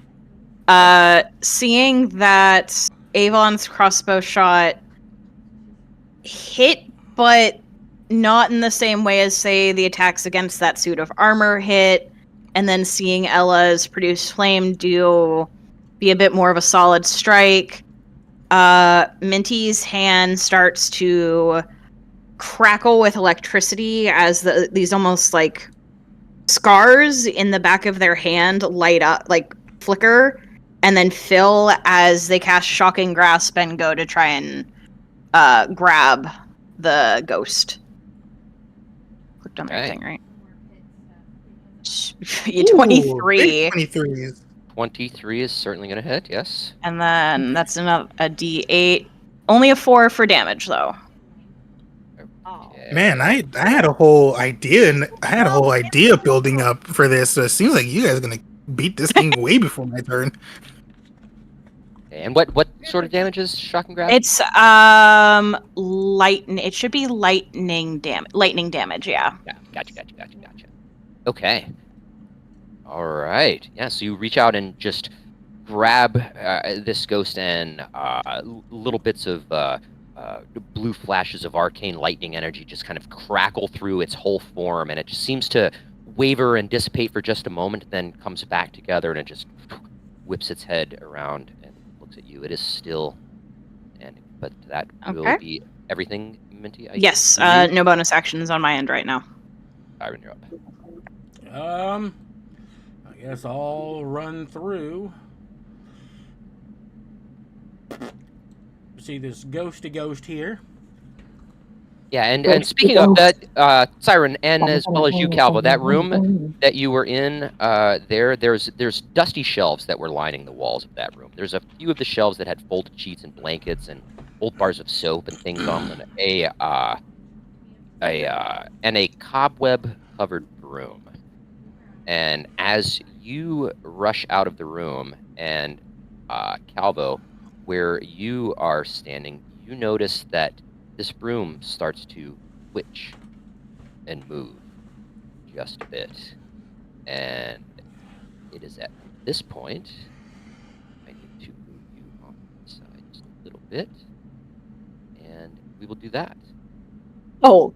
Seeing that Avon's crossbow shot hit, but not in the same way as, say, the attacks against that suit of armor hit, and then seeing Ella's produce flame be a bit more of a solid strike, Minty's hand starts to crackle with electricity as these almost like scars in the back of their hand light up, like flicker, and then fill as they cast Shocking Grasp and go to try and grab the ghost. Clicked on the right thing, right? You 23. 23. 23 is certainly going to hit, yes. And then that's a D8. Only a 4 for damage, though. Okay. Man, I had a whole idea, and I had a whole idea building up for this. So it seems like you guys are gonna beat this thing way before my turn. And what sort of damage is Shocking Grasp? It's lightning. It should be lightning damage. Lightning damage, yeah. Yeah, gotcha. Okay. All right. Yeah, so you reach out and just grab this ghost, and little bits of blue flashes of arcane lightning energy just kind of crackle through its whole form, and it just seems to waver and dissipate for just a moment, then comes back together, and it just whips its head around and looks at you. It is still standing, but that will be everything, Minty. Yes, no bonus actions on my end right now. Byron, you're up. I guess I'll run through. See this ghosty ghost here. Yeah, and speaking of that, Siren, and as well as you, Calvo, that room that you were in, there's dusty shelves that were lining the walls of that room. There's a few of the shelves that had folded sheets and blankets and old bars of soap and things on them, and a cobweb-covered broom. And as you rush out of the room, and Calvo, where you are standing, you notice that this broom starts to twitch and move just a bit. And it is at this point, I need to move you on the side just a little bit. And we will do that. Oh.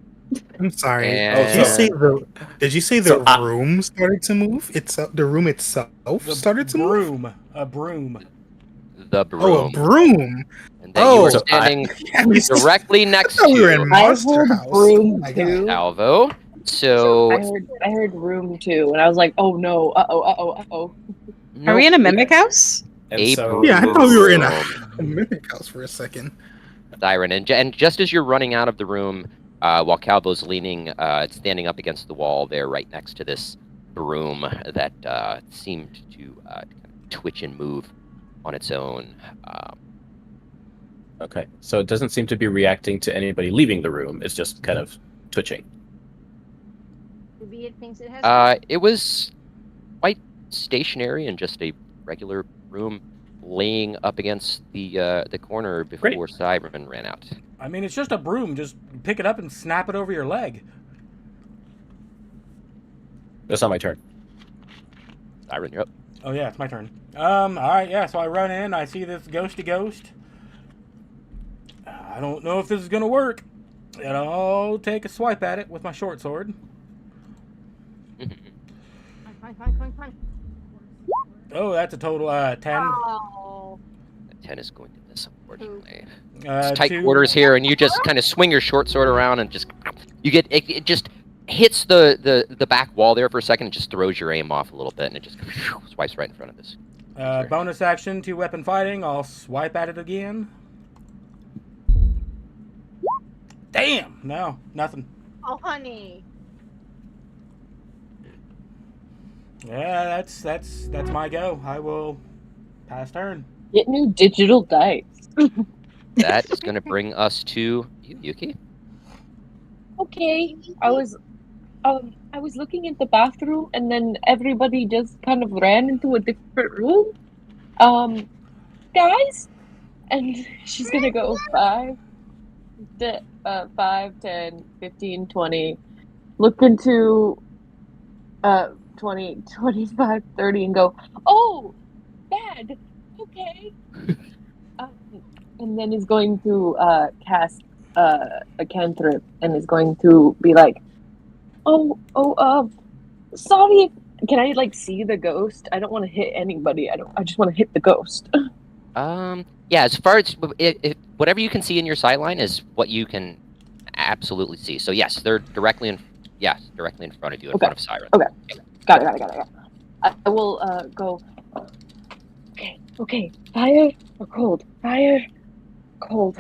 I'm sorry. And- Did you say the room started to move? The room itself started to move? A broom. The broom. Oh, a broom. And then you are standing directly next to we were in Monster House. Broom Oh my too. Calvo. So I heard room too, and I was like, oh no, uh-oh. Are we in a mimic house? A broom. Yeah, I thought we were in a mimic house for a second. Siren, and just as you're running out of the room, while Calvo's leaning, standing up against the wall there, right next to this broom that seemed to kind of twitch and move on its own. Okay, so it doesn't seem to be reacting to anybody leaving the room. It's just kind of twitching. Maybe it thinks it has. It was quite stationary and just a regular room laying up against the corner before Siren ran out. I mean, it's just a broom. Just pick it up and snap it over your leg. That's not my turn. Siren, you're up. Oh yeah, it's my turn. All right, yeah. So I run in. I see this ghosty ghost. I don't know if this is gonna work, and I'll take a swipe at it with my short sword. Fine. Oh, that's a total 10. Oh. 10 is going to miss, unfortunately. It's It's tight quarters here, and you just kind of swing your short sword around, and just you get it just hits the back wall there for a second, and just throws your aim off a little bit, and it just swipes right in front of this. Bonus action, 2-weapon fighting. I'll swipe at it again. Damn! No, nothing. Oh, honey. Yeah, that's my go. I will pass turn. Get new digital dice. That is going to bring us to you, Yuki. Okay. I was looking at the bathroom and then everybody just kind of ran into a different room. Guys, and she's gonna go 5, 10, 15, 20. Look into 20, 25, 30 and go, oh, bad. Okay. Um, and then is going to cast a cantrip and is going to be like, sorry. Can I like see the ghost? I don't want to hit anybody. I just want to hit the ghost. Yeah, as far as whatever you can see in your sight line is what you can absolutely see. So yes, they're directly in front of you, in Okay. front of Siren. Okay. Got it. I will go. Okay. Fire or cold? Fire, cold.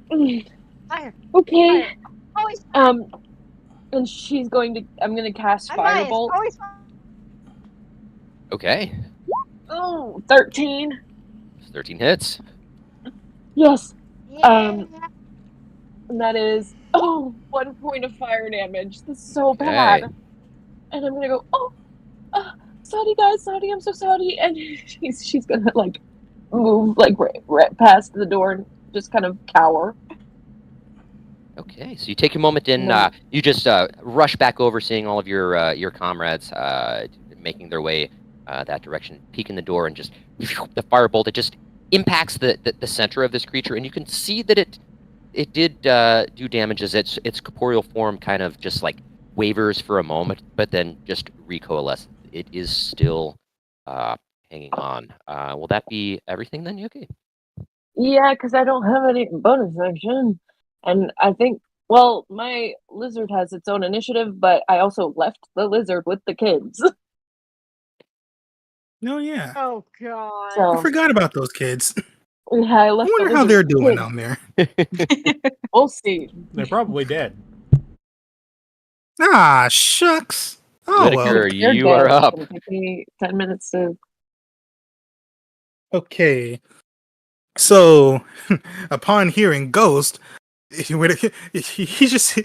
Fire. Okay. Fire. Always fire. And she's going to. I'm going to cast I'm biased. firebolt. Always fire. Okay, Oh, 13. 13 hits. Yes. Yeah. And that is 1 point of fire damage. That's so Okay. bad. And I'm gonna go. Sorry guys. Sorry. I'm so sorry. And she's gonna like move like right past the door and just kind of cower. Okay, so you take a moment and you just rush back over, seeing all of your comrades making their way that direction, peek in the door, and just the firebolt. It just impacts the center of this creature, and you can see that it did do damage as its corporeal form kind of just like wavers for a moment, but then just recoalesces. It is still hanging on. Will that be everything then, Yuki? Yeah, because I don't have any bonus action, and I think. Well, my lizard has its own initiative, but I also left the lizard with the kids. Oh yeah, Oh god. I So forgot about those kids. yeah, I I left the wonder how lizard they're with the doing kids. down there. We'll see. They're probably dead. Ah, shucks. Oh well. Whitaker, You're you dead. are It's up. gonna take me 10 minutes to. Okay. So, upon hearing Ghost, he just.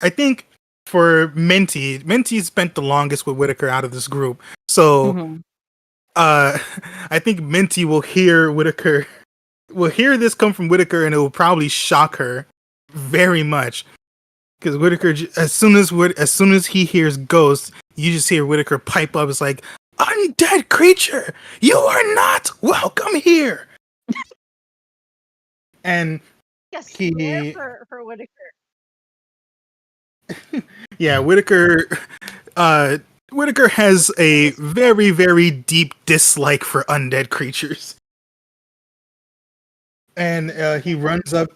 I think for Minty spent the longest with Whitaker out of this group. So, Mhm. I think Minty will hear Whitaker. Will hear this come from Whitaker, and it will probably shock her very much. Because Whitaker, as soon as he hears Ghost, you just hear Whitaker pipe up. It's like, undead creature, you are not welcome here. And Yes. he, For Whitaker. yeah, Whitaker has a very, very deep dislike for undead creatures. And he runs up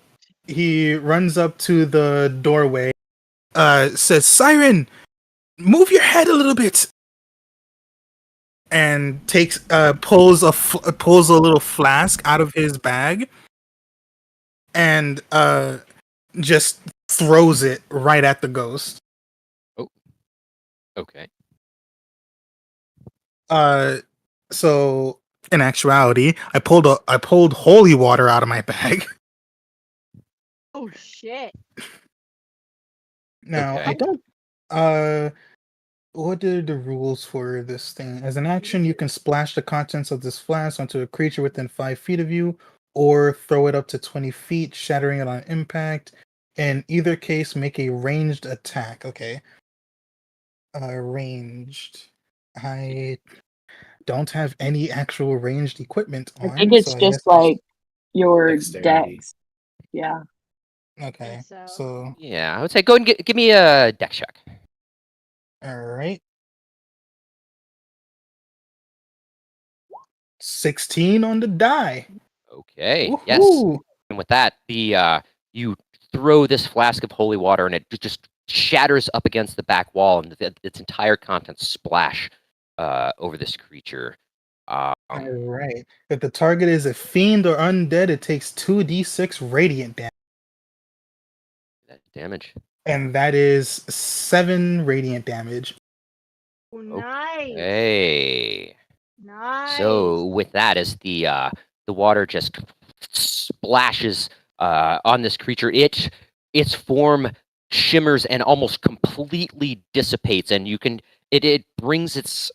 to the doorway, says, Siren, move your head a little bit. And pulls a little flask out of his bag and just throws it right at the ghost. Oh, okay. So in actuality, I pulled holy water out of my bag. Oh shit. Now Okay. I don't. What are the rules for this thing? As an action, you can splash the contents of this flask onto a creature within 5 feet of you, or throw it up to 20 feet, shattering it on impact. In either case, make a ranged attack. Okay. Ranged. I don't have any actual ranged equipment I think on, it's so I just guess I'll like your Dexterity. dex. Yeah. okay. so. So, Yeah, I would say go and give me a dex check. all right. 16 on the die. Okay. Yes. Woohoo! And with that, you throw this flask of holy water, and it just shatters up against the back wall, and its entire contents splash over this creature. All right. If the target is a fiend or undead, it takes 2d6 radiant Damage. and that is 7 radiant damage. Nice. Hey. Nice. So with that, as the water just splashes on this creature, its form shimmers and almost completely dissipates, and it brings its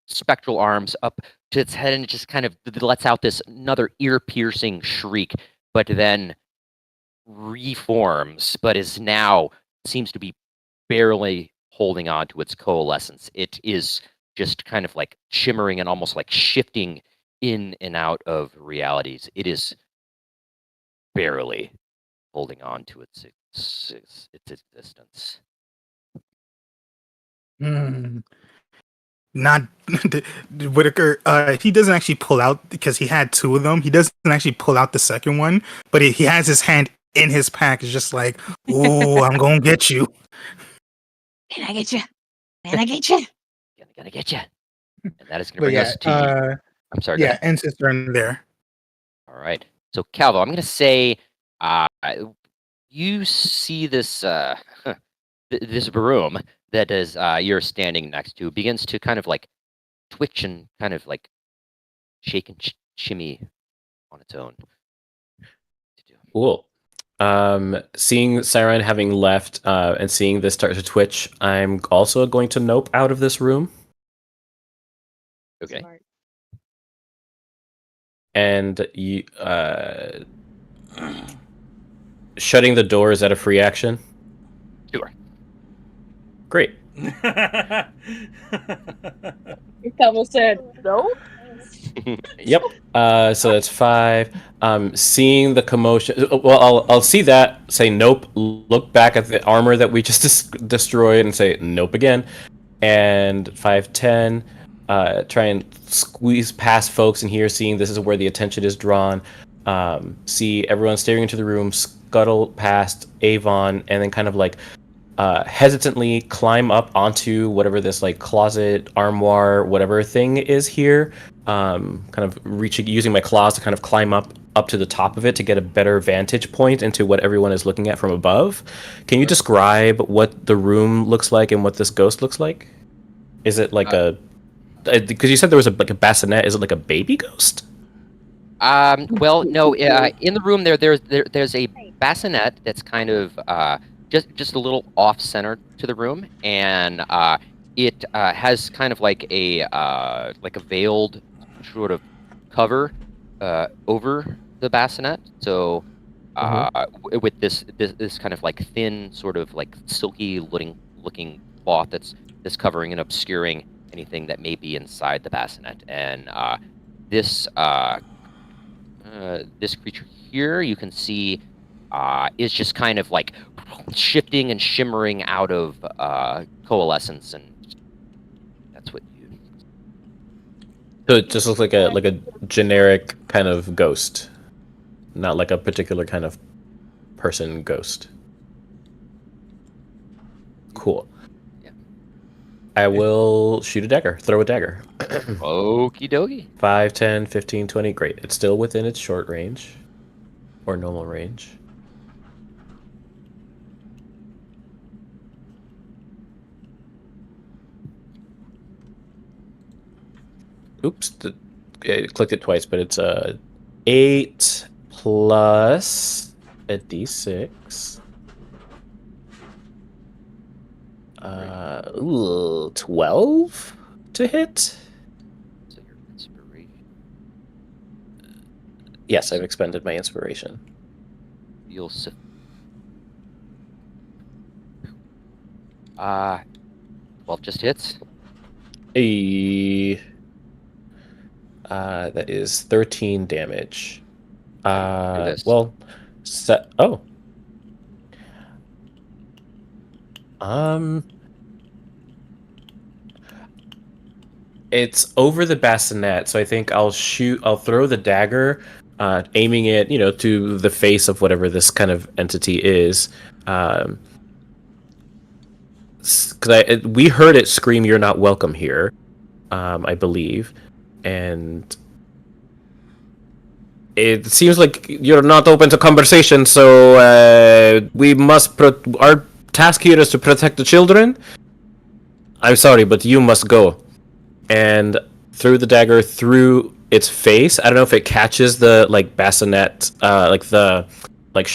spectral arms up to its head and it just kind of lets out this another ear-piercing shriek, but then reforms, but is now seems to be barely holding on to its coalescence. It is just kind of like shimmering and almost like shifting in and out of realities. It is barely holding on to its existence. Not Whitaker. He doesn't actually pull out because he had two of them. He doesn't actually pull out the second one, but he has his hand in his pack. It's just like, "Ooh, I'm gonna get you." Can I get you? Can I get you? Gonna get you. And that is gonna But bring yeah, us to. I'm sorry. Go yeah, ahead. ends his turn there. All right. So Calvo, I'm gonna say, you see this this room that is you're standing next to begins to kind of like twitch and kind of like shake and shimmy on its own. Cool. Seeing Siren having left and seeing this start to twitch, I'm also going to nope out of this room. Okay. Smart. And you, shutting the door, is that a free action? Sure. Great. Calvo said, no? Yep. So that's 5. Seeing the commotion. Well, I'll see that. Say nope. Look back at the armor that we just destroyed and say nope again. And 5, 10. Try and squeeze past folks in here. Seeing this is where the attention is drawn. See everyone staring into the room. Scuttle past Avon, and then kind of like hesitantly climb up onto whatever this like closet, armoire, whatever thing is here. Kind of using my claws to kind of climb up to the top of it to get a better vantage point into what everyone is looking at from above. Can you describe what the room looks like and what this ghost looks like? Is it like because you said there was like a bassinet, is it like a baby ghost? Well, no. In the room there's a bassinet that's kind of just a little off center to the room, and it has kind of like a veiled sort of cover over the bassinet. So with this kind of like thin sort of like silky looking cloth that's covering and obscuring anything that may be inside the bassinet, and this creature here you can see is just kind of like shifting and shimmering out of coalescence, and that's what you. So it just looks like a generic kind of ghost, not like a particular kind of person ghost. Cool. Yeah. I will shoot a dagger, throw a dagger. Okie dokie. 5, 10, 15, 20. Great. It's still within its short range or normal range. Oops, I clicked it twice, but it's 8 plus a d6. 12 to hit. So your inspiration. Yes, I've expended my inspiration. You'll 12 just hits. That is 13 damage. this. Well, oh. It's over the bassinet, so I think I'll throw the dagger, aiming it, to the face of whatever this kind of entity is. Because we heard it scream, "You're not welcome here," I believe, and it seems like you're not open to conversation. So we must. Our task here is to protect the children. I'm sorry, but you must go. And threw the dagger through its face. I don't know if it catches the like bassinet, like the like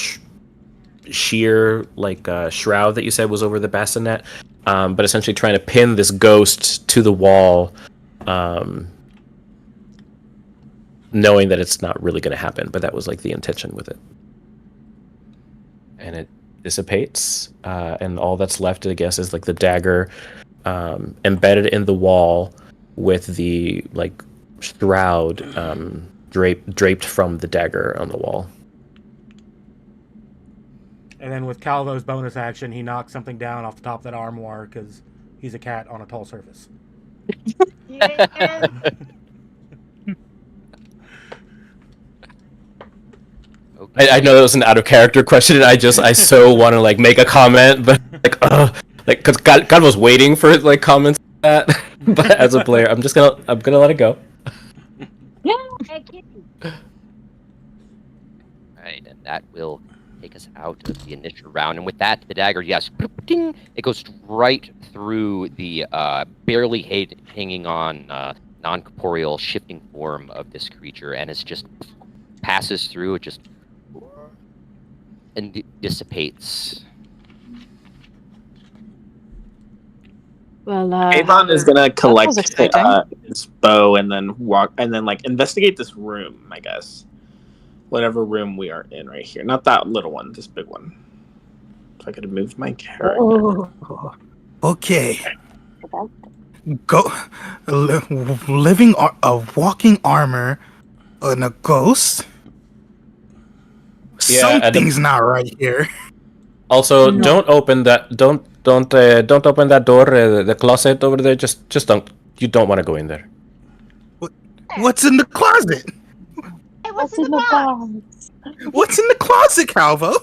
sheer like shroud that you said was over the bassinet, but essentially trying to pin this ghost to the wall, knowing that it's not really going to happen. But that was like the intention with it. And it dissipates, and all that's left, I guess, is like the dagger embedded in the wall with the like shroud draped from the dagger on the wall. And then with Calvo's bonus action, he knocks something down off the top of that armoire because he's a cat on a tall surface. Yeah. Okay. I know that was an out of character question, and I so want to like make a comment, but like because God was waiting for like comments like that. But as a player, I'm gonna let it go. Yeah. Right, and that will take us out of the initial round. And with that, the dagger, yes, ding, it goes right through the barely hanging on non-corporeal shifting form of this creature, and it's just passes through. It just and dissipates. Well, Avon is gonna was collect exciting. his bow and then walk and then like investigate this room. I guess whatever room we are in right here, not that little one, this big one. If I could have moved my character. oh, Okay. Go. A walking armor and a ghost. Yeah, Something's not right here. Also, don't open that. Don't open that door. The closet over there. Just don't. You don't want to go in there. What's in the closet? Hey, what's in the box? What's in the closet, Calvo?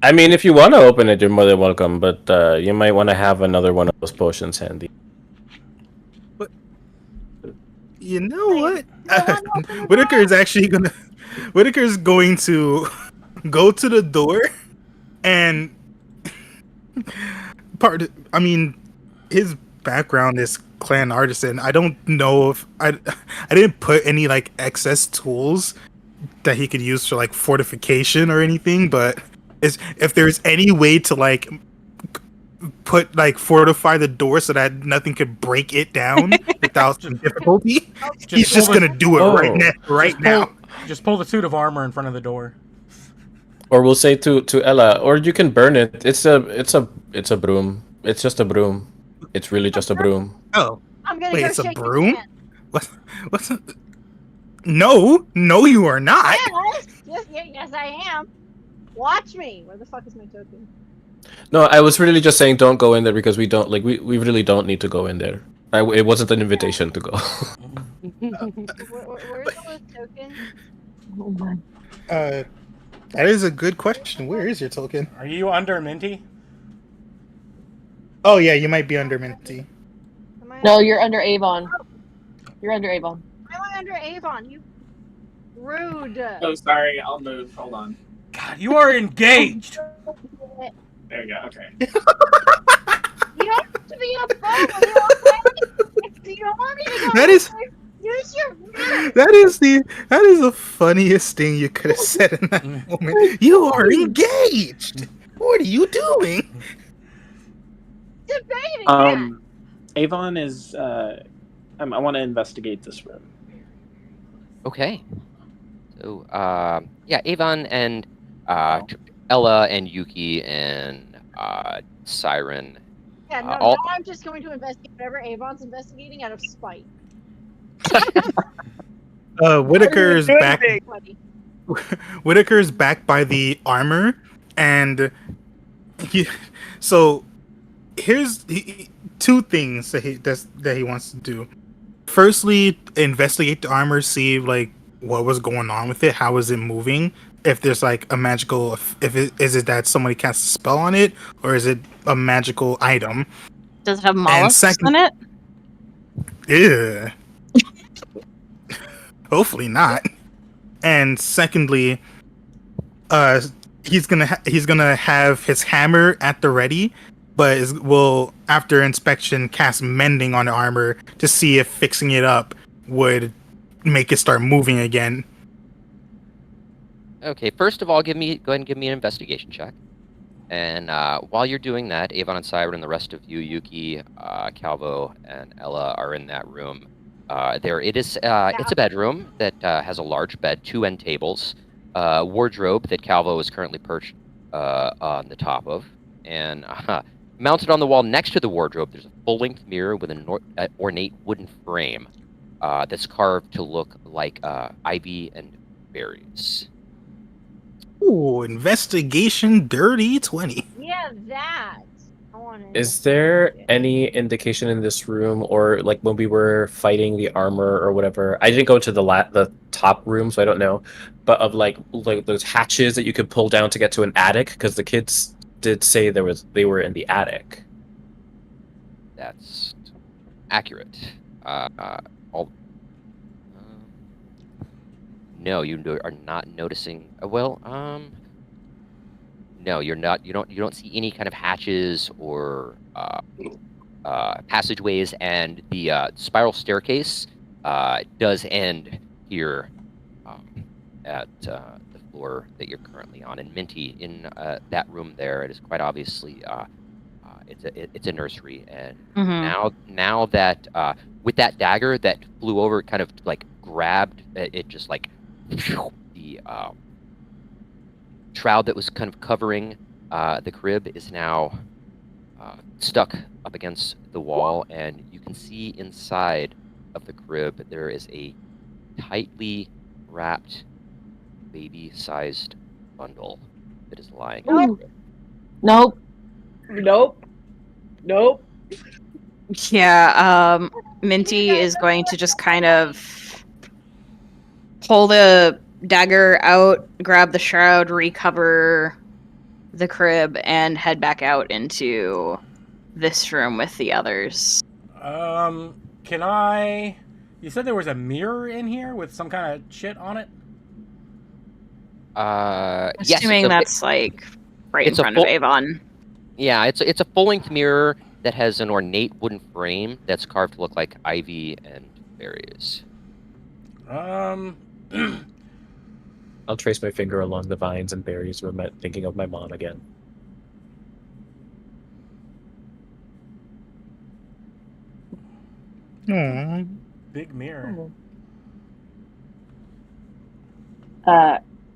I mean, if you want to open it, you're more than welcome. But you might want to have another one of those potions handy. You know what? Whitaker's actually gonna. Whitaker's going to go to the door and I mean, his background is clan artisan. I don't know if I didn't put any like excess tools that he could use for like fortification or anything, but if there's any way to like fortify the door so that nothing could break it down without some difficulty, he's just gonna do it right now. Just pull the suit of armor in front of the door. Or we'll say to Ella, or you can burn it. It's a broom. It's just a broom. It's really just a broom. Oh, I'm gonna wait, go it's a shake his broom? hand. What's a... No, you are not. Yes, I am. Watch me. Where the fuck is my token? No, I was really just saying don't go in there because we don't like we really don't need to go in there. It wasn't an invitation to go. Where's all the tokens? Oh my. That is a good question. Where is your token? Are you under Minty? Oh yeah, you might be under Minty. No, you're under Avon. You're under Avon. I'm under Avon. You rude. Oh, sorry. I'll move. Hold on. God, you are engaged. There we go. Okay. You don't have to be a phone. You don't want me to go. That is Use your. that is the funniest thing you could have said in that moment. You are engaged. What are you doing? Debating. Avon is. I want to investigate this room. Okay. So, yeah, Avon and Ella and Yuki and Siren. Yeah, no, all- now I'm just going to investigate whatever Avon's investigating out of spite. Whitaker's back. Buddy. Whitaker's back by the armor, and so here's two things that he wants to do. Firstly, investigate the armor, see like what was going on with it, how is it moving, if there's like a magical, is it that somebody casts a spell on it, or is it a magical item? Does it have mollusks in it? Yeah. Hopefully not. And secondly, he's gonna have his hammer at the ready, but will after inspection cast mending on the armor to see if fixing it up would make it start moving again. Okay, first of all, go ahead and give me an investigation check. And while you're doing that, Avon and Cybert and the rest of you, Yuki, Calvo, and Ella are in that room. It's a bedroom that has a large bed, 2 end tables, wardrobe that Calvo is currently perched on the top of, and mounted on the wall next to the wardrobe, there's a full-length mirror with an ornate wooden frame that's carved to look like ivy and berries. Ooh, investigation dirty 20. Yeah, that. I want to. Is there any indication in this room, or like when we were fighting the armor or whatever? I didn't go to the top room, so I don't know. But of like those hatches that you could pull down to get to an attic, because the kids did say they were in the attic. That's accurate. No, you are not noticing. No, you're not. You don't see any kind of hatches or passageways, and the spiral staircase does end here at the floor that you're currently on. And Minty, in that room there, it is quite obviously it's a nursery. And now that with that dagger that flew over, kind of like grabbed it, just like the shroud that was kind of covering the crib is now stuck up against the wall, and you can see inside of the crib there is a tightly wrapped baby-sized bundle that is lying. Nope. Nope. Nope. Yeah, Minty is going to just kind of pull the dagger out, grab the shroud, recover the crib, and head back out into this room with the others. Can I... You said there was a mirror in here with some kind of shit on it? Yes. Assuming that's like right in front of Avon. Yeah, it's a full-length mirror that has an ornate wooden frame that's carved to look like ivy and berries. I'll trace my finger along the vines and berries when I'm thinking of my mom again. Aww. Big mirror.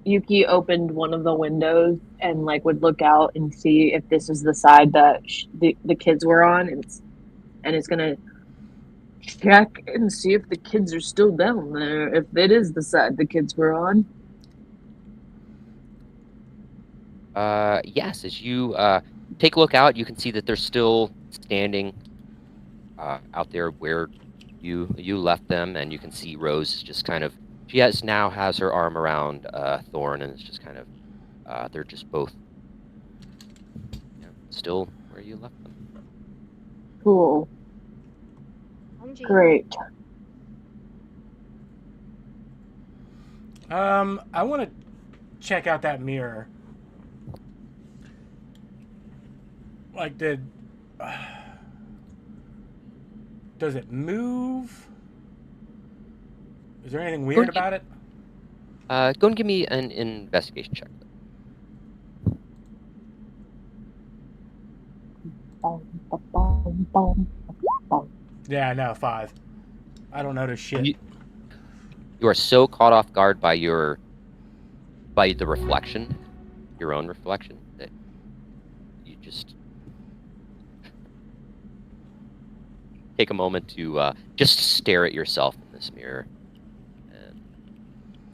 Yuki opened one of the windows and like would look out and see if this is the side that the kids were on, and it's gonna check and see if the kids are still down there, if it is the side the kids were on. Yes, as you take a look out, you can see that they're still standing out there where you left them, and you can see Rose is just kind of, she now has her arm around Thorn, and it's just kind of they're just both still where you left them. Cool. Great. I want to check out that mirror. Like, does it move? Is there anything weird about it? Go and give me an investigation check. Yeah, no, 5. I don't notice shit. You are so caught off guard by the reflection, your own reflection, that you just take a moment to just stare at yourself in this mirror.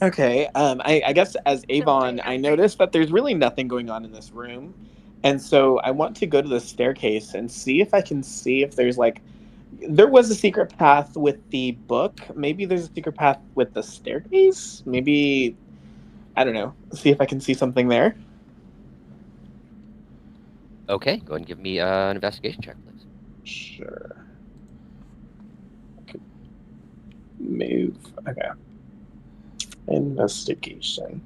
Okay, I guess as Avon, I noticed that there's really nothing going on in this room. And so I want to go to the staircase and see if I can see if there's like... There was a secret path with the book. Maybe there's a secret path with the staircase? Maybe... I don't know. See if I can see something there. Okay, go ahead and give me an investigation check, please. Sure. Move. Okay. Investigation.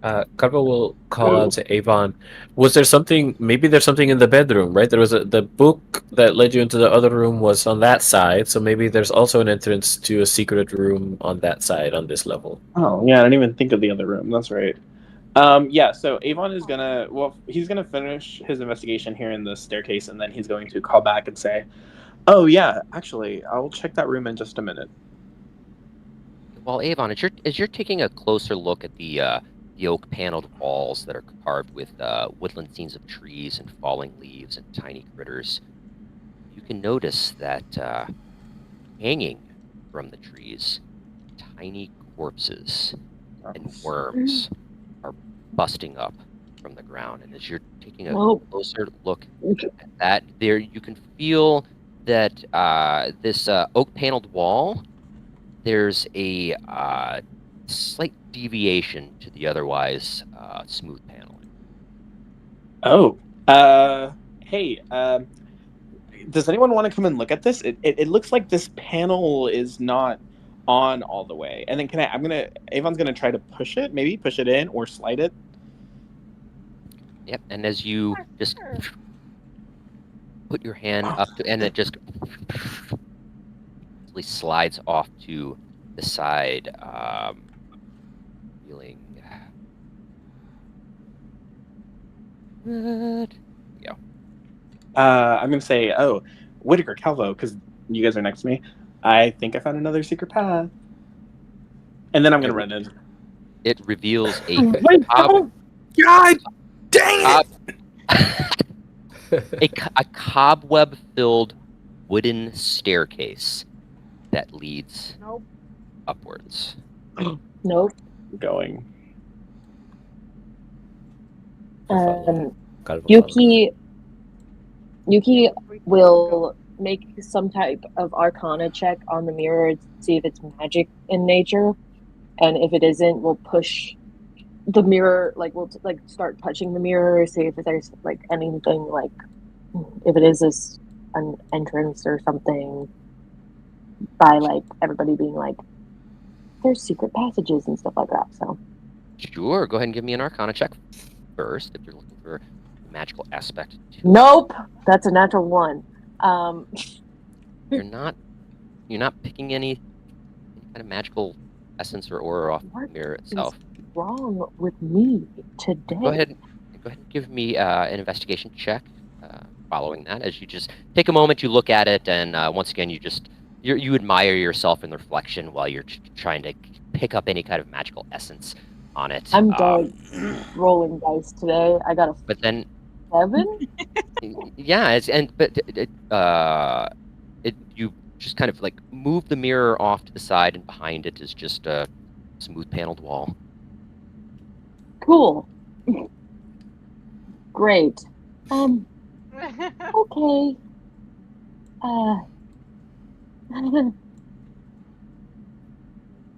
Cargo will call out to Avon. Was there something? Maybe there's something in the bedroom, right? There was the book that led you into the other room was on that side, so maybe there's also an entrance to a secret room on that side on this level. Oh yeah, I didn't even think of the other room. That's right. Yeah, so Avon is he's gonna finish his investigation here in the staircase, and then he's going to call back and say, "Oh yeah, actually, I'll check that room in just a minute." Well, Avon, as you're taking a closer look at the oak paneled walls that are carved with woodland scenes of trees and falling leaves and tiny critters, you can notice that hanging from the trees, tiny corpses and worms are busting up from the ground. And as you're taking a closer look at that, there you can feel that this oak paneled wall, there's a slight deviation to the otherwise smooth paneling. Oh, hey, does anyone want to come and look at this? It looks like this panel is not on all the way. And then Avon's gonna try to push it, maybe push it in or slide it. Yep, and as you just put your hand up to, and it just slides off to the side, feeling good. Yeah. I'm gonna say, oh, Whitaker, Calvo, because you guys are next to me. I think I found another secret path. And then I'm gonna run in. It reveals a God dang it! a cobweb-filled wooden staircase that leads upwards. Nope. Going. Yuki will make some type of arcana check on the mirror to see if it's magic in nature, and if it isn't, we'll push the mirror, like we'll start touching the mirror, see if there's like anything, like if it is an entrance or something, by like everybody being like there's secret passages and stuff like that. So sure, go ahead and give me an arcana check first if you're looking for a magical aspect to nope, that's a natural 1. You're not picking any kind of magical essence or aura off the mirror itself. What's wrong with me today? Go ahead and give me an investigation check following that. As you just take a moment, you look at it, and once again, you admire yourself in the reflection while you're trying to pick up any kind of magical essence on it. I'm done rolling dice today. I got but then 7. Yeah, you just kind of like move the mirror off to the side, and behind it is just a smooth paneled wall. Cool. Great. Okay.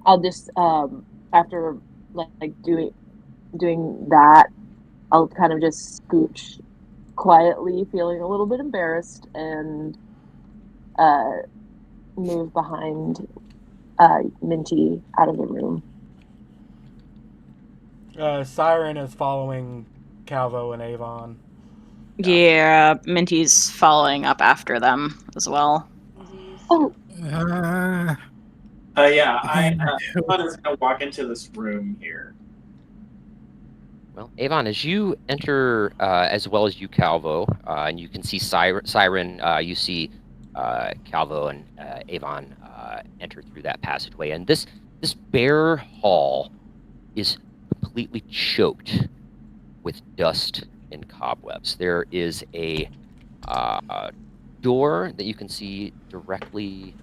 I'll just after like doing that, I'll kind of just scooch quietly, feeling a little bit embarrassed, and move behind Minty out of the room. Siren is following Calvo and Avon. Yeah, Minty's following up after them as well. Oh. Avon is gonna walk into this room here. Well, Avon, as you enter, as well as you, Calvo, and you can see Siren, you see Calvo and Avon enter through that passageway, and this bare hall is completely choked with dust and cobwebs. There is a door that you can see directly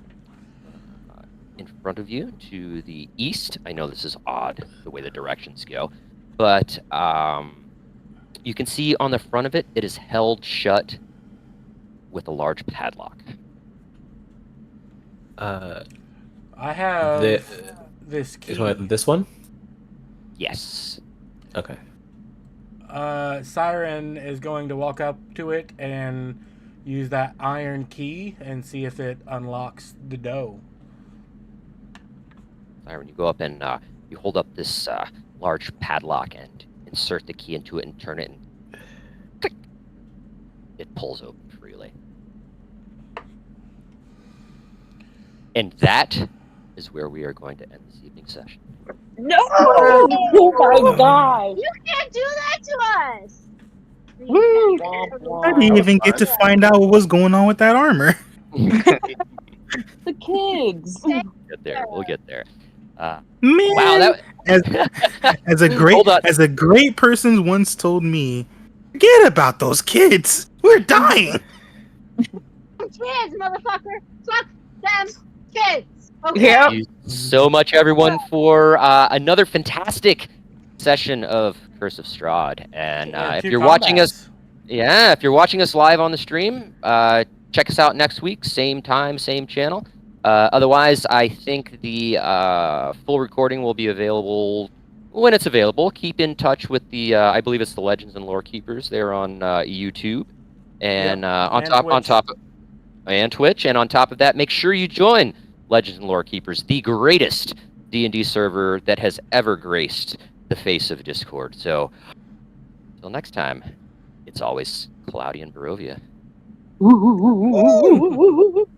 in front of you to the east. I know this is odd, the way the directions go, but you can see on the front of it, it is held shut with a large padlock. I have this key. This one? Yes. Okay. Siren is going to walk up to it and use that iron key and see if it unlocks the door. Siren, you go up and you hold up this large padlock and insert the key into it and turn it, and click, it pulls open freely. And that is where we are going to end this evening's session. No! Oh my god! You can't do that to us! Woo! I didn't even get to find out what was going on with that armor. The kids. We'll get there. We'll get there. Man, Wow, as a Hold on. great person once told me, forget about those kids. We're dying. Kids, motherfucker! Fuck them kids! Okay? Yep. Thank you so much, everyone, for another fantastic session of Curse of Strahd. And if you're watching us, if you're watching us live on the stream, check us out next week, same time, same channel. Otherwise, I think the full recording will be available when it's available. Keep in touch with the, I believe it's the Legends and Lorekeepers. They're on YouTube and and Twitch. And on top of that, make sure you join Legends and Lorekeepers, the greatest D&D server that has ever graced the face of Discord. So, until next time, it's always cloudy in Barovia. Ooh.